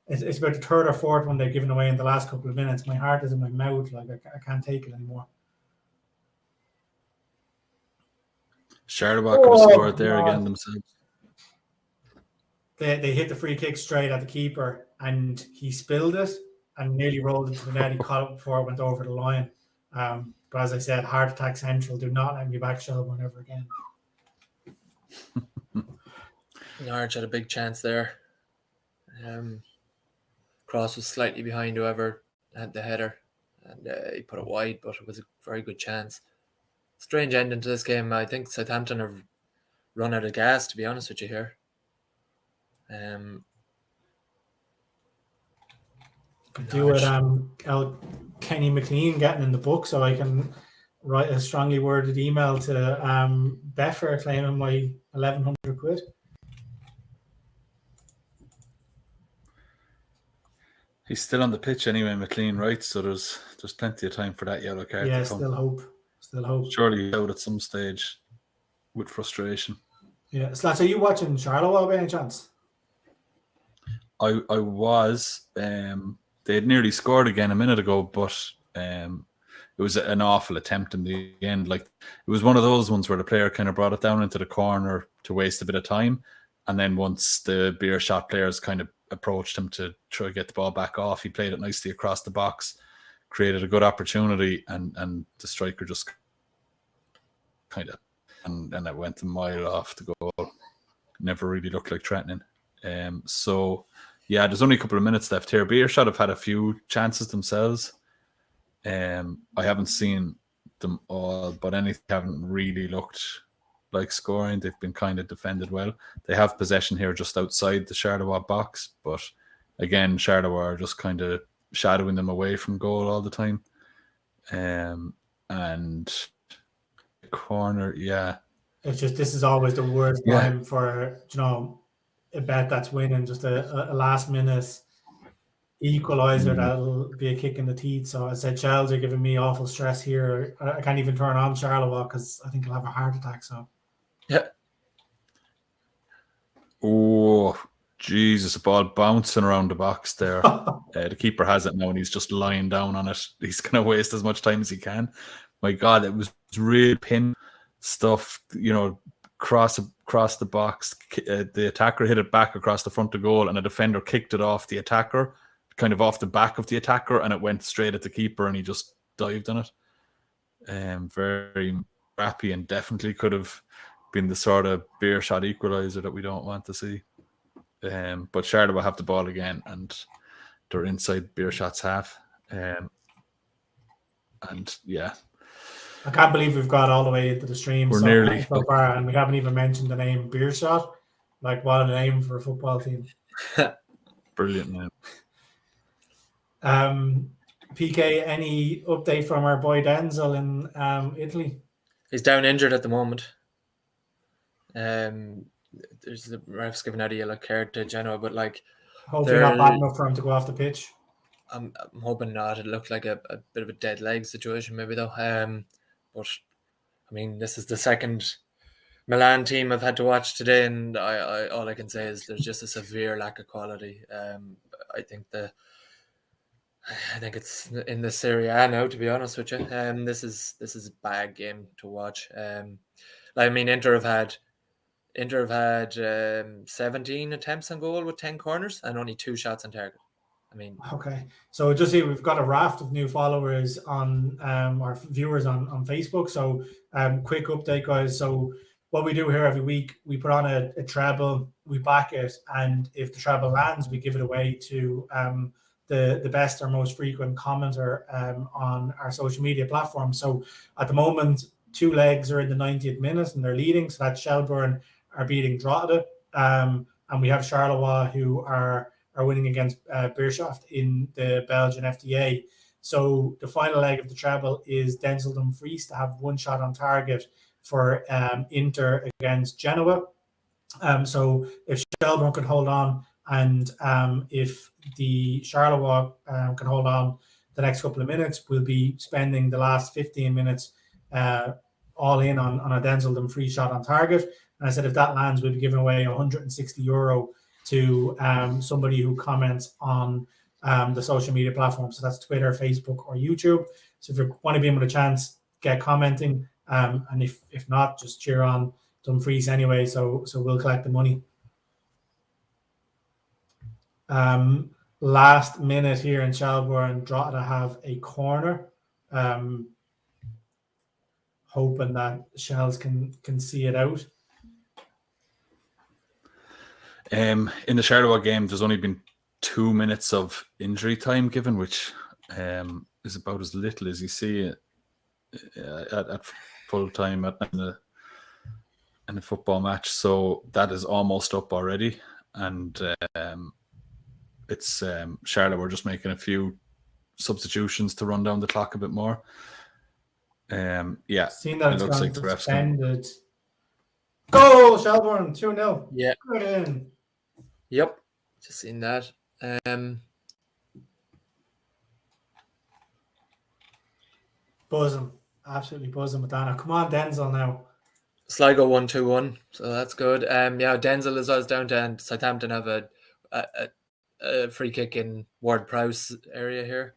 It's about the third or fourth one they're giving away in the last couple of minutes. My heart is in my mouth. Like I can't take it anymore. Charleroi could have scored there again themselves. They hit the free kick straight at the keeper, and he spilled it and nearly rolled into the net. He caught it before it went over the line. But as I said, heart attack central. Do not let me back Shelbourne ever again. Norwich had a big chance there. Cross was slightly behind whoever had the header, and he put it wide, but it was a very good chance. Strange ending to this game. I think Southampton have run out of gas, to be honest with you here. Could do it. Kenny McLean getting in the book, so I can write a strongly worded email to Betfair claiming my £1,100. He's still on the pitch anyway, McLean, right? So there's plenty of time for that yellow card to come. Still hope. Surely out at some stage with frustration. Yeah. So are you watching Charleroi by any chance? I was. They had nearly scored again a minute ago, but it was an awful attempt in the end. Like, it was one of those ones where the player kind of brought it down into the corner to waste a bit of time, and then once the Beerschot players kind of approached him to try to get the ball back off, he played it nicely across the box, created a good opportunity, and the striker just kind of and it went a mile off the goal. Never really looked like threatening. So yeah, there's only a couple of minutes left here. Beerschot have had a few chances themselves. I haven't seen them all, but anything haven't really looked like scoring. They've been kind of defended well. They have possession here just outside the Charleroi box, but again, Charleroi are just kind of shadowing them away from goal all the time. And the corner, yeah. It's just, this is always the worst time for, a bet that's winning, just a last minute equalizer that'll be a kick in the teeth. So I said, Chelsea are giving me awful stress here. I can't even turn on Charleroi because I think I'll have a heart attack. So yeah. Oh, Jesus, a ball bouncing around the box there. The keeper has it now and he's just lying down on it. He's going to waste as much time as he can. My God, it was real pin stuff, cross the box. The attacker hit it back across the front of goal and a defender kicked it off the attacker, kind of off the back of the attacker, and it went straight at the keeper and he just dived on it. Very scrappy and definitely could have been the sort of Beerschot equaliser that we don't want to see. But Charleroi have the ball again and they're inside Beerschot's half. And yeah, I can't believe we've got all the way into the stream we're nearly so far, and we haven't even mentioned the name Beerschot. Like, what a name for a football team! Brilliant name. PK, any update from our boy Denzel in Italy? He's down injured at the moment. There's the refs giving out a yellow card to Genoa, but hopefully not bad enough for him to go off the pitch. I'm hoping not. It looked like a bit of a dead leg situation, maybe though. But I mean, this is the second Milan team I've had to watch today, and I all I can say is there's just a severe lack of quality. I think it's in the Serie A now, to be honest with you. This is a bad game to watch. Inter have had 17 attempts on goal with 10 corners and only 2 shots on target. Okay, so just here we've got a raft of new followers on our viewers on Facebook. So quick update, guys. So what we do here every week, we put on a treble, we back it, and if the treble lands, we give it away to the best or most frequent commenter on our social media platform. So at the moment, 2 legs are in the 90th minute and they're leading. So that's Shelbourne are beating Drogheda, and we have Charleroi who are winning against Beerschot in the Belgian FDA. So the final leg of the treble is Denzel Dumfries to have 1 shot on target for Inter against Genoa. So if Shelbourne can hold on and if the Charleroi can hold on the next couple of minutes, we'll be spending the last 15 minutes all in on a Denzel Dumfries shot on target. And I said if that lands, we'll be giving away €160 to somebody who comments on the social media platform. So that's Twitter, Facebook, or YouTube. So if you want to be able to chance, get commenting. And if not, just cheer on Dumfries anyway. So we'll collect the money. Last minute here in Shelbourne, Drogheda have a corner. Hoping that Shells can see it out. In the Charleroi game, there's only been 2 minutes of injury time given, which is about as little as you see at full time in a football match. So that is almost up already, and it's Charleroi just making a few substitutions to run down the clock a bit more. Seen that it looks like the refs suspended. Goal, Shelbourne, 2-0. Yeah. Good in. Yep, just seen that. Buzzing, absolutely buzzing with that. Now, come on, Denzel now. Sligo 1-2-1, so that's good. Denzel is down to, and Southampton have a a free kick in Ward-Prowse area here.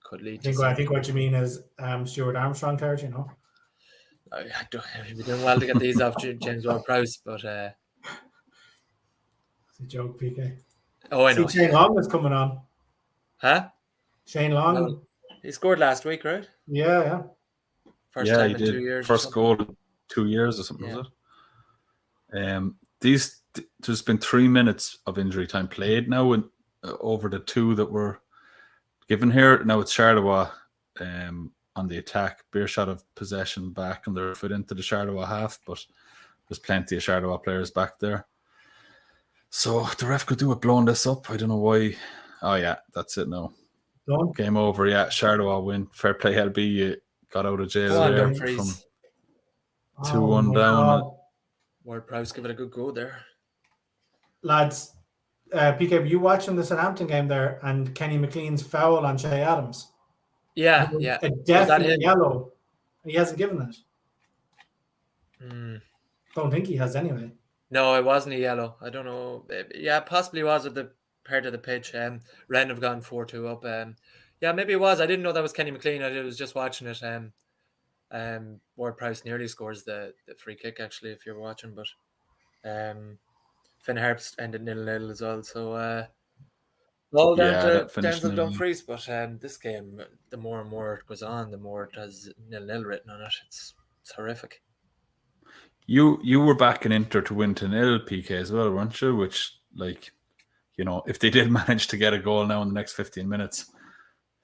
Could lead to I think what you mean is Stuart Armstrong territory, you know? I don't, we're doing well to get these off James Ward-Prowse, but It's a joke, PK. I know. Shane Long is coming on. Huh? Shane Long. Well, he scored last week, right? Yeah. First time in 2 years. First goal in 2 years or something, was it? There's been 3 minutes of injury time played now, and over the 2 that were given here. Now it's Charleroi on the attack. Beerschot of possession back, and they're fit into the Charleroi half, but there's plenty of Charleroi players back there. So the ref could do it blowing this up. I don't know why. Oh yeah, that's it now. Done. Game over. Yeah, Charleroi win. Fair play, LB. You got out of jail there from 2-1 down. Ward-Prowse give it a good go there. Lads, PK, were you watching the Southampton game there and Kenny McLean's foul on Che Adams? Yeah. A definite yellow. He hasn't given it. Don't think he has anyway. No, it wasn't a yellow. I don't know. Yeah, possibly was at the part of the pitch. Rennes have gone 4-2 up. Yeah, maybe it was. I didn't know that was Kenny McLean. I was just watching it. Ward-Prowse nearly scores the free kick, actually, if you're watching. But Finn Harps ended 0-0 as well. So all down to Denzel Dumfries. But this game, the more and more it goes on, the more it has 0-0 written on it. It's horrific. You were backing Inter to win 0, PK, as well, weren't you? Which, like, you know, if they did manage to get a goal now in the next 15 minutes,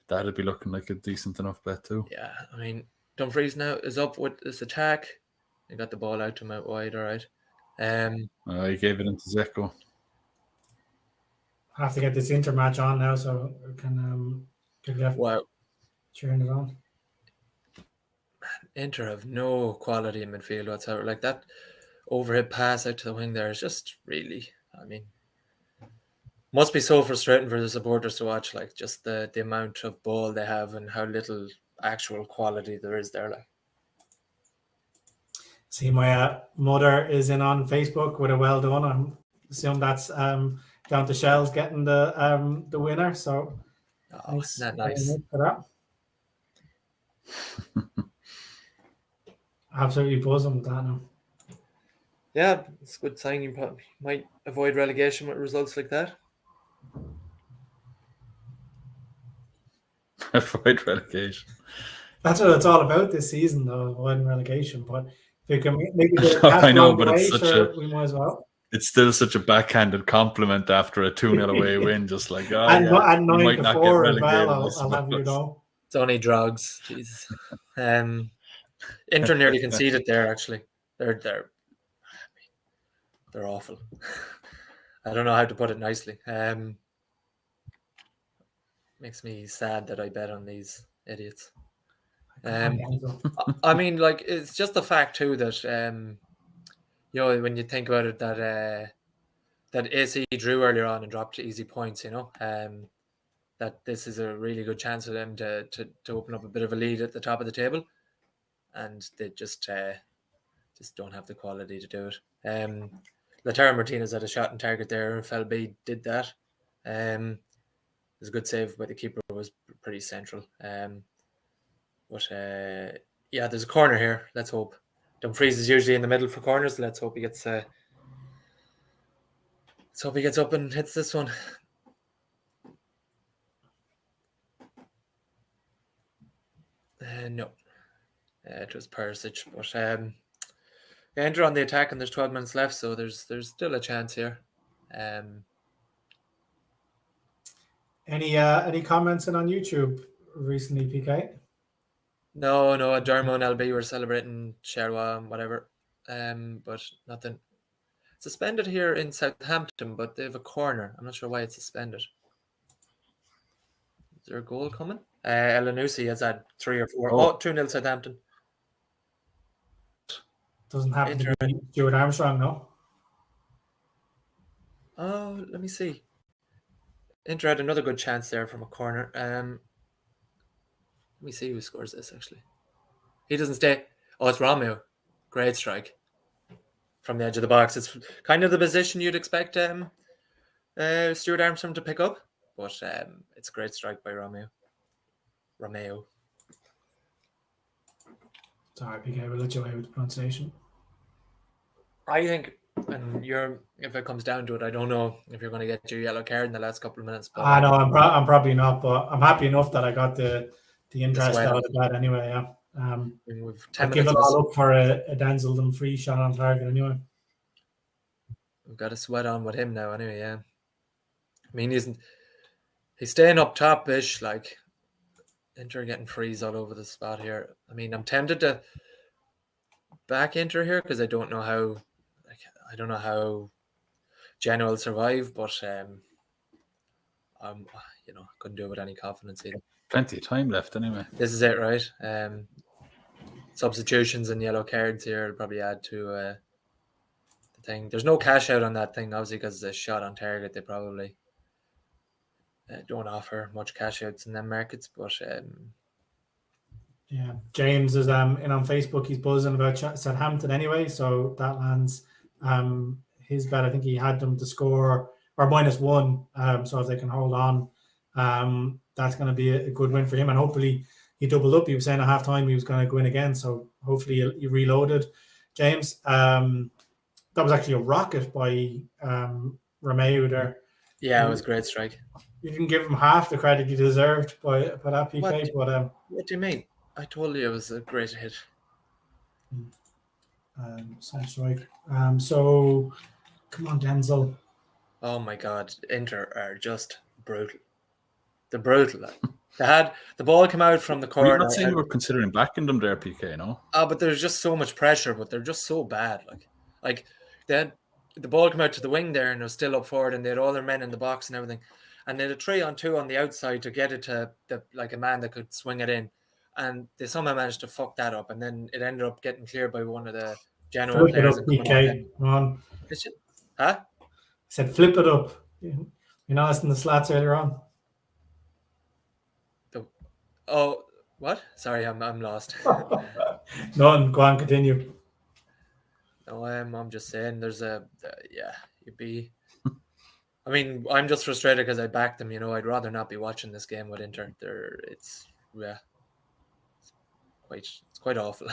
that'd be looking like a decent enough bet too. Yeah, I mean, Dumfries now is up with this attack. He got the ball out to him out wide, all right. He gave it into Zeko. I have to get this Inter match on now, so we can get cheering it on. Inter have no quality in midfield whatsoever. Like that overhead pass out to the wing there is just really, I mean, must be so frustrating for the supporters to watch, like just the amount of ball they have and how little actual quality there is there. Like, see, my mother is in on Facebook with a well done. I assume that's down to Shells getting the winner. So isn't that nice? For that. Absolutely buzzing with that now. Yeah, it's a good sign. You might avoid relegation with results like that. Avoid relegation. That's what it's all about this season, though, avoiding relegation. But if you can make it I know, but it's we might as well. It's still such a backhanded compliment after a 2-0 away win, just like, and 9-4 as well, I'll have you know. It's only drugs. Jesus. Inter nearly conceded there, actually. They're awful. I don't know how to put it nicely. Makes me sad that I bet on these idiots. I mean, like, it's just the fact too that you know, when you think about it, that AC drew earlier on and dropped easy points, you know, that this is a really good chance for them to open up a bit of a lead at the top of the table, and they just don't have the quality to do it. Lautaro Martinez had a shot on target there. Felby did that. It was a good save, but the keeper was pretty central. But yeah, there's a corner here. Let's hope. Dumfries is usually in the middle for corners. Let's hope he gets. Let's hope he gets up and hits this one. No, it was Perisic, but Enter on the attack, and there's 12 minutes left, so there's still a chance here. Any comments in on YouTube recently, PK? No, Dermo and LB were celebrating Charleroi and whatever, but nothing. Suspended here in Southampton, but they have a corner. I'm not sure why it's suspended. Is there a goal coming? Elanusi has had 3 or 4. 2-0 Southampton. Doesn't have to be Stuart Armstrong, no? Oh, let me see. Inter had another good chance there from a corner. Let me see who scores this, actually. He doesn't stay. Oh, it's Romeo. Great strike from the edge of the box. It's kind of the position you'd expect Stuart Armstrong to pick up, but it's a great strike by Romeo. Sorry, PK, we'll let you away with the pronunciation. I think, and if it comes down to it, I don't know if you're going to get your yellow card in the last couple of minutes. But I know I'm probably not, but I'm happy enough that I got the interest sweat out on. of that anyway. Yeah. We've 10 I'd give it minutes. all up for a Denzel Dumfries shot on target anyway. We've got a sweat on with him now anyway, yeah. I mean, he's staying up top-ish, like Inter getting frees all over the spot here. I mean, I'm tempted to back Inter here because I don't know how Genoa will survive, but couldn't do it with any confidence either. Plenty of time left anyway. This is it, right? Substitutions and yellow cards here will probably add to the thing. There's no cash out on that thing, obviously, because it's a shot on target. They probably don't offer much cash outs in them markets, but yeah, James is in on Facebook. He's buzzing about Southampton anyway, so that lands his bet. I think he had them to score or -1. So if they can hold on, that's going to be a good win for him, and hopefully he doubled up. He was saying at halftime he was going to go in again, so hopefully he reloaded. James, that was actually a rocket by Romeo there. Yeah, it was a great strike. You didn't give him half the credit he deserved by that PK. What do you mean? I told you it was a great hit. Sounds right. So, come on, Denzel. Oh my God, Inter are just brutal. They're brutal. They had the ball come out from the corner. You're not saying you were considering backing them there, PK, no? But there's just so much pressure, but they're just so bad. Like they had the ball come out to the wing there and it was still up forward and they had all their men in the box and everything. And they had a 3-on-2 on the outside to get it to a man that could swing it in. And they somehow managed to fuck that up. And then it ended up getting cleared by one of the Genoa players. Flip it up, PK. Come on. Huh? I said flip it up. You're not listening to the slats earlier on. Oh, what? Sorry, I'm lost. None. Go on, continue. No, I'm just saying there's you'd be... I mean, I'm just frustrated because I backed them. I'd rather not be watching this game with Inter. It's quite awful.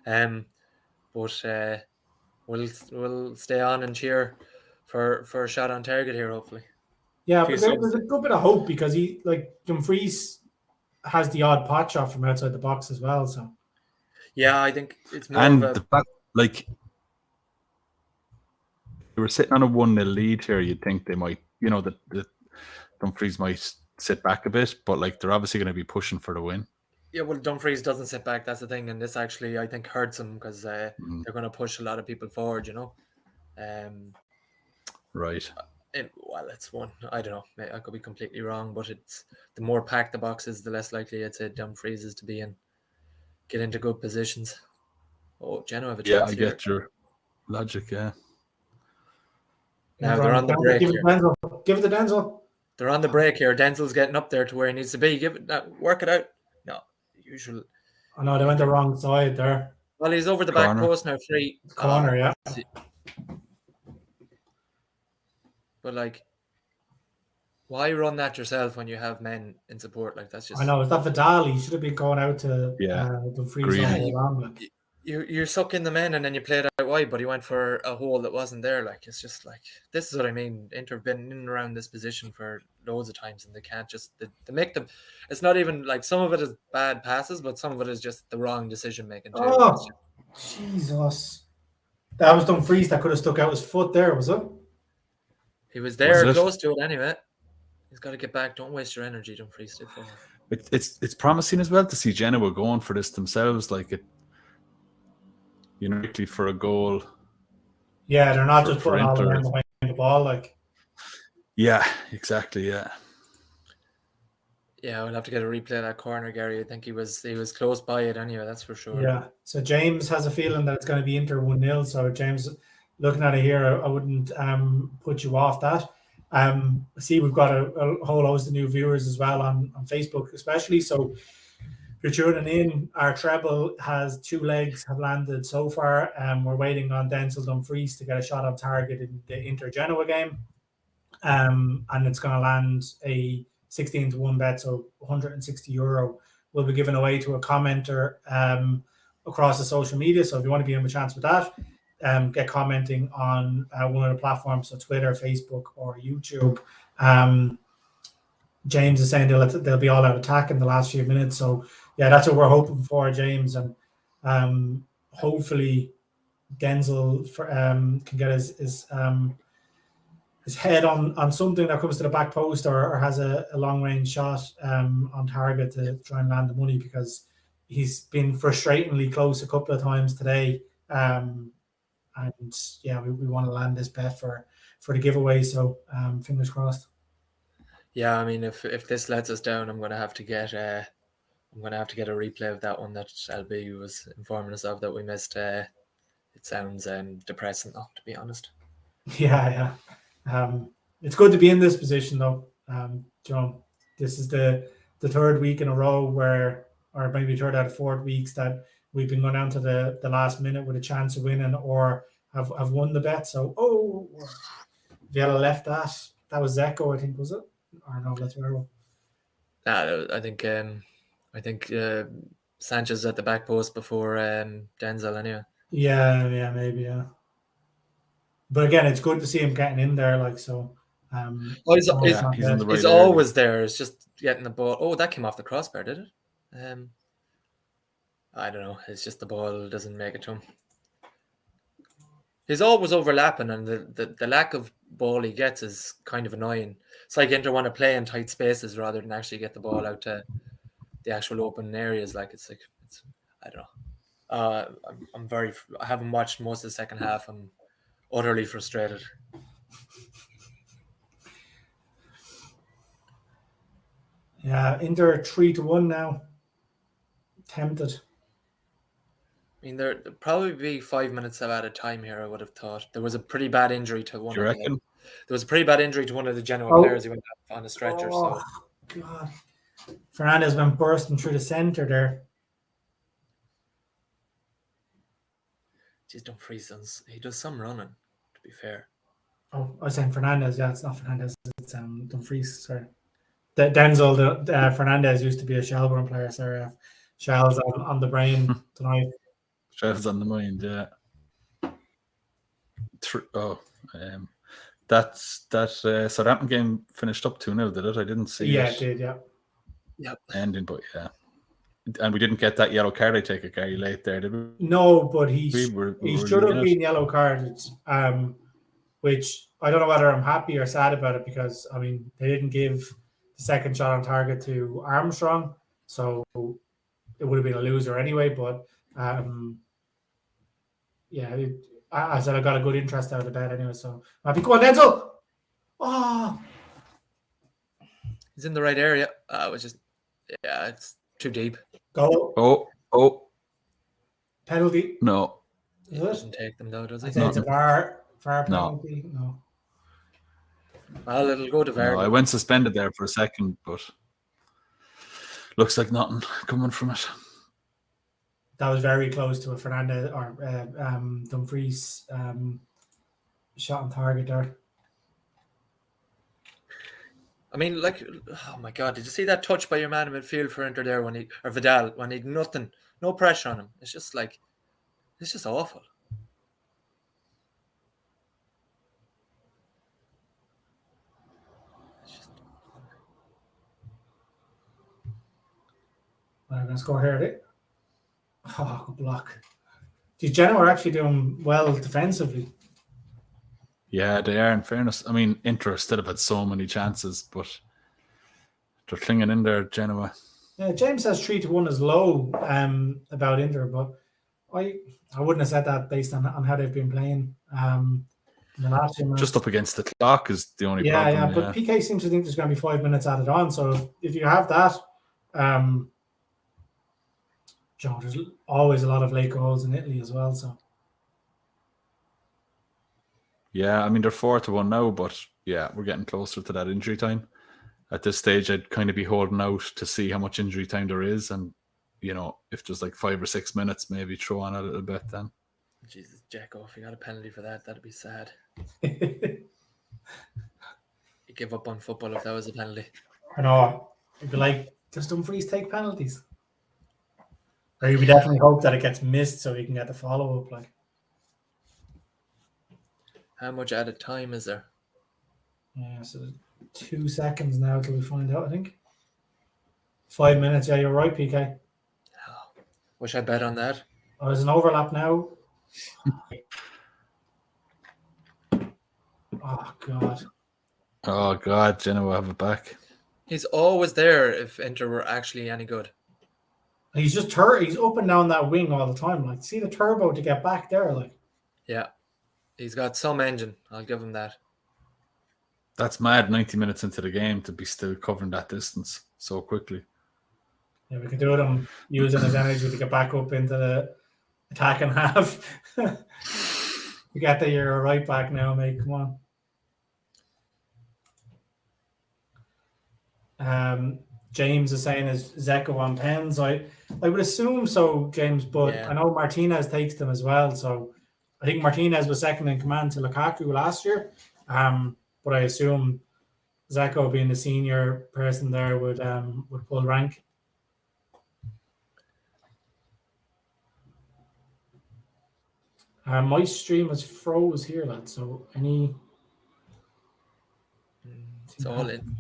But we'll stay on and cheer for a shot on target here, hopefully. Yeah, but there's a good bit of hope because Dumfries has the odd pot shot from outside the box as well. So yeah, I think it's more and of a... the fact, like, they were sitting on a 1-0 lead here, you'd think they might, that Dumfries might sit back a bit, but like they're obviously going to be pushing for the win. Yeah, well, Dumfries doesn't sit back. That's the thing, and this actually I think hurts them because they're going to push a lot of people forward. Right. Well, it's one. I don't know. I could be completely wrong, but it's the more packed the box is, the less likely I'd say Dumfries is to be in, get into good positions. Oh, Genoa have a chance. Yeah, I get your logic. Yeah. Now they're on the break here. Give it to Denzel. They're on the break here. Denzel's getting up there to where he needs to be. Work it out. No, usual. Oh no, they went the wrong side there. Well, he's over the back post now. Free corner, yeah. But like, why run that yourself when you have men in support? Like, that's just... I know. Is that Vidal? He should have been going out to Dumfries. You're sucking them in and then you play it out wide, but he went for a hole that wasn't there. Like, it's just like, this is what I mean. Inter have been in and around this position for loads of times and they can't just, they make them, it's not even like, some of it is bad passes, but some of it is just the wrong decision making too. Oh, Jesus. That was Dumfries that could have stuck out his foot there, was it? He was there close to it anyway. He's got to get back. Don't waste your energy, Dumfries. It's promising as well to see Genoa going for this themselves, like it, uniquely for a goal. Yeah, they're not just putting all the men behind the ball, like. Yeah, exactly. Yeah. Yeah, we'll have to get a replay of that corner, Gary. I think he was close by it anyway. That's for sure. Yeah. So James has a feeling that it's going to be Inter 1-0. So James, looking at it here, I wouldn't put you off that. See, we've got a whole host of new viewers as well on Facebook, especially. So if you're tuning in, our treble has 2 legs have landed so far. We're waiting on Denzel Dumfries to get a shot on target in the Inter Genoa game. and it's going to land a 16-1 bet, so €160 will be given away to a commenter across the social media. So if you want to be in a chance with that, get commenting on one of the platforms, so Twitter, Facebook, or YouTube. James is saying they'll be all out attack in the last few minutes. So yeah, that's what we're hoping for, James, and hopefully Denzel can get his head on something that comes to the back post or has a long range shot on target to try and land the money, because he's been frustratingly close a couple of times today. And yeah, we want to land this bet for the giveaway. So fingers crossed. Yeah, I mean, if this lets us down, I'm gonna have to get a replay of that one that LB was informing us of that we missed. It sounds depressing, though, to be honest. Yeah. It's good to be in this position, though. John, this is the third week in a row or maybe third out of 4 weeks that we've been going down to the last minute with a chance of winning or have won the bet. So, if you had left that was Zeko, I think, was it? Or no, that's Earl. I think Sanchez at the back post before Denzel anyway. Yeah, maybe, yeah. But again, it's good to see him getting in there, like so. He's in the right he's area. always there. It's just getting the ball. Oh, that came off the crossbar, did it? I don't know. It's just the ball doesn't make it to him. He's always overlapping, and the lack of ball he gets is kind of annoying. It's like Inter want to play in tight spaces rather than actually get the ball out to the actual open areas. Like it's I don't know. I haven't watched most of the second half. I'm utterly frustrated. Yeah, Inter 3-1 now. Tempted. I mean, there'd probably be 5 minutes of added time here, I would have thought. There was a pretty bad injury to one. Do you reckon? There was a pretty bad injury to one of the Genoa players. He went on a stretcher. Oh, God. Fernandez went bursting through the centre there. Jeez, Dumfries he does some running, to be fair. Oh, I was saying Fernandez. Yeah, it's not Fernandez. It's Dumfries. Sorry. Denzel Fernandez used to be a Shelbourne player. Sorry, Shells on the brain tonight. Shells on the mind, yeah. That Southampton game finished up 2-0, did it? I didn't see it. Yeah, it did, yeah. Yep. Ending, but yeah. And we didn't get that yellow card, I take it, Gary, late there, did we? No, but he should have been yellow carded, which I don't know whether I'm happy or sad about it, because, I mean, they didn't give the second shot on target to Armstrong, so it would have been a loser anyway, but yeah, I said I got a good interest out of the bet anyway, so happy. Go on, Denzel! Oh! He's in the right area. It's too deep. Go. Oh. Penalty. No. He doesn't take them, though, does he? It's a VAR penalty. No. Well, it'll go to VAR. No, I went suspended there for a second, but looks like nothing coming from it. That was very close to a Fernandez or Dumfries shot on target there. I mean, like, oh my God, did you see that touch by your man in midfield for Inter there Vidal, when he'd nothing, no pressure on him? It's just awful. I'm going to score here, right? Oh, good block. The Genoa are actually doing well defensively. Yeah, they are, in fairness. I mean, Inter still have had so many chances, but they're clinging in there, Genoa. Yeah, James says 3-1 is low about Inter, but I wouldn't have said that based on how they've been playing in the last few months. Just up against the clock is the only problem. Yeah, but PK seems to think there's going to be 5 minutes added on, so if you have that, there's always a lot of late goals in Italy as well, so. Yeah, I mean, they're 4-1 now, but yeah, we're getting closer to that injury time. At this stage, I'd kind of be holding out to see how much injury time there is, and, you know, if there's like 5 or 6 minutes, maybe throw on a little bit then. Jesus, Jacko, if you got a penalty for that, that'd be sad. give up on football if that was a penalty. I know. It'd be like, does Dumfries take penalties? Or you would definitely hope that it gets missed so you can get the follow up. Like, How much added time is there? yeah, so 2 seconds now till we find out. I think 5 minutes. Yeah, you're right, PK. Wish I bet on that. Oh, there's an overlap now. Oh God. Oh God, Genoa have it back. He's always there if Inter were actually any good. He's just he's up and down that wing all the time. Like, see the turbo to get back there. Like, Yeah. He's got some engine. I'll give him that. That's mad. 90 minutes into the game to be still covering that distance so quickly. yeah, we could do it. I'm using his energy to get back up into the attacking half. You get that you're right back now, mate. Come on. James is saying is Zeko on pens. I would assume so, James, but Yeah. I know Martinez takes them as well. So I think Martinez was second in command to Lukaku last year. But I assume Zeko, being the senior person there, would pull rank. My stream was froze here, lad. So It's all in.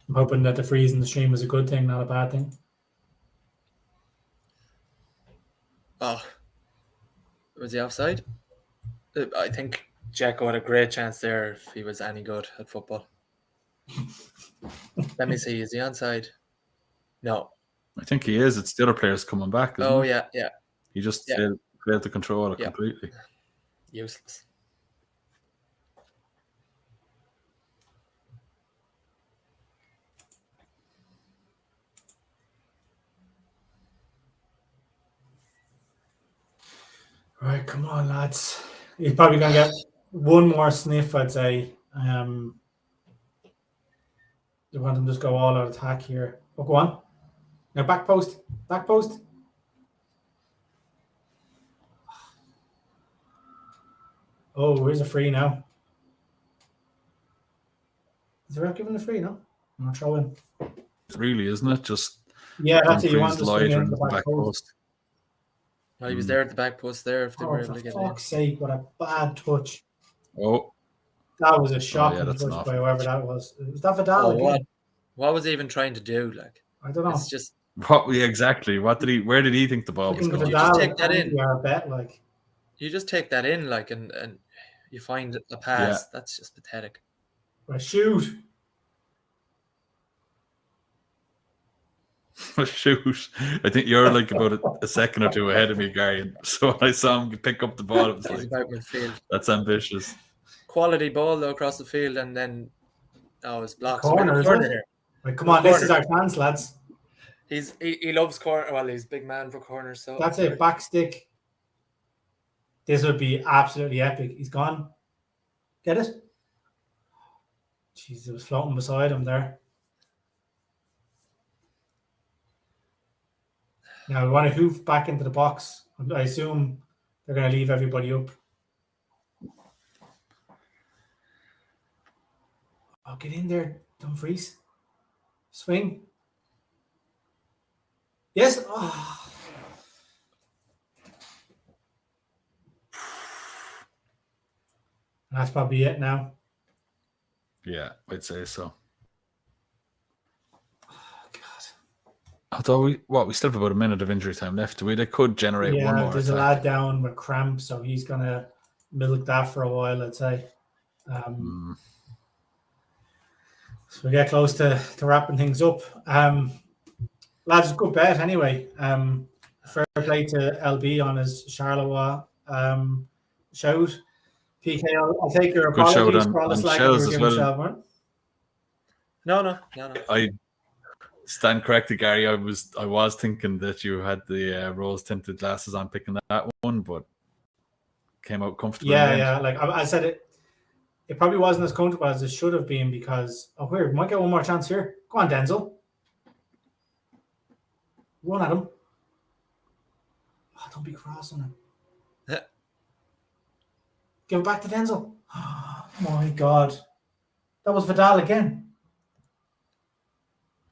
I'm hoping that the freeze in the stream was a good thing, not a bad thing. Oh. Was he offside? I think Dzeko had a great chance there if he was any good at football. Let me see. Is he onside? No. I think he is. It's the other players coming back. Isn't it? Yeah. He just failed to control it completely. Useless. Right, come on, lads. He's probably going to get one more sniff, I'd say. You want him to just go all out attack here. Oh, go on. Now, back post. Back post. Oh, here's a free now. Is the ref giving a free, no? I'm not throwing. Really, isn't it? Just that's it. You want to Dumfries swing lighter in the into the back post. Well, he was there at the back post there if they were Oh, able for to get it in. fuck's sake, what a bad touch. Oh, That was a shocking that's touch an by whoever that was. Was that Vidal again? What was he even trying to do? Like, I don't know. it's just exactly? Where did he think the ball was Fucking going? Vidal take that in. Our bet, like. you just take that in, like, and you find a pass. That's just pathetic. Well, shoot. Shoot. I think you're like about a second or two ahead of me, Gary. So when I saw him pick up the ball, it was It's like, about midfield. that's ambitious. Quality ball though across the field, and then it's blocked. Corner Here. Like, come on, this is our chance, lads. He loves corner. Well, he's a big man for corners. So That's it. Back stick. This would be absolutely epic. He's gone. Get it? Jeez, it was floating beside him there. Now we want to hoof back into the box. I assume they're going to leave everybody up. Oh, get in there, Dumfries. Swing. Yes. Oh. That's probably it now. Yeah, I'd say so. Oh, God. Although we still have about a minute of injury time left. They could generate one more. There's attack. a lad down with cramp, so he's going to milk that for a while, I'd say. So we get close to wrapping things up. Lads, good bet anyway. Fair play to LB on his Charleroi shout. PK, I'll take your Good shout apologies on- for all the on slack you shows were as giving well. Shelbourne. No. I stand corrected, Gary. I was thinking that you had the rose tinted glasses on picking that one, but came out comfortable. Yeah. Like I said, it probably wasn't as comfortable as it should have been because we might get one more chance here. Go on, Denzel. Run at him. Oh, don't be cross on him. Give it back to Denzel. Oh, my God. That was Vidal again.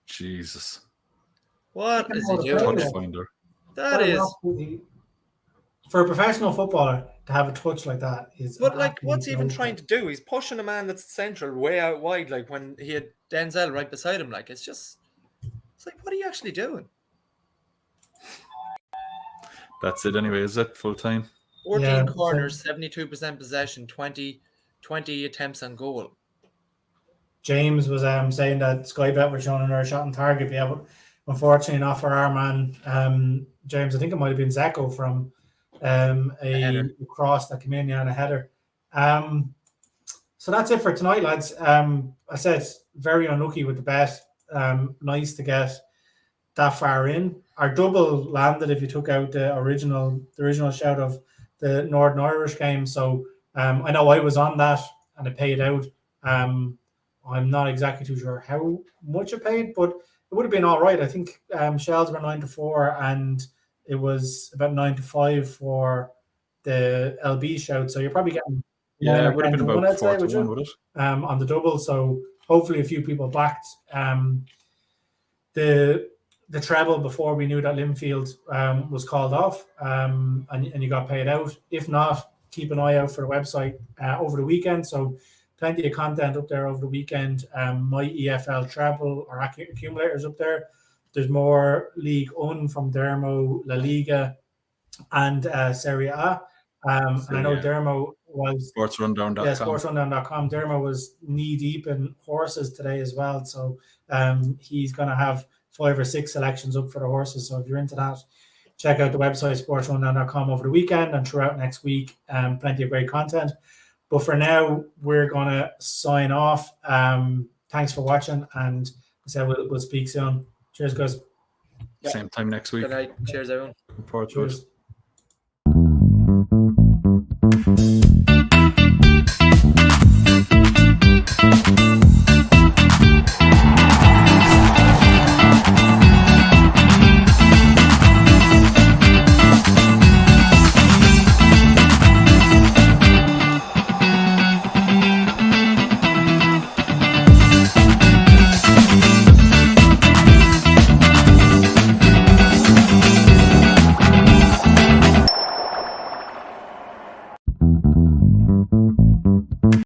Jesus. What is he doing? Touch finder. That is. For a professional footballer to have a touch like that is. But like, what's he even trying to do? He's pushing a man that's central way out wide, like when he had Denzel right beside him. Like, it's like, what are you actually doing? That's it anyway, is it? Full time? 14 corners, 72% possession, 20 attempts on goal. James was saying that Sky Bet were showing another shot on target, yeah, but unfortunately not for our man. James, I think it might have been Zeko from a cross that came in, yeah, and a header. So that's it for tonight, lads. I said very unlucky with the bet. Nice to get that far in. Our double landed if you took out the original shout of the Northern Irish game. So I know I was on that and it paid out. I'm not exactly too sure how much it paid, but it would have been all right. I think Shells were 9-4 and it was about 9-5 for the LB shout. So you're probably getting it would have been about 4-1, would it? On the double. So hopefully a few people backed the treble before we knew that Linfield was called off, and you got paid out. If not, keep an eye out for the website over the weekend. So plenty of content up there over the weekend. My EFL treble or accumulators up there. There's more Ligue 1 from Dermo, La Liga, and Serie A. And I know Dermo was SportsRunDown.com. Yeah, SportsRunDown.com. Dermo was knee deep in horses today as well. So he's going to have 5 or 6 selections up for the horses. So if you're into that, check out the website SportsRunDown.com over the weekend and throughout next week. Plenty of great content. But for now, we're going to sign off. Thanks for watching, and I said we'll speak soon. Cheers, guys. Same time next week. Good night. Cheers, everyone. Looking forward to it.